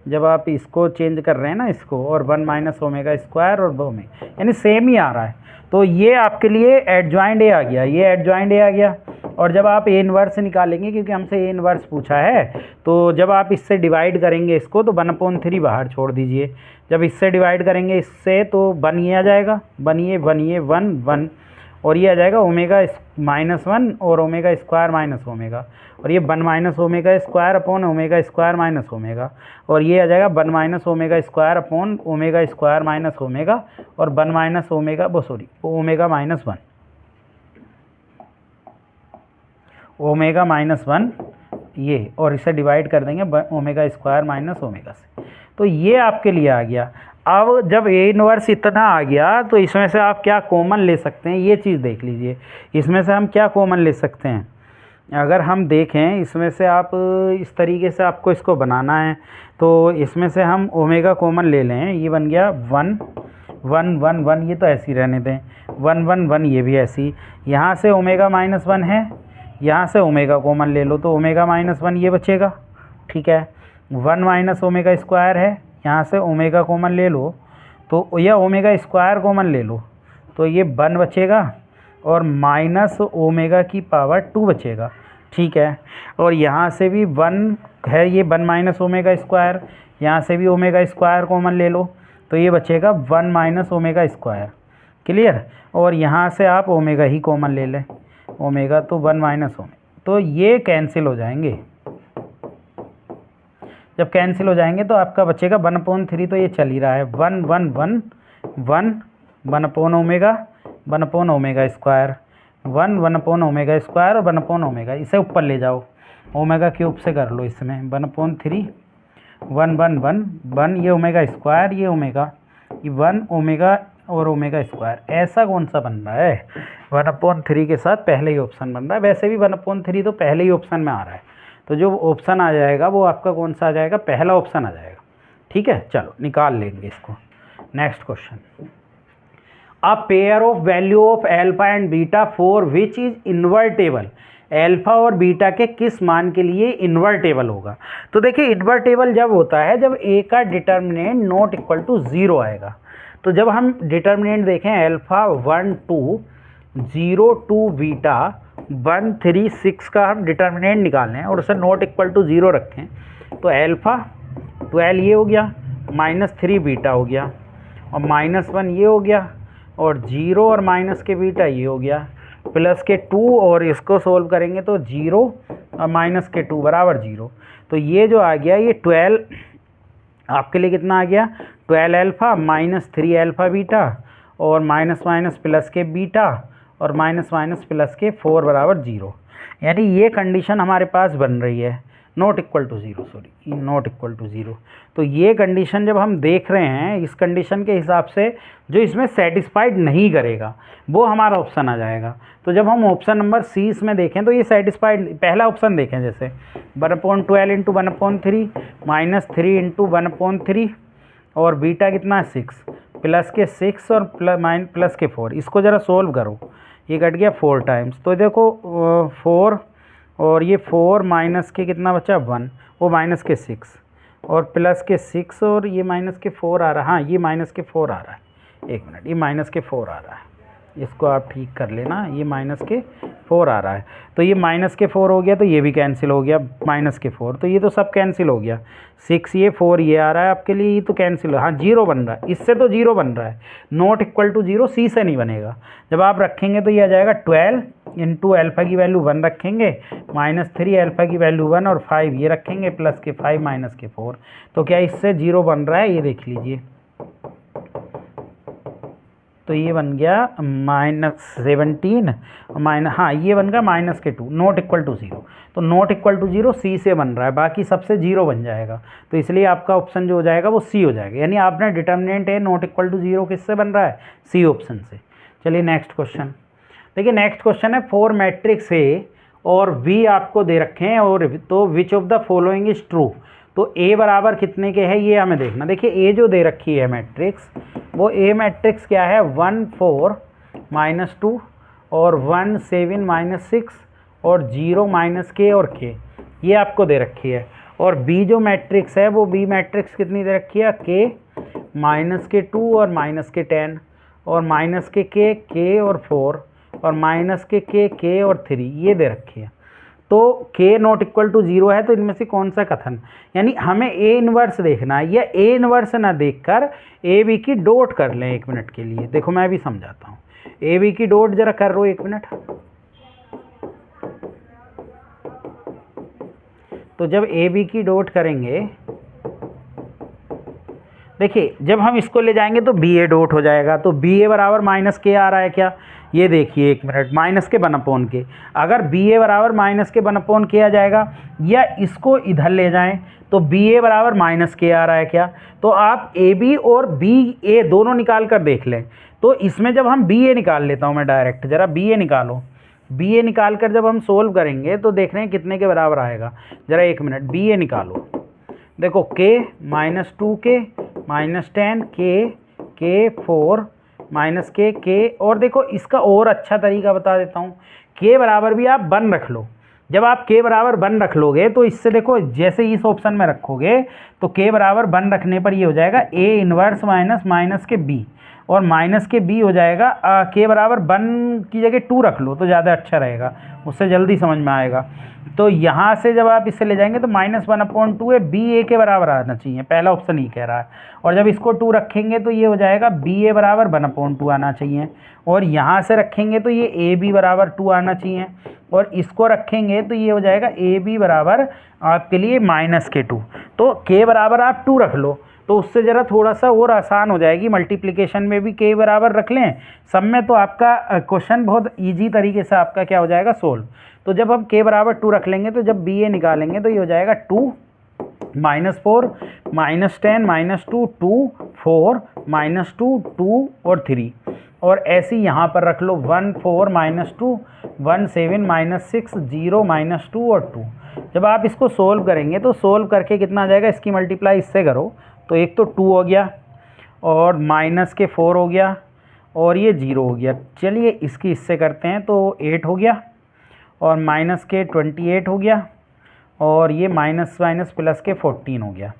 जब आप इसको चेंज कर रहे हैं ना इसको, और 1 माइनस ओमेगा स्क्वायर और ओमेगा, यानी सेम ही आ रहा है। तो ये आपके लिए एडजॉइंट ए आ गया, ये एडजॉइंट ए आ गया। और जब आप ए इनवर्स निकालेंगे, क्योंकि हमसे ए इनवर्स पूछा है, तो जब आप इससे डिवाइड करेंगे इसको तो 1/3 बाहर छोड़ दीजिए। जब इससे डिवाइड करेंगे इससे तो 1 ये आ जाएगा, 1 ये 1 और ये आ जाएगा ओमेगा -1 और ओमेगा स्क्वायर माइनस ओमेगा, और ये 1 minus omega square upon omega square minus omega, और ये आ जाएगा 1 minus omega square upon omega square minus omega, और 1 माइनस ओमेगा ओमेगा -1, ओमेगा -1 ये, और इसे डिवाइड कर देंगे ओमेगा स्क्वायर माइनस ओमेगा से। तो ये आपके लिए आ गया। अब जब ए इनवर्स इतना आ गया तो इसमें से आप क्या कॉमन ले सकते हैं, ये चीज़ देख लीजिए। इसमें से हम क्या कॉमन ले सकते हैं, अगर हम देखें इसमें से आप इस तरीके से आपको इसको बनाना है तो इसमें से हम ओमेगा कॉमन ले लें। ये बन गया 1 1 1 1, ये तो ऐसे ही रहने दें, 1 1 1, ये भी ऐसी। यहाँ से ओमेगा -1 है, यहाँ से ओमेगा कॉमन ले लो तो ओमेगा -1 ये बचेगा, ठीक है। 1 माइनस ओमेगा स्क्वायर है, यहाँ से ओमेगा कॉमन ले लो तो, या ओमेगा स्क्वायर कॉमन ले लो तो ये 1 बचेगा, और माइनस ओमेगा की पावर 2 बचेगा, ठीक है। और यहाँ से भी 1 है, ये 1 माइनस ओमेगा स्क्वायर, यहाँ से भी ओमेगा स्क्वायर कॉमन ले लो तो ये बचेगा 1 माइनस ओमेगा स्क्वायर, क्लियर। और यहाँ से आप ओमेगा ही कॉमन ले लें, ओमेगा तो 1 माइनस ओमेगा, तो ये कैंसिल हो जाएंगे। जब कैंसिल हो जाएंगे तो आपका बचेगा 1/3, तो ये चल ही रहा है 1 1 1 1 1 omega 1 omega square, 1 1 omega square और 1 ओमेगा, इसे ऊपर ले जाओ, ओमेगा क्यूब से कर लो इसमें 1/3 1 1 1 1, ये ओमेगा स्क्वायर, ये ओमेगा, ये 1 ओमेगा और ओमेगा स्क्वायर। ऐसा कौन सा बन रहा है, 1/3 के साथ पहले ही ऑप्शन बन रहा है। वैसे भी 1/3 तो पहले ही ऑप्शन में आ रहा है, तो जो ऑप्शन आ जाएगा वो आपका कौन सा आ जाएगा, पहला ऑप्शन आ जाएगा, ठीक है। चलो निकाल लेंगे इसको। Next question, a pair of value of alpha and beta for which is invertible, alpha और बीटा के किस मान के लिए इन्वर्टेबल होगा। तो देखिए इन्वर्टेबल जब होता है जब ए का डिटर्मिनेंट नॉट इक्वल टू 0 आएगा। तो जब हम डिटर्मिनेंट देखें अल्फा 1 2 0 2 बीटा 1 3 6 का हम डिटर्मिनेंट निकालें और उसे नॉट इक्वल टू 0 रखें तो अल्फा 12 ये हो गया, -3 बीटा हो गया, और -1 ये हो गया, और 0 और माइनस के बीटा ये हो गया, प्लस के 2, और इसको सोल्व करेंगे तो 0 और माइनस के 2 बराबर 0। तो ये जो आ गया ये 12 आपके लिए कितना आ गया, 12 अल्फ़ा -3 अल्फ़ा बीटा, और माइनस माइनस प्लस के बीटा, और माइनस माइनस प्लस के 4 बराबर 0। यानी ये कंडीशन हमारे पास बन रही है not equal to 0, sorry not equal to 0। तो ये कंडीशन जब हम देख रहे हैं इस कंडीशन के हिसाब से जो इसमें सेटिस्फाइड नहीं करेगा वो हमारा ऑप्शन आ जाएगा। तो जब हम ऑप्शन नंबर सी इसमें देखें तो ये सेटिस्फाइड, पहला ऑप्शन देखें जैसे 1/12 × 1/3 -3 × 1/3 और बीटा कितना है 6, प्लस के 6 और प्लस के 4, इसको ज़रा सोल्व करो, ये कट गया 4 टाइम्स। तो देखो 4 और ये 4 माइनस के कितना बचा 1, वो माइनस के 6 और प्लस के 6 और ये माइनस के 4 आ रहा है। हाँ ये माइनस के 4 आ रहा है, एक मिनट, ये माइनस के 4 आ रहा है, इसको आप ठीक कर लेना, ये माइनस के 4 आ रहा है। तो ये माइनस के 4 हो गया, तो ये भी कैंसिल हो गया माइनस के 4, तो ये तो सब कैंसिल हो गया। 6 ये 4 ये आ रहा है आपके लिए, ये तो कैंसिल हो, हाँ 0 बन रहा है, इससे तो 0 बन रहा है, नॉट इक्वल टू 0 सी से नहीं बनेगा। जब आप रखेंगे तो ये आ जाएगा 12 इंटू अल्फ़ा की वैल्यू 1 रखेंगे, -3 अल्फ़ा की वैल्यू 1 और 5 ये रखेंगे, प्लस के 5 माइनस के 4, तो क्या इससे 0 बन रहा है, ये देख लीजिए। तो ये बन गया -17 हाँ ये बन गया माइनस के 2, नॉट इक्वल टू 0। तो नॉट इक्वल टू 0 सी से बन रहा है, बाकी सबसे 0 बन जाएगा, तो इसलिए आपका ऑप्शन जो हो जाएगा वो सी हो जाएगा। यानी आपने डिटर्मिनेंट है नॉट इक्वल टू 0 किससे बन रहा है, सी ऑप्शन से। चलिए नेक्स्ट क्वेश्चन देखिए, नेक्स्ट क्वेश्चन है 4 मैट्रिक्स ए और वी आपको दे रखे हैं, और तो विच of the following is true. तो ए बराबर कितने के है ये हमें देखना। देखिए ए जो दे रखी है मैट्रिक्स, वो ए मैट्रिक्स क्या है 1 4 -2 और 1 7 -6 और 0 -k और k, ये आपको दे रखी है। और बी जो मैट्रिक्स है वो बी मैट्रिक्स कितनी दे रखी है, k -2 और -10 और -k और 4 और -k और 3 ये दे रखी है। तो k नॉट इक्वल टू 0 है, तो इनमें से कौन सा कथन, यानी हमें ए इनवर्स देखना है, या ए इनवर्स ना देखकर ए बी की डॉट कर लें 1 मिनट के लिए। देखो मैं भी समझाता हूँ, ए बी की डॉट जरा कर लो 1 मिनट। तो जब ए बी की डॉट करेंगे, देखिए जब हम इसको ले जाएंगे तो बी ए डॉट हो जाएगा। तो बी ए बराबर -k आ रहा है क्या, ये देखिए 1 मिनट, माइनस के 1/k। अगर बी ए बराबर -k आ जाएगा, या इसको इधर ले जाएं तो बी ए बराबर -k आ रहा है क्या, तो आप ए बी और बी ए दोनों निकाल कर देख लें। तो इसमें जब हम बी ए निकाल लेता हूँ मैं डायरेक्ट, ज़रा बी ए निकालो, बी ए निकाल कर जब हम सोल्व करेंगे तो देख रहे हैं कितने के बराबर आएगा। ज़रा 1 मिनट, बी ए निकालो, देखो k -2k -10 k 4 -k और देखो इसका और अच्छा तरीका बता देता हूँ, k बराबर भी आप 1 रख लो। जब आप k बराबर 1 रख लोगे तो इससे देखो जैसे इस ऑप्शन में रखोगे तो k बराबर 1 रखने पर ये हो जाएगा a इनवर्स माइनस के b, और माइनस के b हो जाएगा k बराबर 1 की जगह 2 रख लो तो ज़्यादा अच्छा रहेगा, उससे जल्दी समझ में आएगा। तो यहाँ से जब आप इससे ले जाएंगे तो -1/2 है, बी ए के बराबर आना चाहिए, पहला ऑप्शन ही कह रहा है। और जब इसको 2 रखेंगे तो ये हो जाएगा बी ए बराबर 1/2 आना चाहिए, और यहाँ से रखेंगे तो ये ए बी बराबर 2 आना चाहिए, और इसको रखेंगे तो ये हो जाएगा ए बी बराबर आपके लिए -2। तो के बराबर आप 2 रख लो, तो उससे ज़रा थोड़ा सा और आसान हो जाएगी, मल्टीप्लिकेशन में भी के बराबर रख लें, सब में तो आपका क्वेश्चन बहुत ईजी तरीके से आपका क्या हो जाएगा सोल्व। तो जब हम के बराबर 2 रख लेंगे तो जब बी ए निकालेंगे तो ये हो जाएगा 2 -4 -10 -2 2 4 -2 2 और 3, और ऐसे ही यहाँ पर रख लो 1 4 -2 1 7 -6 0 -2 और 2। जब आप इसको सोल्व करेंगे तो सोल्व करके कितना आ जाएगा, इसकी मल्टीप्लाई इससे करो तो एक तो 2 हो गया और -4 हो गया और ये 0 हो गया। चलिए इसकी इससे करते हैं तो 8 हो गया और -28 हो गया, और ये माइनस प्लस के 14 हो गया।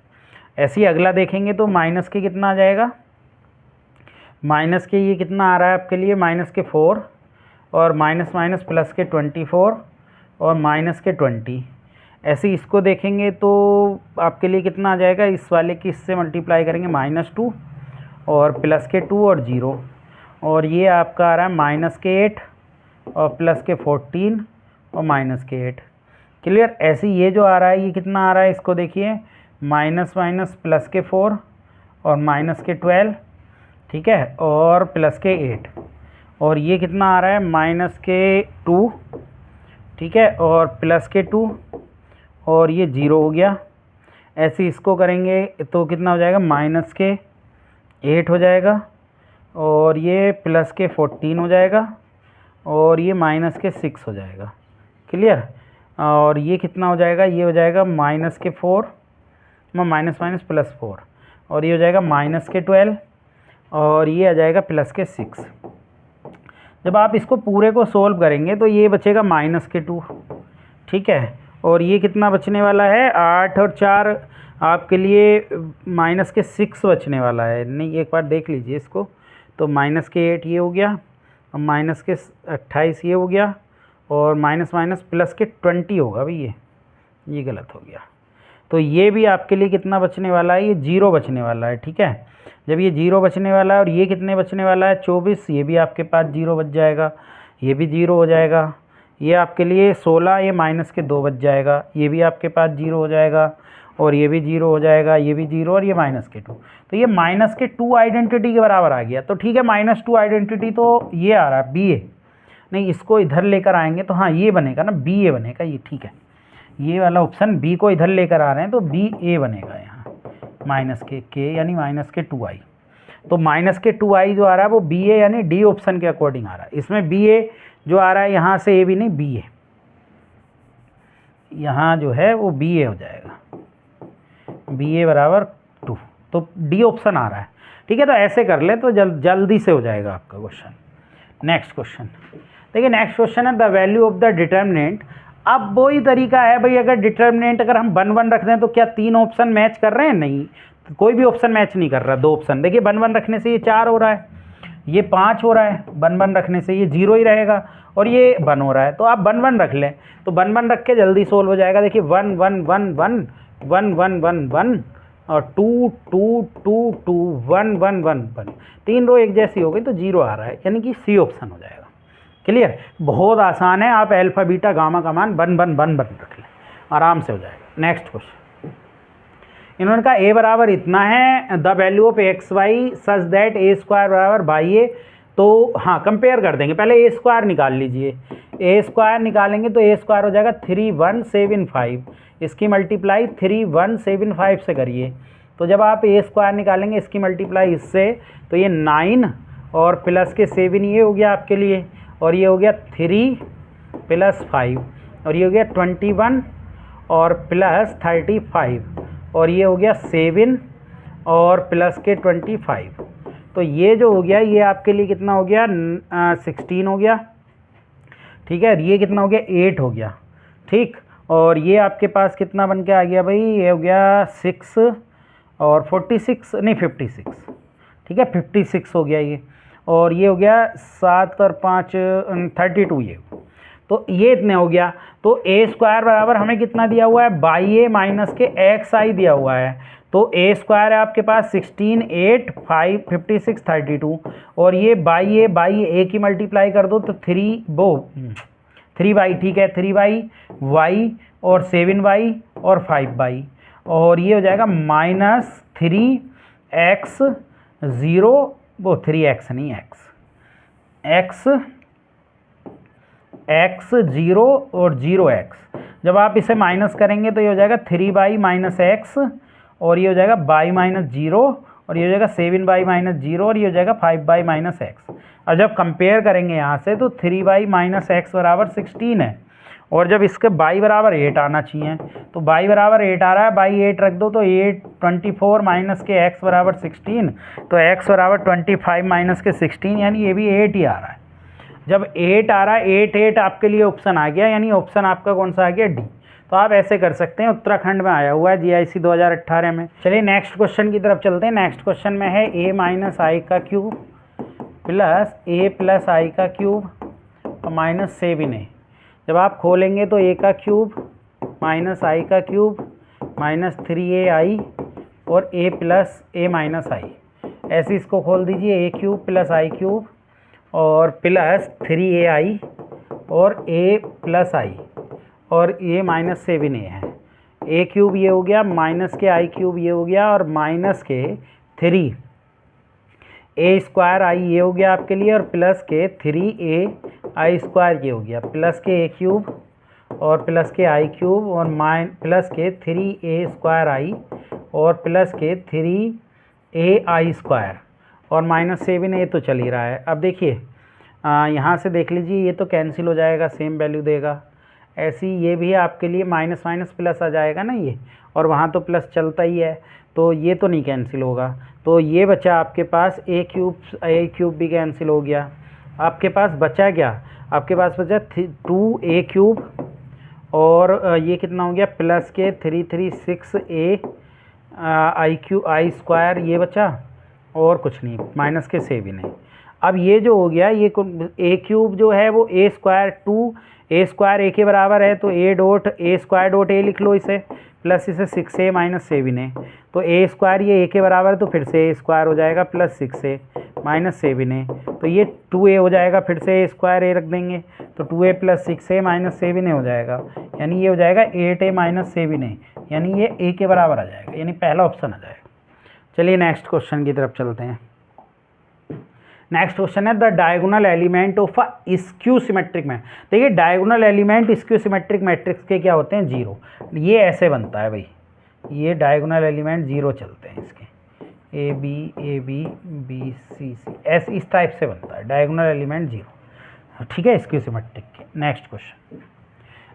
ऐसे ही अगला देखेंगे तो माइनस के कितना आ जाएगा, माइनस के ये कितना आ रहा है आपके लिए -4 और माइनस प्लस के 24 और -20। ऐसे ही इसको देखेंगे तो आपके लिए कितना आ जाएगा, इस वाले की इससे मल्टीप्लाई करेंगे -2 और प्लस के 2 और 0, और ये आपका आ रहा है -8 और प्लस के 14 और -8। क्लियर। ऐसे ये जो आ रहा है ये कितना आ रहा है, इसको देखिए माइनस प्लस के 4 और -12, ठीक है, और प्लस के 8, और ये कितना आ रहा है -2, ठीक है, और प्लस के 2 और ये 0 हो गया। ऐसे इसको करेंगे तो कितना हो जाएगा, -8 हो जाएगा और ये प्लस के 14 हो जाएगा और ये -6 हो जाएगा। क्लियर। और ये कितना हो जाएगा, ये हो जाएगा -4 माइनस प्लस 4 और ये हो जाएगा माइनस के 12 और ये आ जाएगा प्लस के 6। जब आप इसको पूरे को सोल्व करेंगे तो ये बचेगा माइनस के 2, ठीक है। और ये कितना बचने वाला है, 8 और 4 आपके लिए माइनस के 6 बचने वाला है। नहीं, एक बार देख लीजिए इसको, तो माइनस के 8 ये हो गया और माइनस के 28 ये हो गया और माइनस माइनस प्लस के 20 होगा भाई, ये गलत हो गया। तो ये भी आपके लिए कितना बचने वाला है, ये 0 बचने वाला है, ठीक है। जब ये 0 बचने वाला है और ये कितने बचने वाला है 24, ये भी आपके पास 0 बच जाएगा, ये भी 0 हो जाएगा। ये आपके लिए 16, ये माइनस के 2 बच जाएगा, ये भी आपके पास 0 हो जाएगा और ये भी 0 हो जाएगा, ये भी 0 और ये माइनस के 2। तो ये माइनस के 2 आइडेंटिटी के बराबर आ गया। तो ठीक है, -2 आइडेंटिटी तो ये आ रहा है BA। नहीं, इसको इधर लेकर आएंगे तो हाँ ये बनेगा ना, BA बनेगा ये, ठीक है। ये वाला ऑप्शन B को इधर लेकर आ रहे हैं तो BA बनेगा यहाँ, माइनस के यानी माइनस के 2i। तो माइनस के 2i जो आ रहा है वो BA यानी D ऑप्शन के अकॉर्डिंग आ रहा है। इसमें BA जो आ रहा है यहाँ से A भी नहीं, BA यहाँ जो है वो BA हो जाएगा, BA बराबर 2। तो D ऑप्शन आ रहा है, ठीक है। तो ऐसे कर ले तो जल्दी से हो जाएगा आपका क्वेश्चन। नेक्स्ट क्वेश्चन देखिए, नेक्स्ट क्वेश्चन है the value of the determinant. अब वही तरीका है भाई, अगर डिटर्मिनेंट अगर हम 1 1 रख दें तो क्या 3 ऑप्शन मैच कर रहे हैं? नहीं, तो कोई भी ऑप्शन मैच नहीं कर रहा। 2 ऑप्शन देखिए, 1 1 रखने से ये 4 हो रहा है, ये 5 हो रहा है, 1 1 रखने से ये 0 ही रहेगा और ये 1 हो रहा है। तो आप 1 1 रख लें, तो 1 1 रख के जल्दी सोल्व हो जाएगा। देखिए 1 1 1 1 1 1 1 1 और 2 2 2 2 1 1 1 1, 3 रो एक जैसी हो गई तो 0 आ रहा है, यानी कि C ऑप्शन हो जाएगा। क्लियर, बहुत आसान है। आप अल्फा बीटा गामा का मान 1 1 1 1 रख लें, आराम से हो जाएगा। नेक्स्ट क्वेश्चन, इन्होंने कहा a बराबर इतना है, the value of xy such that a square बराबर बाई ए। तो हाँ, कंपेयर कर देंगे। पहले a स्क्वायर निकाल लीजिए, a स्क्वायर निकालेंगे तो a स्क्वायर हो जाएगा 3175। इसकी मल्टीप्लाई 3175 से करिए, तो जब आप a स्क्वायर निकालेंगे इसकी मल्टीप्लाई इससे, तो ये 9 और प्लस के 7 ये हो गया आपके लिए, और ये हो गया 3 + 5 और ये हो गया 21 और प्लस 35 और ये हो गया 7 और प्लस के 25। तो ये जो हो गया ये आपके लिए कितना हो गया, 16 हो गया, ठीक है। ये कितना हो गया, 8 हो गया, ठीक। और ये आपके पास कितना बन के आ गया भाई, ये हो गया 6 और 46 नहीं 56, ठीक है, 56 हो गया ये। और ये हो गया 7 और 5 32 ये। तो ये इतने हो गया। तो a स्क्वायर बराबर हमें कितना दिया हुआ है, बाई ए माइनस के xi दिया हुआ है। तो a स्क्वायर है आपके पास 16 8 5 56 32 और ये बाई ए की मल्टीप्लाई कर दो तो 3y, ठीक है, 3y y और 7y और 5y और ये हो जाएगा -3x 0 वो 3x नहीं x 0 और 0x। जब आप इसे माइनस करेंगे तो ये हो जाएगा 3y - x और ये हो जाएगा y - 0 और ये हो जाएगा 7y - 0 और ये हो जाएगा 5y - x। और जब कंपेयर करेंगे यहाँ से तो 3y - x बराबर 16 है और जब इसके y बराबर 8 आना चाहिए, तो y बराबर 8 आ रहा है, बाई 8 रख दो तो 8 24 माइनस के x बराबर 16, तो x बराबर 25 माइनस के 16 यानी ये भी 8 ही आ रहा है। जब 8 आ रहा है, 8 8 आपके लिए ऑप्शन आ गया, यानी ऑप्शन आपका कौन सा आ गया, डी। तो आप ऐसे कर सकते हैं, उत्तराखंड में आया हुआ है GIC 2018 में। चलिए नेक्स्ट क्वेश्चन की तरफ चलते हैं। नेक्स्ट क्वेश्चन में है a - i का क्यूब प्लस a + i का क्यूब और -7a। जब आप खोलेंगे तो a का क्यूब - i का क्यूब -3ai और a + a - i। ऐसे इसको खोल दीजिए, a क्यूब + i क्यूब और प्लस 3ai और a + i और ये -7a है। a क्यूब ये हो गया, माइनस के i क्यूब ये हो गया और माइनस के 3 a स्क्वायर i ये हो गया आपके लिए और प्लस के 3a i स्क्वायर ये हो गया, प्लस के a क्यूब और प्लस के i क्यूब और प्लस के 3a स्क्वायर i और प्लस के 3a i स्क्वायर और -7a तो चल ही रहा है। अब देखिए यहाँ से देख लीजिए, ये तो कैंसिल हो जाएगा, सेम वैल्यू देगा। ऐसी ये भी आपके लिए माइनस माइनस प्लस आ जाएगा ना ये, और वहाँ तो प्लस चलता ही है, तो ये तो नहीं कैंसिल होगा। तो ये बचा आपके पास ए क्यूब भी कैंसिल हो गया। आपके पास बचा क्या, आपके पास बचा 2a क्यूब, और ये कितना हो गया प्लस के 336a आई स्क्वायर, ये बचा और कुछ नहीं, माइनस के से भी नहीं। अब ये जो हो गया ये ए क्यूब जो है वो ए स्क्वायर 2a स्क्वायर ए के बराबर है, तो a स्क्वायर डॉट ए लिख लो इसे, प्लस इसे 6a माइनस 7 है, तो a स्क्वायर ये a के बराबर है, तो फिर से a स्क्वायर हो जाएगा प्लस 6a माइनस 7 है, तो ये 2a हो जाएगा, फिर से a स्क्वायर a रख देंगे, तो 2a प्लस 6a माइनस 7 हो जाएगा, यानी ये हो जाएगा 8a माइनस 7, यानी ये a के बराबर आ जाएगा, यानी पहला ऑप्शन आ जाएगा। चलिए नेक्स्ट क्वेश्चन की तरफ चलते हैं। नेक्स्ट क्वेश्चन है the diagonal element of a skew symmetric matrix. देखिए diagonal element skew symmetric matrix के क्या होते हैं, 0। ये ऐसे बनता है भाई, ये डायगोनल एलिमेंट 0 चलते हैं इसके, ए बी बी सी सी, ऐसे इस टाइप से बनता है डायगोनल एलिमेंट 0, ठीक है, स्क्यू सिमेट्रिक के।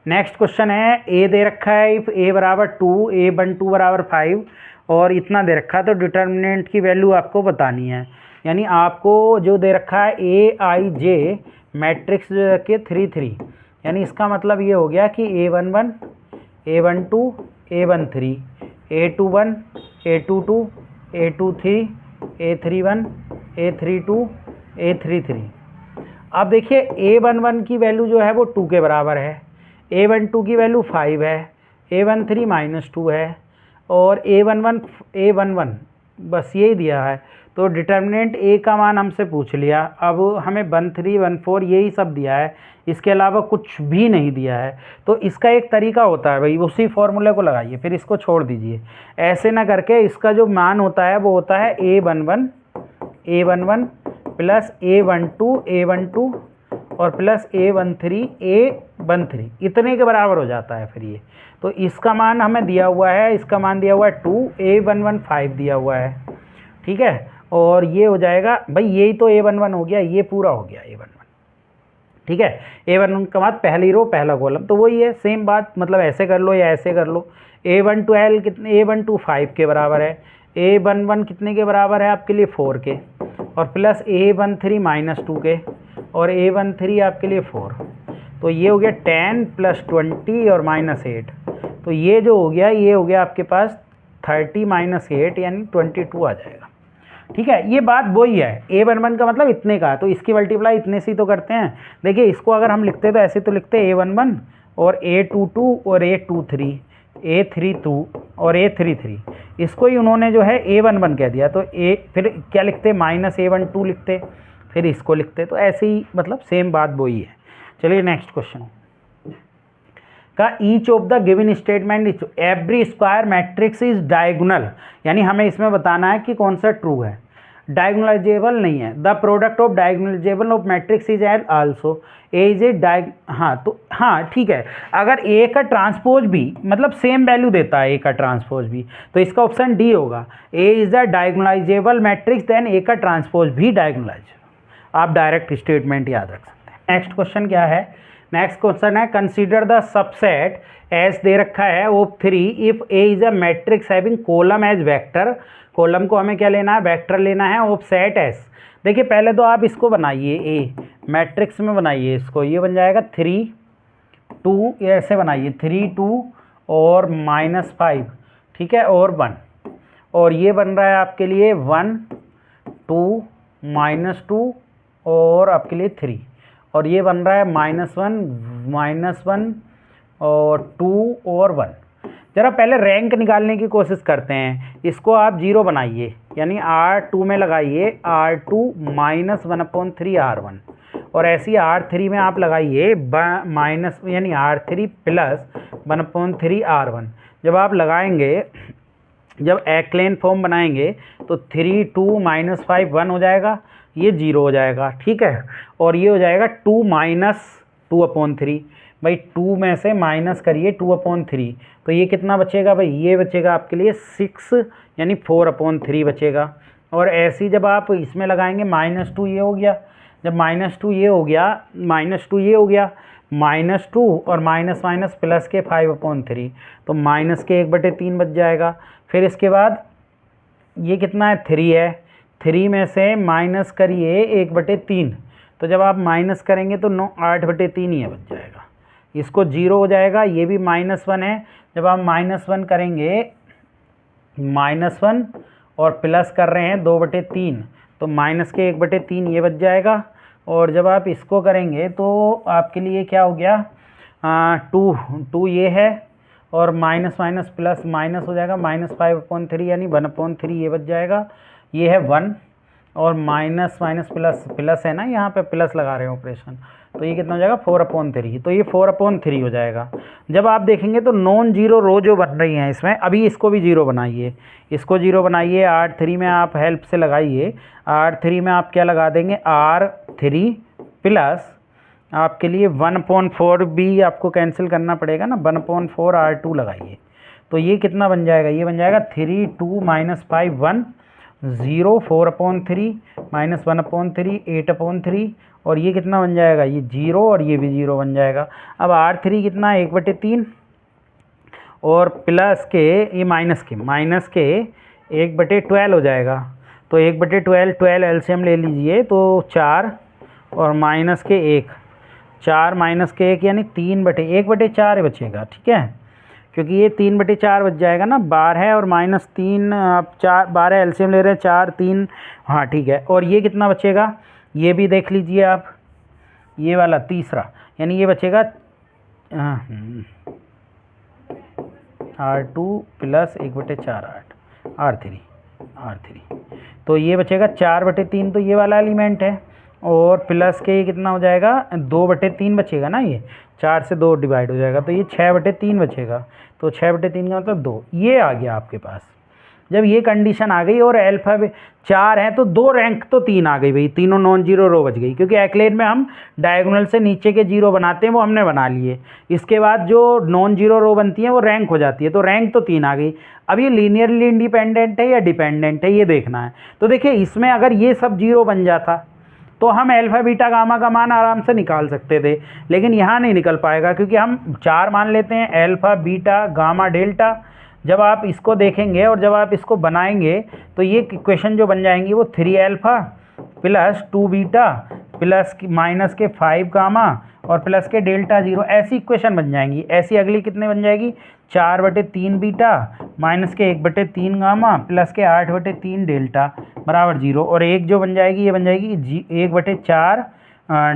नेक्स्ट क्वेश्चन है ए दे रखा है इफ ए बराबर 2 a12 बराबर 5 और इतना दे रखा है, तो डिटर्मिनेंट की वैल्यू आपको बतानी है। यानी आपको जो दे रखा है AIJ मैट्रिक्स जो रखे 3 3, यानी इसका मतलब ये हो गया कि A11 A12 A13 A21 A22 A23 A31 A32 A33। अब देखिए A11 की वैल्यू जो है वो 2 के बराबर है, A12 की वैल्यू 5 है, A13 -2 है, और A11 बस यही दिया है। तो डिटर्मिनेंट A का मान हमसे पूछ लिया, अब हमें 1 3 1 4 यही सब दिया है, इसके अलावा कुछ भी नहीं दिया है। तो इसका एक तरीका होता है भाई, उसी फॉर्मूले को लगाइए, फिर इसको छोड़ दीजिए, ऐसे ना करके इसका जो मान होता है वो होता है A11 प्लस A12 और प्लस A13 इतने के बराबर हो जाता है फिर ये। तो इसका मान हमें दिया हुआ है, इसका मान दिया हुआ है 2, A11 5 दिया हुआ है, ठीक है, और ये हो जाएगा भाई, यही तो A11 हो गया, ये पूरा हो गया A11, ठीक है। A11 का बाद पहली रो पहला कॉलम, तो वही है सेम बात, मतलब ऐसे कर लो या ऐसे कर लो। A12 कितने, A12 5 के बराबर है, A11 कितने के बराबर है आपके लिए 4 के, और प्लस A13 -2 के, और A13 आपके लिए 4, तो ये हो गया 10 + 20 और -8, तो ये जो हो गया ये हो गया आपके पास 30 - 8 यानी 22 आ जाएगा, ठीक है। ये बात वही है, A11 का मतलब इतने का, तो इसकी मल्टीप्लाई इतने से ही तो करते हैं। देखिए इसको अगर हम लिखते तो ऐसे तो लिखते A11 और A22 और A23 A32 और A33, इसको ही उन्होंने जो है A11 कह दिया, तो फिर क्या लिखते -A12 लिखते, फिर इसको लिखते, तो ऐसे ही मतलब सेम बात वही है। चलिए नेक्स्ट क्वेश्चन का each of the given statement every square matrix is diagonal, यानी हमें इसमें बताना है कि कौन सा ट्रू है, डायगोनलाइजेबल नहीं है। The product of diagonalisable of matrix is and also a is ए हाँ, तो हाँ ठीक है, अगर ए का ट्रांसपोज भी मतलब सेम वैल्यू देता है ए का ट्रांसपोज भी, तो इसका ऑप्शन डी होगा, A is the diagonalisable matrix then A का ट्रांसपोज भी डायगोनलाइज। आप डायरेक्ट स्टेटमेंट याद रख सकते हैं। नेक्स्ट क्वेश्चन क्या है, नेक्स्ट क्वेश्चन है कंसीडर द सबसेट एस दे रखा है of 3 if A is a matrix having column as vector, column को हमें क्या लेना है, वेक्टर लेना है ऑफ सेट एस। देखिए पहले तो आप इसको बनाइए, ए मैट्रिक्स में बनाइए इसको, ये बन जाएगा 3 2, ऐसे बनाइए 3 2 और -5, ठीक है, और 1, और ये बन रहा है आपके लिए 1 2 -2 और आपके लिए 3, और ये बन रहा है -1 और 2 और 1। जरा पहले रैंक निकालने की कोशिश करते हैं, इसको आप 0 बनाइए, यानी R2 में लगाइए R2 -1/3 R1, और ऐसी R3 में आप लगाइए माइनस, यानी R3 + 1/3 R1। जब आप लगाएंगे, जब एक्लेन फॉर्म बनाएंगे तो 3 2 -5 1 हो जाएगा, ये 0 हो जाएगा, ठीक है, और ये हो जाएगा 2 - 2/3, भाई 2 में से माइनस करिए 2/3, तो ये कितना बचेगा भाई, ये बचेगा आपके लिए 6 यानी 4/3 बचेगा। और ऐसे जब आप इसमें लगाएंगे -2 ये हो गया, जब -2 ये हो गया, -2 ये हो गया, -2 और माइनस माइनस प्लस के 5/3, तो -1/3 बच जाएगा। फिर इसके बाद ये कितना है, 3 है, 3 में से माइनस करिए 1/3, तो जब आप माइनस करेंगे तो 8/3 ही बच जाएगा। इसको 0 हो जाएगा, ये भी -1 है, जब आप -1 करेंगे, -1 और प्लस कर रहे हैं 2/3, तो माइनस के 1/3 ये बच जाएगा। और जब आप इसको करेंगे तो आपके लिए क्या हो गया, 2 ये है, और माइनस माइनस प्लस माइनस हो जाएगा, -5/3 यानी 1/3 ये बच जाएगा। ये है 1, और माइनस माइनस प्लस प्लस है ना, यहाँ पे प्लस लगा रहे हैं ऑपरेशन, तो ये कितना हो जाएगा 4/3, तो ये 4/3 हो जाएगा। जब आप देखेंगे तो नॉन जीरो रो जो बन रही हैं इसमें, अभी इसको भी जीरो बनाइए, इसको जीरो बनाइए, R3 में आप हेल्प से लगाइए, R3 में आप क्या लगा देंगे, R3 प्लस आपके लिए 1/4 भी आपको कैंसिल करना पड़ेगा ना, 1/4 R2 लगाइए, तो ये कितना बन जाएगा, ये बन जाएगा 3 2 -5 1 0 4/3 -1/3 8/3, और ये कितना बन जाएगा, ये 0 और ये भी 0 बन जाएगा। अब R3 कितना है 1/3, और प्लस के ये माइनस के 1/12 हो जाएगा, तो 1/12 एलसीएम ले लीजिए, तो 4 और माइनस के 1, 4 माइनस के 1 यानी 1/4 बचेगा, ठीक है, क्योंकि ये 3/4 बच जाएगा ना, 12 है और -3, आप 12 एलसीएम ले रहे हैं, 4 3, हाँ ठीक है। और ये कितना बचेगा, ये भी देख लीजिए आप, ये वाला तीसरा, यानी ये बचेगा R2 प्लस 1/4 R3, तो ये बचेगा 4/3, तो ये वाला एलिमेंट है, और प्लस के ये कितना हो जाएगा 2/3 बचेगा ना, ये 4 से 2 डिवाइड हो जाएगा, तो ये 6/3 बचेगा, तो 6/3 का मतलब 2, ये आ गया आपके पास। जब ये कंडीशन आ गई और अल्फा 4 है तो 2 रैंक तो 3 आ गई भाई, तीनों नॉन जीरो रो बच गई, क्योंकि एक्लेड में हम डायगोनल से नीचे के जीरो बनाते हैं, वो हमने बना लिए, इसके बाद जो नॉन जीरो रो बनती है वो रैंक हो जाती है, तो रैंक तो 3 आ गई। अब ये लीनियरली इंडिपेंडेंट है या डिपेंडेंट है ये देखना है, तो देखिए इसमें अगर ये सब जीरो बन जाता तो हम अल्फा बीटा गामा का मान आराम से निकाल सकते थे, लेकिन यहाँ नहीं निकल पाएगा, क्योंकि हम 4 मान लेते हैं, अल्फा बीटा गामा डेल्टा। जब आप इसको देखेंगे और जब आप इसको बनाएंगे तो ये इक्वेशन जो बन जाएंगी वो 3 alpha plus 2 beta plus minus के 5 गामा और प्लस के डेल्टा 0, ऐसी इक्वेशन बन जाएंगी। ऐसी अगली कितने बन जाएगी, 4/3 बीटा माइनस के 1/3 गामा प्लस के 8/3 डेल्टा बराबर 0, और एक जो बन जाएगी ये बन जाएगी 1/4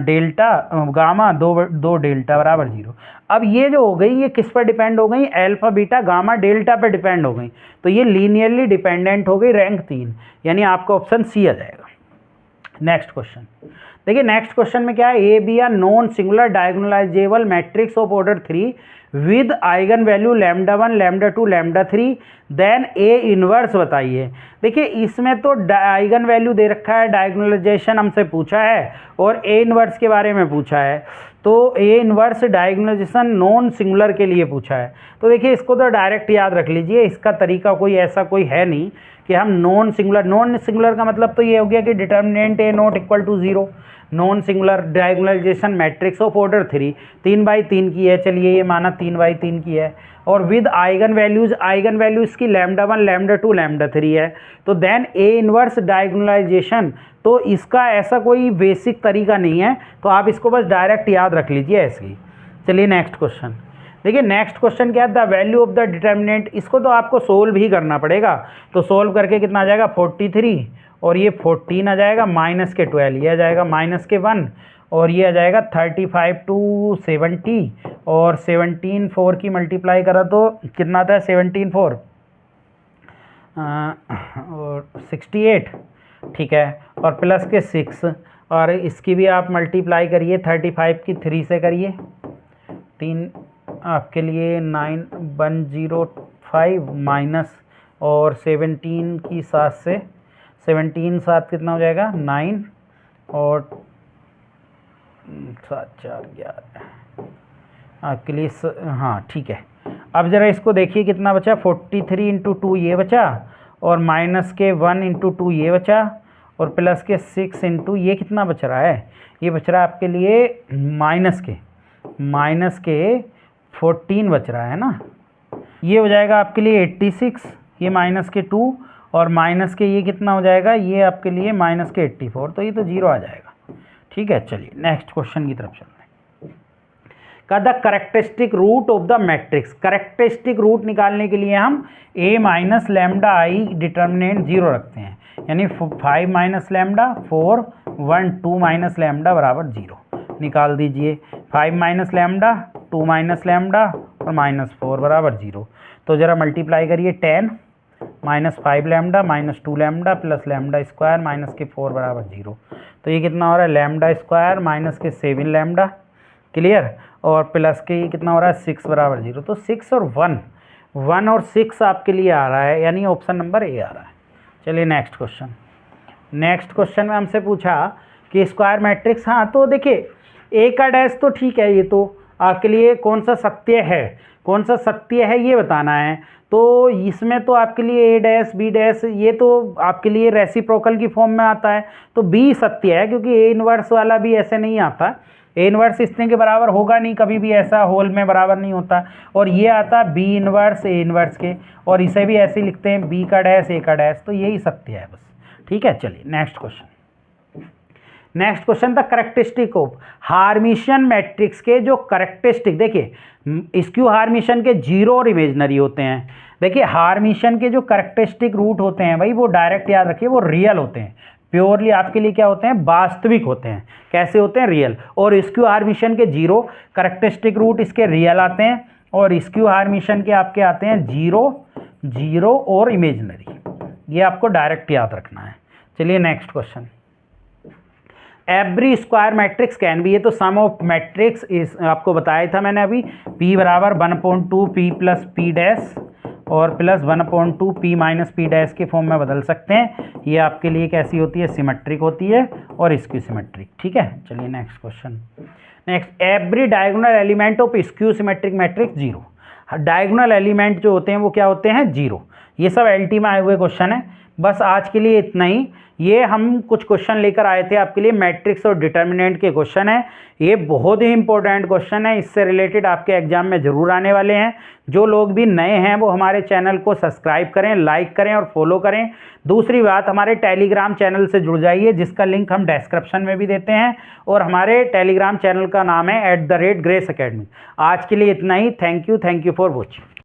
डेल्टा गामा 2 डेल्टा बराबर 0। अब ये जो हो गई ये किस पर डिपेंड हो गई, अल्फा बीटा गामा डेल्टा पर डिपेंड हो गई, तो ये लीनियरली डिपेंडेंट हो गई, रैंक 3, यानी आपका ऑप्शन सी आ जाएगा। नेक्स्ट क्वेश्चन देखिए, नेक्स्ट क्वेश्चन में क्या है, A B are non singular diagonalisable matrix of order 3 with eigen value λ1 λ2 λ3, then A inverse बताइए। देखिए इसमें तो आइगन वैल्यू दे रखा है, डायगोनलाइजेशन हमसे पूछा है और ए इनवर्स के बारे में पूछा है, तो ए इनवर्स डायगोनलाइजेशन नॉन सिंगुलर के लिए पूछा है। तो देखिए इसको तो डायरेक्ट याद रख लीजिए, इसका तरीका कोई ऐसा कोई है नहीं कि हम नॉन सिंगुलर का मतलब तो ये हो गया कि determinant A not equal to 0, non singular diagonalisation matrix of order 3 3/3 की है, चलिए ये माना 3/3 की है, और विद आइगन वैल्यूज़ की λ1 λ2 λ3 है, तो देन ए इनवर्स डायगोनलाइजेशन, तो इसका ऐसा कोई बेसिक तरीका नहीं है, तो आप इसको बस डायरेक्ट याद रख लीजिए ऐसे ही। चलिए नेक्स्ट क्वेश्चन देखिए, नेक्स्ट क्वेश्चन क्या है, the value of the determinant, इसको तो आपको सोल्व ही करना पड़ेगा, तो सोल्व करके कितना आ जाएगा 43, और ये 14 आ जाएगा, माइनस के 12 ये आ जाएगा, माइनस के 1, और ये आ जाएगा 35 to 70, और 17 4 की मल्टीप्लाई करा तो कितना आता है 17 4 और 68, ठीक है, और प्लस के 6, और इसकी भी आप मल्टीप्लाई करिए 35 की 3 से करिए, 3 आपके लिए 9105 माइनस और 17 की 7 से, 17 7 कितना हो जाएगा 9 और 7 4 11 आपके लिए हाँ ठीक है। अब ज़रा इसको देखिए कितना बचा, 43 × 2 ये बचा, और माइनस के 1 × 2 ये बचा, और प्लस के 6 × ये कितना बच रहा है, ये बच रहा है आपके लिए माइनस के माइनस के 14 बच रहा है ना, ये हो जाएगा आपके लिए 86, ये माइनस के 2 और माइनस के ये कितना हो जाएगा, ये आपके लिए माइनस के 84, तो ये तो 0 आ जाएगा। ठीक है, चलिए नेक्स्ट क्वेश्चन की तरफ चलते हैं। The characteristic root of the matrix, characteristic root निकालने के लिए हम a minus lambda I determinant 0 रखते हैं, यानी 5 माइनस लैम्डा 4 1 2 माइनस लैम्डा बराबर 0 निकाल दीजिए। 5 माइनस लैम्डा 2 माइनस लैम्डा और माइनस 4 बराबर 0, तो ज़रा मल्टीप्लाई करिए 10 minus 5 lambda minus 2 lambda plus lambda square minus के 4 बराबर 0, तो ये कितना हो रहा है लैम्डा स्क्वायर माइनस के 7 लैम्डा, क्लियर, और प्लस के ये कितना हो रहा है 6 बराबर 0, तो 6 और 1 और 6 आपके लिए आ रहा है, यानी ऑप्शन नंबर ए आ रहा है। चलिए नेक्स्ट क्वेश्चन। नेक्स्ट क्वेश्चन में हमसे पूछा कि स्क्वायर मैट्रिक्स, हाँ तो देखिए ए का डैश तो ठीक है, ये तो आपके लिए कौन सा सत्य है, कौन सा सत्य है ये बताना है, तो इसमें तो आपके लिए ए डैश बी डैश ये तो आपके लिए रेसिप्रोकल की फॉर्म में आता है, तो बी सत्य है, क्योंकि ए इनवर्स वाला भी ऐसे नहीं आता, ए इनवर्स इतने के बराबर होगा नहीं, कभी भी ऐसा होल में बराबर नहीं होता, और ये आता बी इनवर्स ए इनवर्स के, और इसे भी ऐसे लिखते हैं बी का डैश ए का डैश, तो यही सत्य है बस। ठीक है, चलिए next question. Next question the characteristic of hermitian matrix के जो करेक्टरिस्टिक, देखिए स्क्यू हार्मिशियन के जीरो और इमेजनरी होते हैं। देखिए हार्मिशियन के जो करेक्टरिस्टिक रूट होते हैं भाई, वो डायरेक्ट याद रखिए वो रियल होते हैं, प्योरली आपके लिए क्या होते हैं, वास्तविक होते हैं। कैसे होते हैं, रियल। और स्क्यू हार्मिशियन के जीरो करेक्टरिस्टिक रूट इसके रियल आते हैं, और स्क्यू हार्मिशियन के आपके आते हैं जीरो और इमेजनरी, ये आपको डायरेक्ट याद रखना है। चलिए next question. Every square matrix can be, ये तो सम ऑफ मैट्रिक्स इस आपको बताया था मैंने अभी, p बराबर 1/2 p प्लस पी डैश और plus 1/2 p minus P dash के फॉर्म में बदल सकते हैं। ये आपके लिए कैसी होती है, सिमेट्रिक होती है और स्क्यू सिमेट्रिक। ठीक है, चलिए next question. Next, every diagonal element of skew symmetric matrix 0, diagonal element जो होते हैं वो क्या होते हैं, 0। ये सब एलटी में आए हुए क्वेश्चन है। बस आज के लिए इतना ही। ये हम कुछ क्वेश्चन लेकर आए थे आपके लिए, मैट्रिक्स और डिटर्मिनेंट के क्वेश्चन है। ये बहुत ही इंपॉर्टेंट क्वेश्चन है, इससे रिलेटेड आपके एग्जाम में ज़रूर आने वाले हैं। जो लोग भी नए हैं वो हमारे चैनल को सब्सक्राइब करें, लाइक करें और फॉलो करें। दूसरी बात, हमारे टेलीग्राम चैनल से जुड़ जाइए, जिसका लिंक हम डिस्क्रिप्शन में भी देते हैं, और हमारे टेलीग्राम चैनल का नाम है @grace academy। आज के लिए इतना ही। Thank you for watching.